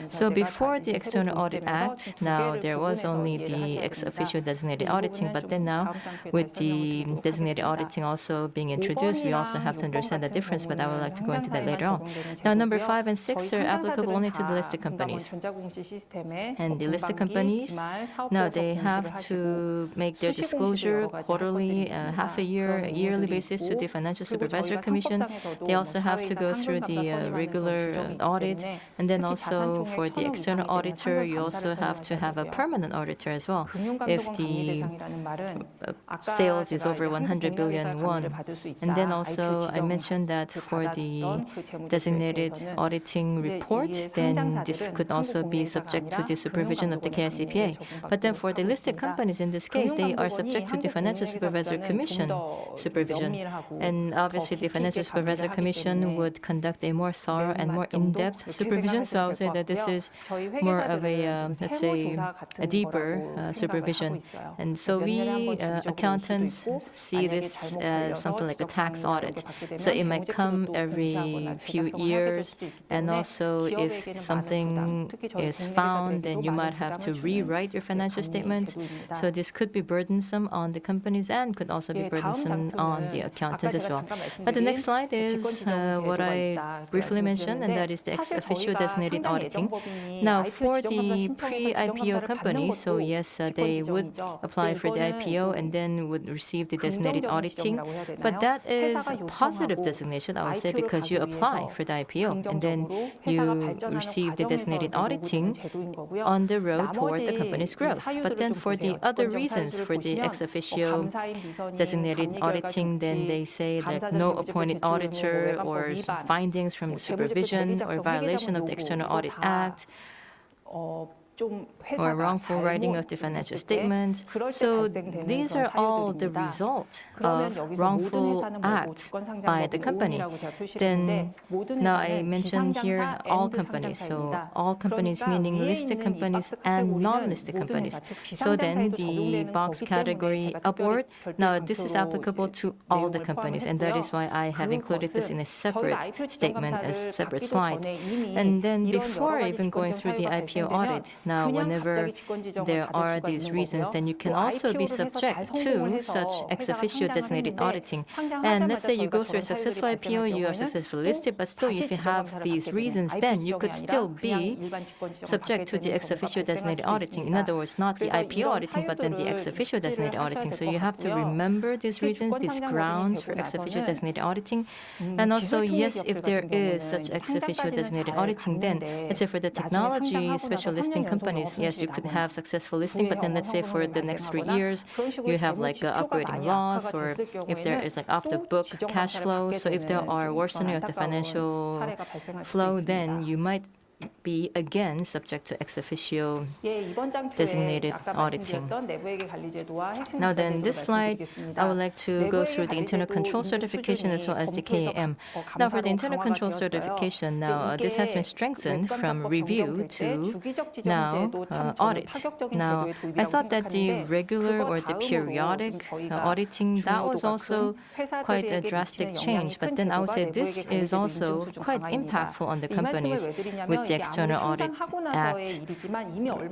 So before the External Audit Act, now there was only the ex officio designated auditing, but then now with the designated auditing also being introduced, we also have to understand the difference, but I would like to go into that later on. Now number 5 and 6 are applicable only to the listed companies. And the listed companies, now they have to make their disclosure quarterly, half a year, yearly basis to the Financial Supervisory Commission. They also have to go through the regular audit. And then also for the external auditor, you also have to have a permanent auditor as well. If the sales is over 100 billion won. And then also I mentioned that for the designated auditing report, then this could also be subject to the supervision of the KICPA. But then for the listed companies, in this case, they are subject to the Financial Supervisory Commission supervision. And obviously the Financial Supervisory Commission would conduct a more thorough and more in-depth supervision. So I would say that this is more of a, let's say, a deeper supervision. And so we accountants see this as something like a tax audit. So it might come every few years. And also if something is found, then you might have to rewrite your financial statements. So this could be burdensome on the companies and could also be burdensome on the accountants as well. But the next slide is what I briefly mentioned, and that is the ex officio designated auditing. Now, for the pre-IPO companies, so yes, they would apply for the IPO and then would receive the designated auditing. But that is a positive designation, I would say, because you apply for the IPO and then you receive the designated auditing on the road toward the company's growth. But then for the other reasons, for the ex officio designated auditing, then they say that no appointed auditor or some findings from the supervision or violation of the External Audit Act, or wrongful writing of the financial statements. So these are all the result of wrongful acts by the company. Then now I mentioned here all companies. So all companies meaning listed companies and non-listed companies. So then the box category upward, now this is applicable to all the companies. And that is why I have included this in a separate statement, a separate slide. And then before even going through the IPO audit, Now, 그냥 whenever 갑자기 직권 지정을 there 받을 are 수가 these 있는 reasons, 거고요. then you can 또 also be IPO를 해서 잘 subject to 성공해서 such ex 회사가 officio 상장을 designated 했는데 auditing. And 상장하자마자 let's say you 저희가 go through a 저런 successful 사유들이 IPO, you are 발생할 successfully 경우에는 listed, but still, 다시 if you 지정 have 감사를 these 받게 되는 reasons, IP then you 지정이 could 아니라 still 그냥 be 일반 직권 지정을 subject to 받게 the 되는 ex 경우가 officio 발생할 designated 수도 auditing. In 있습니다. other words, not the 그래서 IPO 이런 auditing, but then the ex 사유들을 officio designated 숙지를 auditing. 하셔야 So 될 you 것 have to 같고요. remember these 특히 reasons, 주권 these 상장 grounds 법인이 for 되고 ex officio 나서는 designated auditing. And also, 기술 통일 yes, if 기업들 there 같은 is 경우는 such 이제 ex officio 상장까지는 designated 잘 auditing, then 갔는데 let's say for the 나중에 technology 상장하고 special 나서 listing 3년 연속 companies, yes, you 영업손실이 could 나거나 have successful listing, but then let's say for the next 3 years, 그런 식으로 you have 재무 like a 지표가 operating 많이 loss, 악화가 or 됐을 if there 경우에는 is like off the 또 book 지정 cash 감사를 flow, 받게 so if there 되는 are 좀 worsening 그런 of the 안타까운 financial 사례가 발생할 수도 flow, 있습니다. then you might be again subject to ex officio. 예, 이번 장표에 designated 아까 auditing. 말씀드렸던 내부회계 관리제도와 핵심 Now 감사 then, 제도를 this slide, 말씀드리겠습니다. I would like to go 내부회계 through the internal 관리제도 control 인증 certification as well as the 수준이 KAM. 검토해서 Now for the 감사로 internal 강화가 control 되었어요. certification, now this has been strengthened from review to now audit. Now, I thought that the regular or the periodic auditing, that was also quite a drastic change. But then I would say this is also quite impactful on the companies with the External Audit Act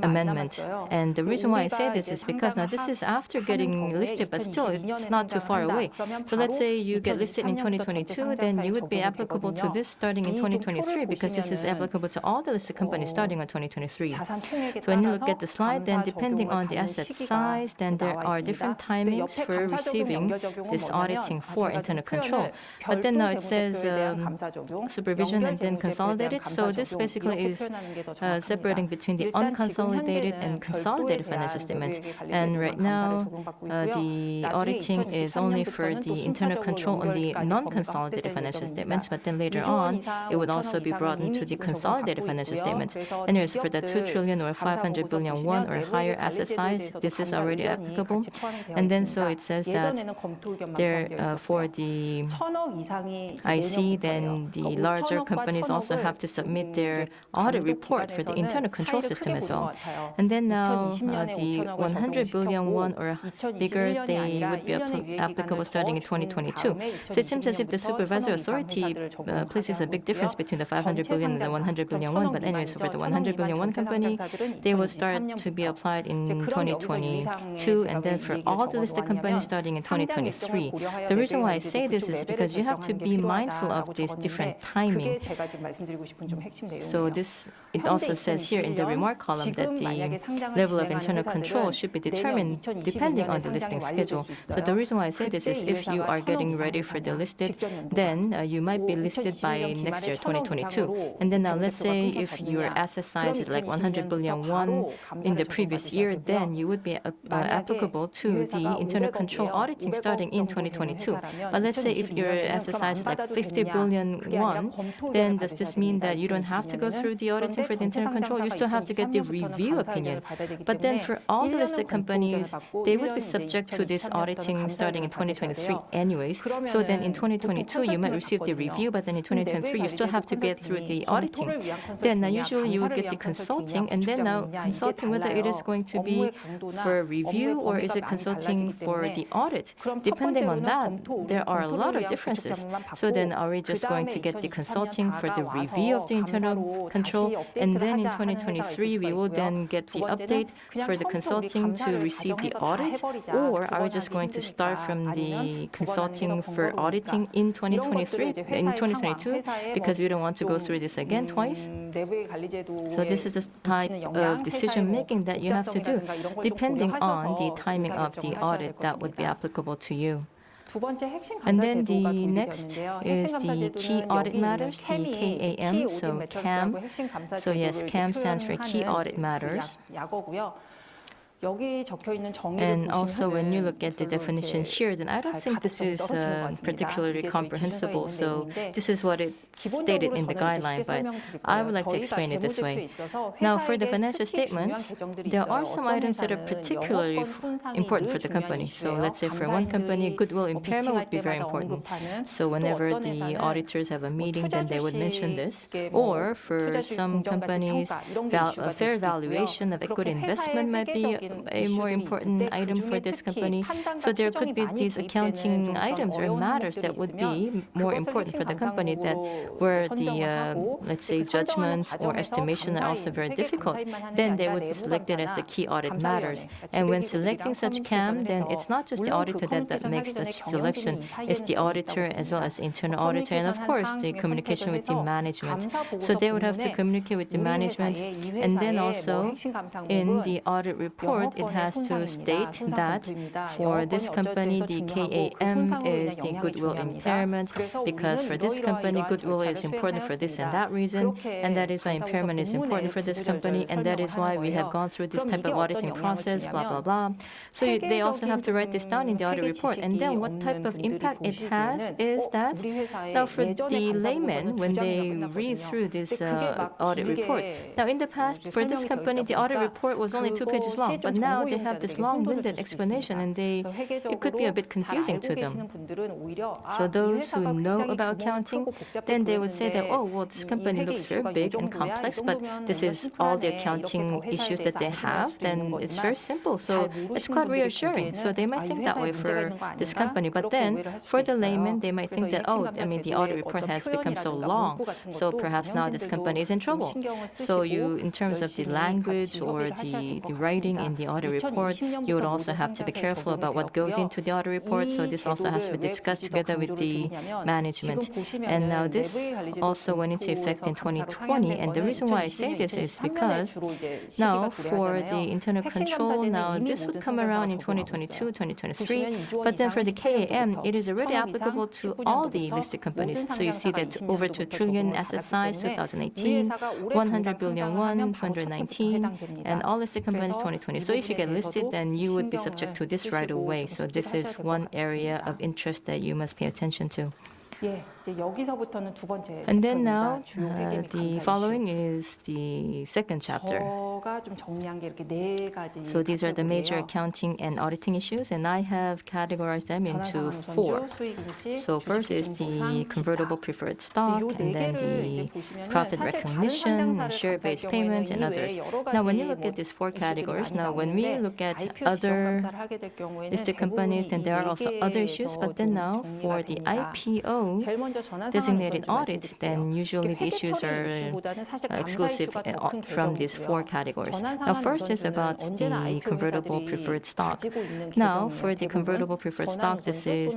amendment. And the reason why I say this is because now this is after getting listed, but still it's not too far away. So let's say you get listed in 2022, then you would be applicable to this starting in 2023 because this is applicable to all the listed companies starting on 2023. So when you look at the slide, then depending on the asset size, then there are different timings for receiving this auditing for internal control. But then now it says supervision and then consolidated. So this basically is separating between the unconsolidated and consolidated financial statements. And right now, the auditing is only for the internal control on the non-consolidated financial statements, but then later on, it would also be brought into the consolidated financial statements. Anyways, for the 2 trillion or 500 billion won or higher asset size, this is already applicable. And then so it says that there for the IC, then the larger companies also have to submit their audit report for the internal control system as well. And then now the 100 billion won or bigger, they would be applicable starting in 2022. So it seems as if the supervisory authority places a big difference between the 500 billion and the 100 billion won. But anyways, for the 100 billion won company, they will start to be applied in 2022, and then for all the listed companies starting in 2023. The reason why I say this is because you have to be mindful of this different timing. So this, it also says here in the remark column that the level of internal control should be determined depending on the listing schedule. So the reason why I say this is if you are getting ready for the listed, then you might be listed by next year, 2022. And then now let's say if your asset size is like 100 billion won in the previous year, then you would be applicable to the internal control auditing starting in 2022. But let's say if your asset size is like 50 billion won, then does this mean that you don't have to go through the auditing for the internal control? You still have to get the review opinion. But then for all the listed companies, they would be subject to this auditing starting in 2023 anyways. So then in 2022, you might receive the review, but then in 2023, you still have to get through the auditing. Then now usually you would get the consulting, and then now consulting, whether it is going to be for review or is it consulting for the audit. Depending on that, there are a lot of differences. So then are we just going to get the consulting for the review of the internal control, and then in 2023, we will then get the update for the consulting to receive the audit, or are we just going to start from the consulting for auditing in 2023, in 2022, because we don't want to go through this again twice? So this is the type of decision making that you have to do, depending on the timing of the audit that would be applicable to you. And then the next is the key audit matters, the KAM, so CAM. So yes, CAM stands for key audit matters. And also when you look at the definition here, then I don't think this is particularly comprehensible. So this is what it's stated in the guideline, but I would like to explain it this way. Now for the financial statements, there are some items that are particularly important for the company. So let's say for one company, goodwill impairment would be very important. So whenever the auditors have a meeting, then they would mention this. Or for some companies, a fair valuation of equity investment might be a more important item for this company. So there could be these accounting items or matters that would be more important for the company that where the, let's say, judgment or estimation are also very difficult. Then they would be selected as the key audit matters. And when selecting such CAM, then it's not just the auditor that makes the selection. It's the auditor as well as the internal auditor, and of course the communication with the management. So they would have to communicate with the management, and then also in the audit report it has to state that for this company the KAM is the goodwill impairment, because for this company goodwill is important for this and that reason, and that is why impairment is important for this company, and that is why we have gone through this type of auditing process, blah blah blah. So they also have to write this down in the audit report. And then what type of impact it has is that now for the layman, when they read through this audit report, now in the past for this company the audit report was only 2 pages long, but now they have this long-winded explanation, and it could be a bit confusing to them. So those who know about accounting, then they would say that, oh well, this company looks very big and complex, but this is all the accounting issues that they have, then it's very simple. So it's quite reassuring. So they might think that way for this company, but then for the layman, they might think that, oh, I mean, the audit report has become so long, so perhaps now this company is in trouble. So you, in terms of the language or the writing in the audit report, you would also have to be careful about what goes into the audit report. So this also has to be discussed together with the management. And now this also went into effect in 2020. And the reason why I say this is because now for the internal control, now this would come around in 2022, 2023. But then for the KAM, it is already applicable to all the listed companies. So you see that over 2 trillion asset size 2018, 100 billion won 2019, and all listed companies 2020. So if you get listed, then you would be subject to this right away. So this is one area of interest that you must pay attention to. And then now, the following is the second chapter. So these are the major accounting and auditing issues, and I have categorized them into 4. So first is the convertible preferred stock, and then the profit recognition, and share-based payment, and others. Now, when you look at these 4 categories, now when we look at other listed companies, then there are also other issues, but then now for the IPO designated audit, then usually the issues are exclusive from these 4 categories. Now, first is about the convertible preferred stock. Now, for the convertible preferred stock, this is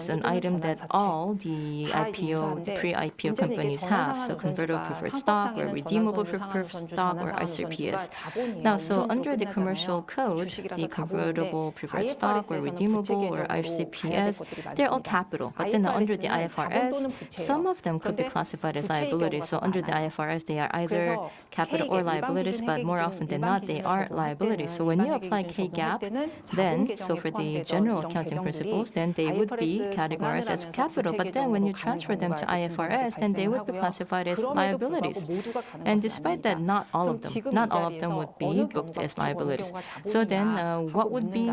an item that all the IPO, the pre-IPO companies have. So, convertible preferred stock, or redeemable preferred stock, or ICPS. Now, so under the commercial code, the convertible preferred stock, or redeemable, or ICPS, they're all capital. But then under the IFRS, some of them could be classified as liabilities. So under the IFRS, they are either capital or liabilities, but more often than not, they are liabilities. So when you apply K-GAAP, then, so for the general accounting principles, then they would be categorized as capital. But then when you transfer them to IFRS, then they would be classified as liabilities. And despite that, not all of them would be booked as liabilities. So then what would be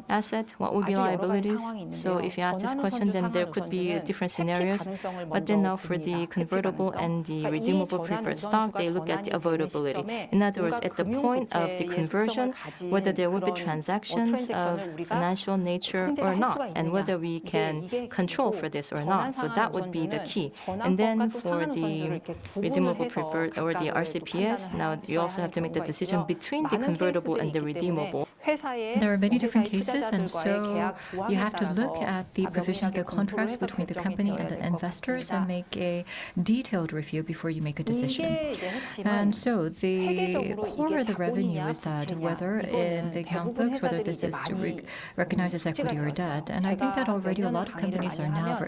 asset? What would be liabilities? So if you ask this question, then there could be different scenarios. But then now for the convertible and the redeemable preferred stock, they look at the avoidability. In other words, at the point of the conversion, whether there would be transactions of financial nature or not, and whether we can control for this or not. So that would be the key. And then for the redeemable preferred or the RCPS, now you also have to make the decision between the convertible and the redeemable. There are many different cases, and so you have to look at the provision of the contracts between the company and the investors and make a detailed review before you make a decision. And so the core of the revenue is that whether in the account books, whether this is recognized as equity or debt. And I think that already a lot of companies are now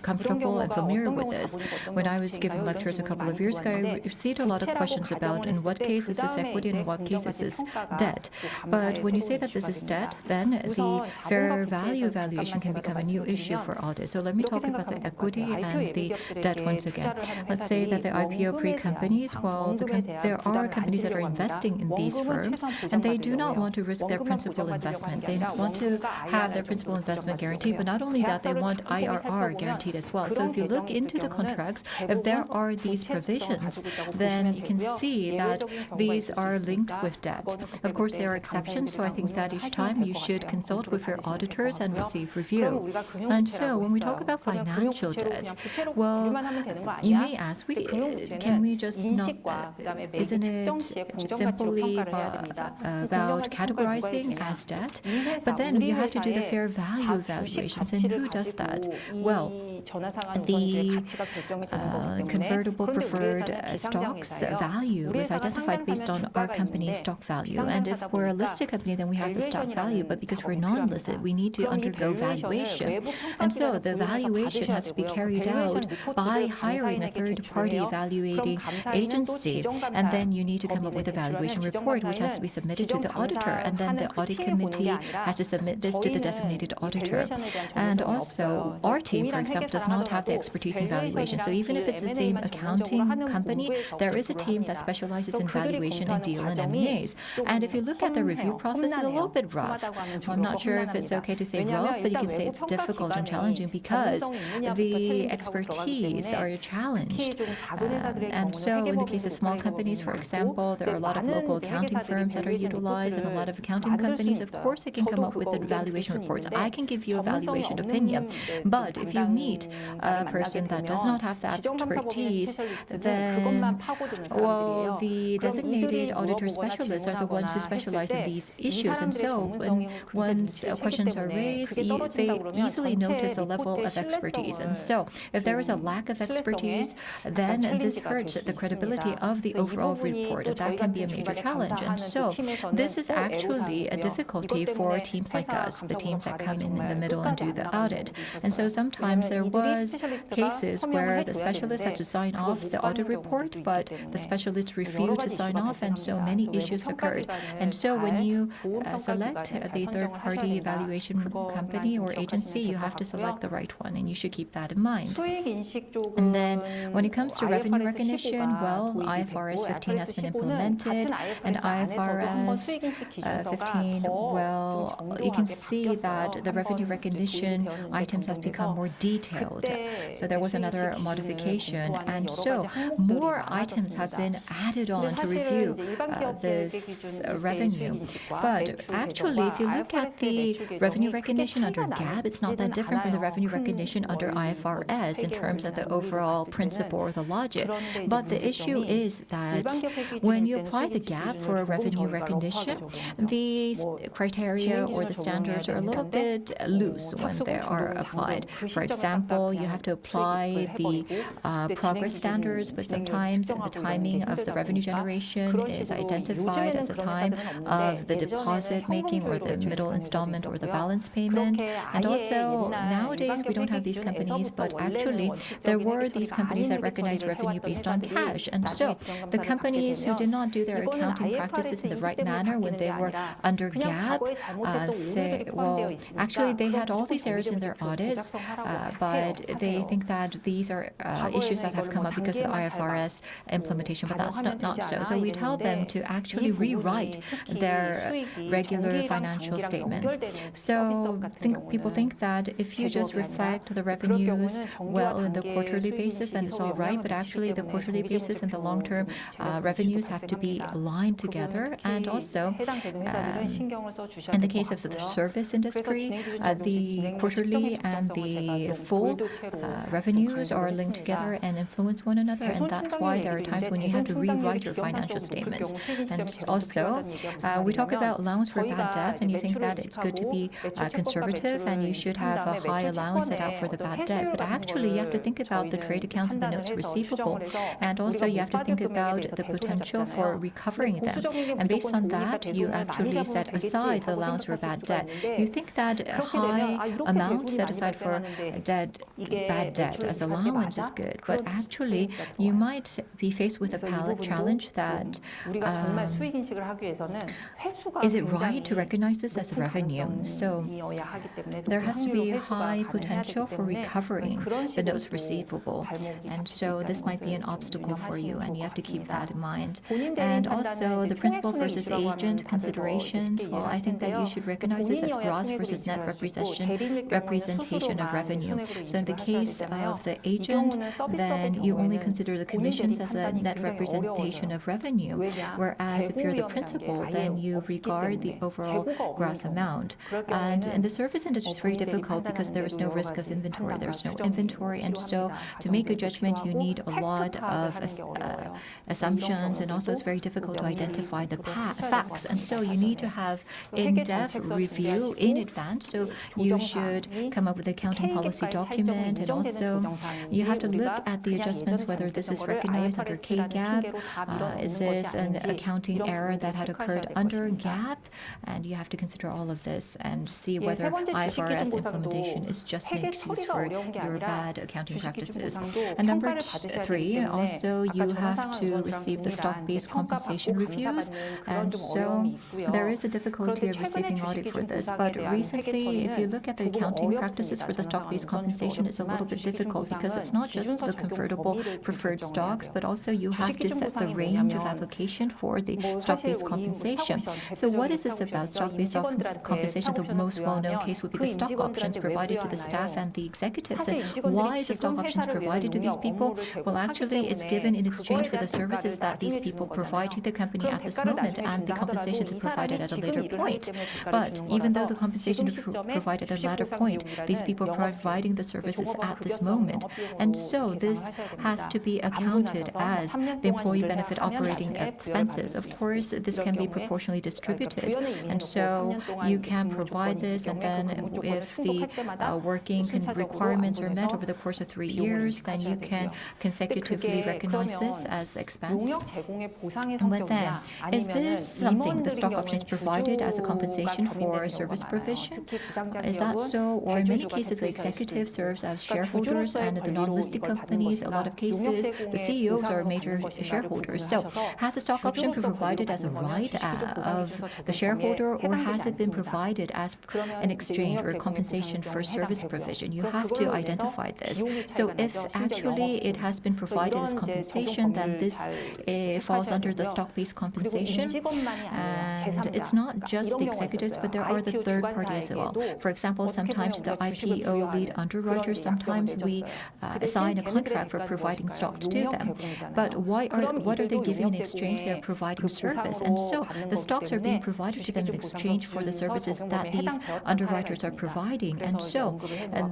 comfortable and familiar with this. When I was giving lectures a couple of years ago, I received a lot of questions about in what case is this equity and in what case is this debt. But But when you say that this is debt, then the fair value evaluation can become a new issue for audit. So let me talk about the equity and the debt once again. Let's say that the IPO pre-companies, well, there are companies that are investing in these firms, and they do not want to risk their principal investment. They want to have their principal investment guaranteed, but not only that, they want IRR guaranteed as well. So if you look into the contracts, if there are these provisions, then you can see that these are linked with debt. Of course, there are exceptions, so I think that each time you should consult with your auditors and receive review. And so when we talk about financial debt, well, you may ask, can we just not, isn't it simply about categorizing as debt? But then you have to do the fair value evaluations, and who does that? Well, the convertible preferred stocks value is identified based on our company's stock value. And if we're a listed company, then we have the stock value. But because we're non-listed, we need to undergo valuation. And so the valuation has to be carried out by hiring a third-party evaluating agency. And then you need to come up with a valuation report, which has to be submitted to the auditor. And then the audit committee has to submit this to the designated auditor. And also, our team, for example, does not have the expertise in valuation. So even if it's the same accounting company, there is a team that specializes in valuation and deal and M&As. And if you look at the review process, it's a little bit rough. I'm not sure if it's okay to say rough, but you can say it's difficult and challenging because the expertise are challenged. And so in the case of small companies, for example, there are a lot of local accounting firms that are utilized, and a lot of accounting companies, of course, they can come up with evaluation reports. I can give you a valuation opinion, but if you meet a person that does not have that expertise, then, well, the designated auditor specialists are the ones who specialize in these issues. And so when once questions are raised, they easily notice a level of expertise. And so if there is a lack of expertise, then this hurts the credibility of the overall report. That can be a major challenge. And so this is actually a difficulty for teams like us, the teams that come in the middle and do the audit. And so sometimes there was cases where the specialist had to sign off the audit report, but the specialist refused to sign off, and so many issues occurred. And so when you select the third-party evaluation company or agency, you have to select the right one, and you should keep that in mind. And then when it comes to revenue recognition, well, IFRS 15 has been implemented, and IFRS 15, well, you can see that the revenue recognition items have become more detailed. So there was another modification, and so more items have been added on to review this revenue. But actually, if you look at the revenue recognition under GAAP, it's not that different from the revenue recognition under IFRS in terms of the overall principle or the logic. But the issue is that when you apply the GAAP for revenue recognition, the criteria or the standards are a little bit loose when they are applied. For example, you have to apply the progress standards, but sometimes the timing of the revenue generation is identified as the time of the deposit making or the middle installment or the balance payment. And also nowadays we don't have these companies, but actually there were these companies that recognized revenue based on cash. And so the companies who did not do their accounting practices in the right manner when they were under GAAP say, well, actually they had all these errors in their audits, but they think that these are issues that have come up because of the IFRS implementation, but that's not so. So we tell them to actually rewrite their regular financial statements. So people think that if you just reflect the revenues well in the quarterly basis, then it's all right, but actually the quarterly basis and the long-term revenues have to be aligned together. And also, in the case of the service industry, the quarterly and the full revenues are linked together and influence one another, and that's why there are times when you have to rewrite your financial statements. And also, we talk about allowance for bad debt, and you think that it's good to be conservative and you should have a high allowance set out for the bad debt. But actually, you have to think about the trade accounts and the notes receivable, and also you have to think about the potential for recovering them. And based on that, you actually set aside the allowance for bad debt. You think that a high amount set aside for bad debt as allowance is good, but actually you might be faced with a palate challenge that is it right to recognize this as revenue? So there has to be high potential for recovering the notes receivable. And so this might be an obstacle for you, and you have to keep that in mind. And also the principal versus agent considerations, well, I think that you should recognize this as gross versus net representation of revenue. So in the case of the agent, then you only consider the commissions as a net representation of revenue, whereas if you're the principal, then you regard the overall gross amount. And in the service industry, it's very difficult because there is no risk of inventory. There's no inventory, and so to make a judgment, you need a lot of assumptions, and also it's very difficult to identify the facts. And so you need to have in-depth review in advance. So you should come up with an accounting policy document, and also you have to look at the adjustments, whether this is recognized under K-GAAP. Is this an accounting error that had occurred under GAAP? And you have to consider all of this and see whether IFRS implementation is just an excuse for your bad accounting practices. And number 3, also you have to receive the stock-based compensation reviews. And so there is a difficulty of receiving audit for this. But recently, if you look at the accounting practices for the stock-based compensation, it's a little bit difficult because it's not just the convertible preferred stocks, but also you have to set the range of application for the stock-based compensation. So what is this about stock-based compensation? The most well-known case would be the stock options provided to the staff and the executives. And why is the stock options provided to these people? Well, actually, it's given in exchange for the services that these people provide to the company at this moment, and the compensation is provided at a later point. But even though the compensation is provided at a later point, these people are providing the services at this moment. And so this has to be accounted as the employee benefit operating expenses. Of course, this can be proportionally distributed. And so you can provide this, and then if the working requirements are met over the course of 3 years, then you can consecutively recognize this as expense. But then, is this something, the stock options provided as a compensation for service provision? Is that so? Or in many cases, the executive serves as shareholders, and the non-listed companies, a lot of cases, the CEOs are major shareholders. So has the stock option been provided as a right of the shareholder, or has it been provided as an exchange or compensation for service provision? You have to identify this. So if actually it has been provided as compensation, then this falls under the stock-based compensation. And it's not just the executives, but there are the third party as well. For example, sometimes the IPO lead underwriters, sometimes we assign a contract for providing stocks to them. But what are they giving in exchange? They're providing service. And so the stocks are being provided to them in exchange for the services that these underwriters are providing. And so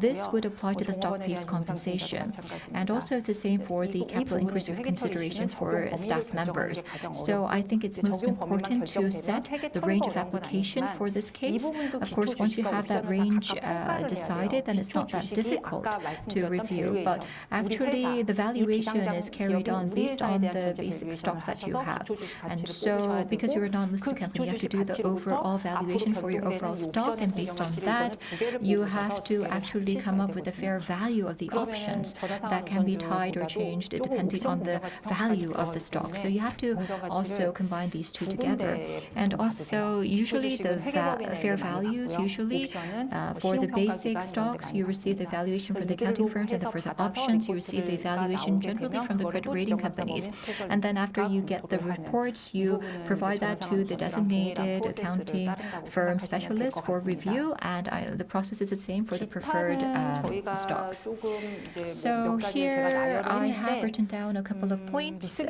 this would apply to the stock-based compensation. And also the same for the capital increase with consideration for staff members. So I think it's most important to set the range of application for this case. Of course, once you have that range decided, then it's not that difficult to review. But actually, the valuation is carried on based on the basic stocks that you have. And so because you're a non-listed company, you have to do the overall valuation for your overall stock. And based on that, you have to actually come up with a fair value of the options that can be tied or changed depending on the value of the stock. So you have to also combine these two together. And also, usually the fair values, usually for the basic stocks, you receive the valuation from the accounting firms, and for the options, you receive the valuation generally from the credit rating companies. And then after you get the reports, you provide that to the designated accounting firm specialist for review, and the process is the same for the preferred stocks. So here I have written down a couple of points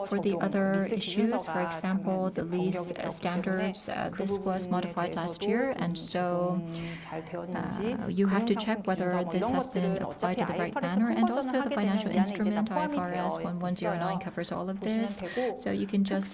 for the other issues. For example, the lease standards, this was modified last year, and so you have to check whether this has been applied in the right manner. And also the financial instrument, IFRS 1109, covers all of this. So you can just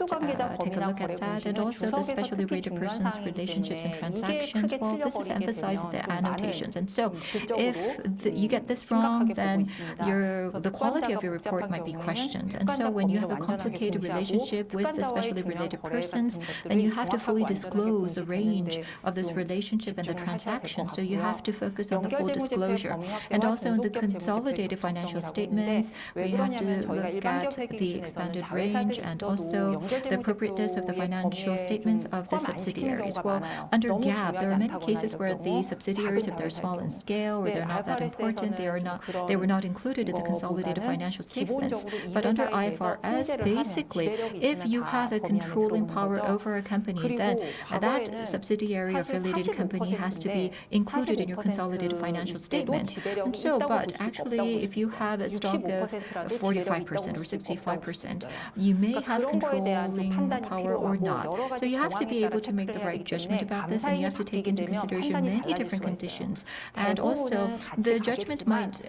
take a look at that. And also the specially rated persons, relationships, and transactions. Well, this is emphasized in the annotations. And so if you get this wrong, then the quality of your report might be questioned. And so when you have a complicated relationship with the specially related persons, then and you have to fully disclose the range of this relationship and the transaction. So you have to focus on the full disclosure. And also in the consolidated financial statements, we have to look at the expanded range and also the appropriateness of the financial statements of the subsidiaries. Well, under GAAP, there are many cases where the subsidiaries, if they're small in scale or they're not that important, they were not included in the consolidated financial statements. But under IFRS, basically, if you have a controlling power over a company, then that subsidiary or affiliated company has to be included in your consolidated financial statement. And so, but actually, if you have a stock of 45% or 65%, you may have controlling power or not. So you have to be able to make the right judgment about this, and you have to take into consideration many different conditions. And also, the judgment might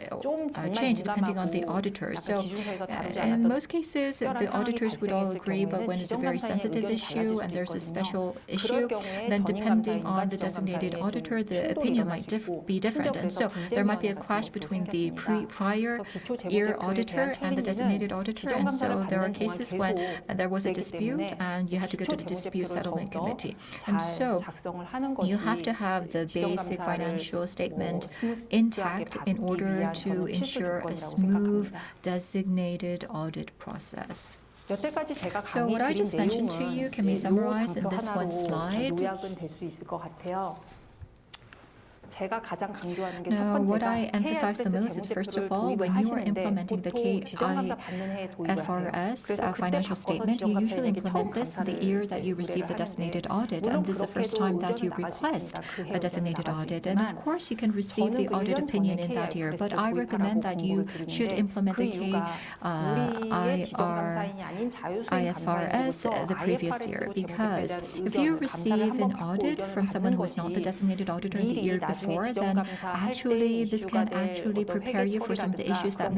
change depending on the auditor. So in most cases, the auditors would all agree, but when it's a very sensitive issue and there's a special issue, then depending on the designated auditor, the opinion might be different. And so there might be a clash between the prior year auditor and the designated auditor. And so there are cases when there was a dispute and you had to go to the dispute settlement committee. And so you have to have the basic financial statement intact in order to ensure a smooth designated audit process. So what I just mentioned to you can be summarized in this one slide. Now, what I emphasize the most is, first of all, when you are implementing the IFRS financial statement, you usually implement this in the year that you receive the designated audit, and this is the first time that you request a designated audit. And of course, you can receive the audit opinion in that year, but I recommend that you should implement the IFRS the previous year, because if you receive an audit from someone who is not the designated auditor in the year before, then actually this can actually prepare you for some of the issues that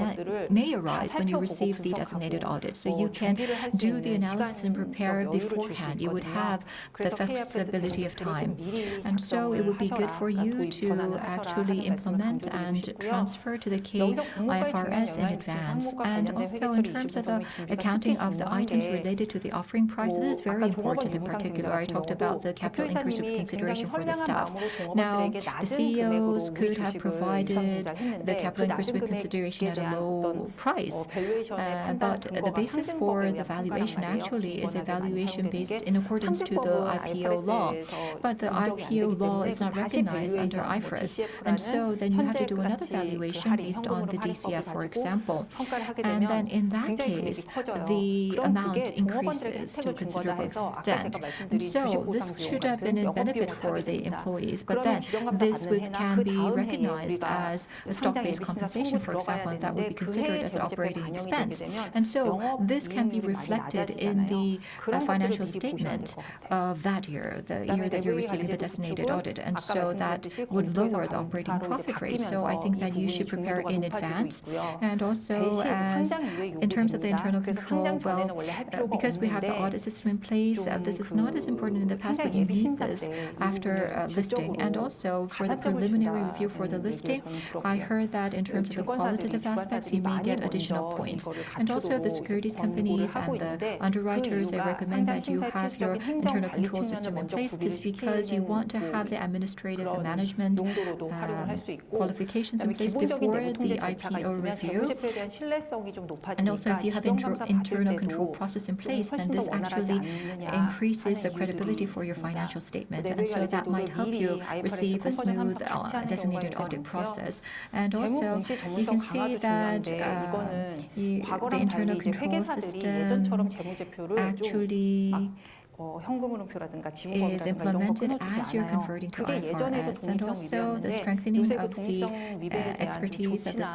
may arise when you receive the designated audit. So you can do the analysis and prepare beforehand. You would have the flexibility of time. And so it would be good for you to actually implement and transfer to the IFRS in advance. And also in terms of the accounting of the items related to the offering price, this is very important. In particular, I talked about the capital increase of consideration for the staffs. Now, the CEOs could have provided the capital increase with consideration at a low price, but the basis for the valuation actually is a valuation based in accordance to the IPO law. But the IPO law is not recognized under IFRS, and so then you have to do another valuation based on the DCF, for example. And then in that case, the amount increases to a considerable extent. And so this should have been a benefit for the employees, but then this can be recognized as a stock-based compensation, for example, and that would be considered as an operating expense. And so this can be reflected in the financial statement of that year, the year that you're receiving the designated audit. And so that would lower the operating profit rate. So I think that you should prepare in advance. And also, as in terms of the internal control, well, because we have the audit system in place, this is not as important in the past, but you need this after listing. And also for the preliminary review for the listing, I heard that in terms of the qualitative aspects, you may get additional points. And also the securities companies and the underwriters, they recommend that you have your internal control system in place. This is because you want to have the administrative and management qualifications in place before the IPO review. And also if you have internal control process in place, then this actually increases the credibility for your financial statement. And so that might help you receive a smooth designated audit process. And also, you can see that the internal control system actually is implemented as you're converting to IFRS, and also the strengthening of the expertise of the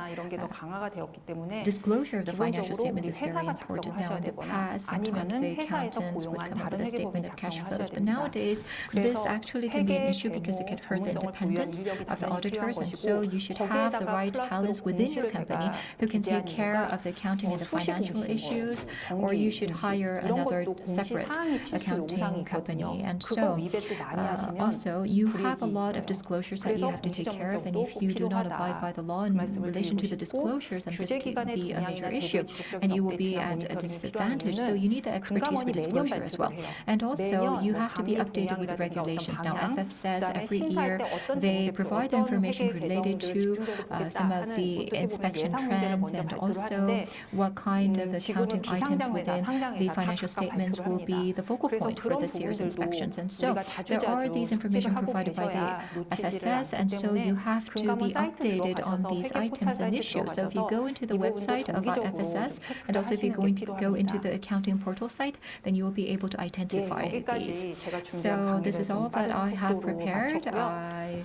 disclosure of the financial statements is very important. Now, in the past, sometimes the accountants would come up with a statement of cash flows, but nowadays this actually can be an issue because it can hurt the independence of the auditors, and so you should have the right talents within your company who can take care of the accounting and the financial issues, or you should hire another separate accountant accounting company. And 그거 so 위배 또 많이 하시면 also you have a 불이익이 lot of 있어요. disclosures that you 그래서 have to take 공시적 care of, and if 분석도 you do not 필요하다. abide by the law in 말씀을 relation to 드리고 the 싶고, disclosures, then this 규제 can 기관의 be a major 동향이나 issue, 제도의 지속적인 and you will be 업데이트나 at a 모니터링이 필요한 disadvantage. So 이유는 you need the expertise for 금감원이 매년 disclosure as well. 발표를 해요. And also, 매년 you 뭐 have to be 강력 updated with the 동향이라든가 regulations. 어떤 Now, 방향, FF says 그다음에 every 심사할 year 때 어떤 they 재무제표, provide the 어떤 information 회계 related 개정들을 to 집중적으로 보겠다 some of 하는 the 어떻게 보면 inspection 예상 문제를 trends 먼저 and 발표를 also 하는데 what kind of 지금은 accounting items 비상장회사, within the 상장회사 다 financial 각각 statements 발표를 will 합니다. be the focal 그래서 point for 그런 this year's 부분들도 inspections. And so 우리가 there are 자주자주 these 숙지를 information 하고 provided by the 계셔야 놓치지를 FSS, 않기 and so 때문에 you have to 금감원 be 사이트 updated on 들어가셔서 these 회계 포털 items and 사이트 issues. So if you 들어가셔서 go into the 이 부분도 website of 정기적으로 FSS, 좀 and also if you 체크를 하시는 게 go into 필요합니다. the accounting portal site, then you will be able to 예, identify these. 여기까지 제가 준비한 So this 강의를 is all 좀 that I 빠른 have 속도로 prepared. 마쳤고요. I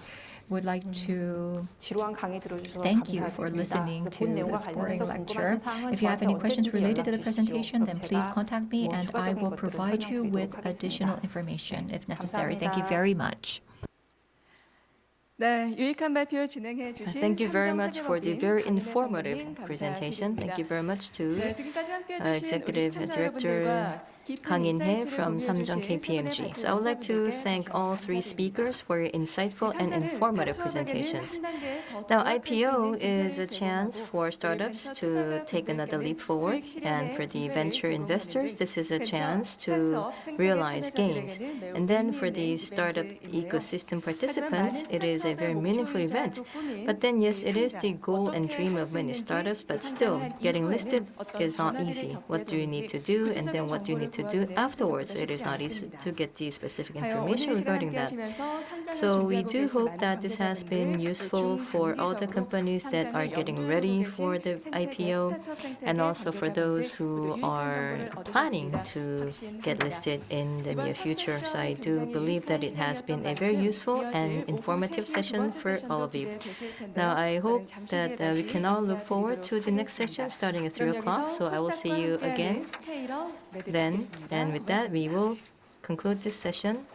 would like to 지루한 강의 들어주셔서 thank you for 감사드립니다. listening 본 to 내용과 this boring 관련해서 lecture. 궁금하신 사항은 If you have 저한테 any questions 언제든지 related to the 연락 주십시오. presentation, then 그럼 please 제가 contact me 뭐 and I will 추가적인 것들을 provide you with 설명드리도록 additional 하겠습니다. information if necessary. Thank you 감사합니다. very much. 네, 유익한 발표 진행해 주신 Thank you very much for the very 강인혜 informative 전무님 presentation. 감사드립니다. Thank you very much to 네, 지금까지 함께 해주신 우리 Executive 시청자 Director 여러분들과 깊은 강인혜 인사이트를 from 공유해 Samjung 주신 세 분의 KPMG. 발표 So I would like to 연사분들께 thank 다시 all 한번 three speakers for your insightful and 감사드립니다. informative 스타트업에게는 presentations. 한 단계 더 Now, 도약할 수 IPO 있는 is 기회를 a chance 제공하고 for startups 벤처 to 투자자 take another 분들께는 leap forward, 수익 and 실현의 for the 기회를 venture 제공하는 investors, 등 this is a 벤처 chance to 스타트업 생태계 realize gains. 참여자들에게는 매우 And then for 의미 the 있는 startup 이벤트이고요. ecosystem 하지만 많은 participants, it is a very 스타트업의 meaningful 목표이자 event. 꿈인 But then, yes, 이 it is the 상장, goal and 어떻게 dream 할 of 수 many 있는지, startups, but 그 still, 상장을 한 getting 이후에는 listed 어떤 is not 변화들을 easy. 겪게 What do you need to 되는지 do, and 구체적인 then what do you 정보를 need to 구하기는 do afterwards? 생각보다 It is 쉽지 not easy 않습니다. to get the specific 하여 information 오늘 시간 regarding 함께 that. 하시면서 상장을 So we 준비하고 do 계신 hope 많은 that this has been 관계자분들, useful for all the companies that are getting ready for the IPO, and also for those who are planning to get listed in the near future. So I do believe that it has been a very useful and informative session for all of you. Now I hope that we can all look forward to the next session starting at 3 o'clock. So I will see you again then. And with that, we will conclude this session.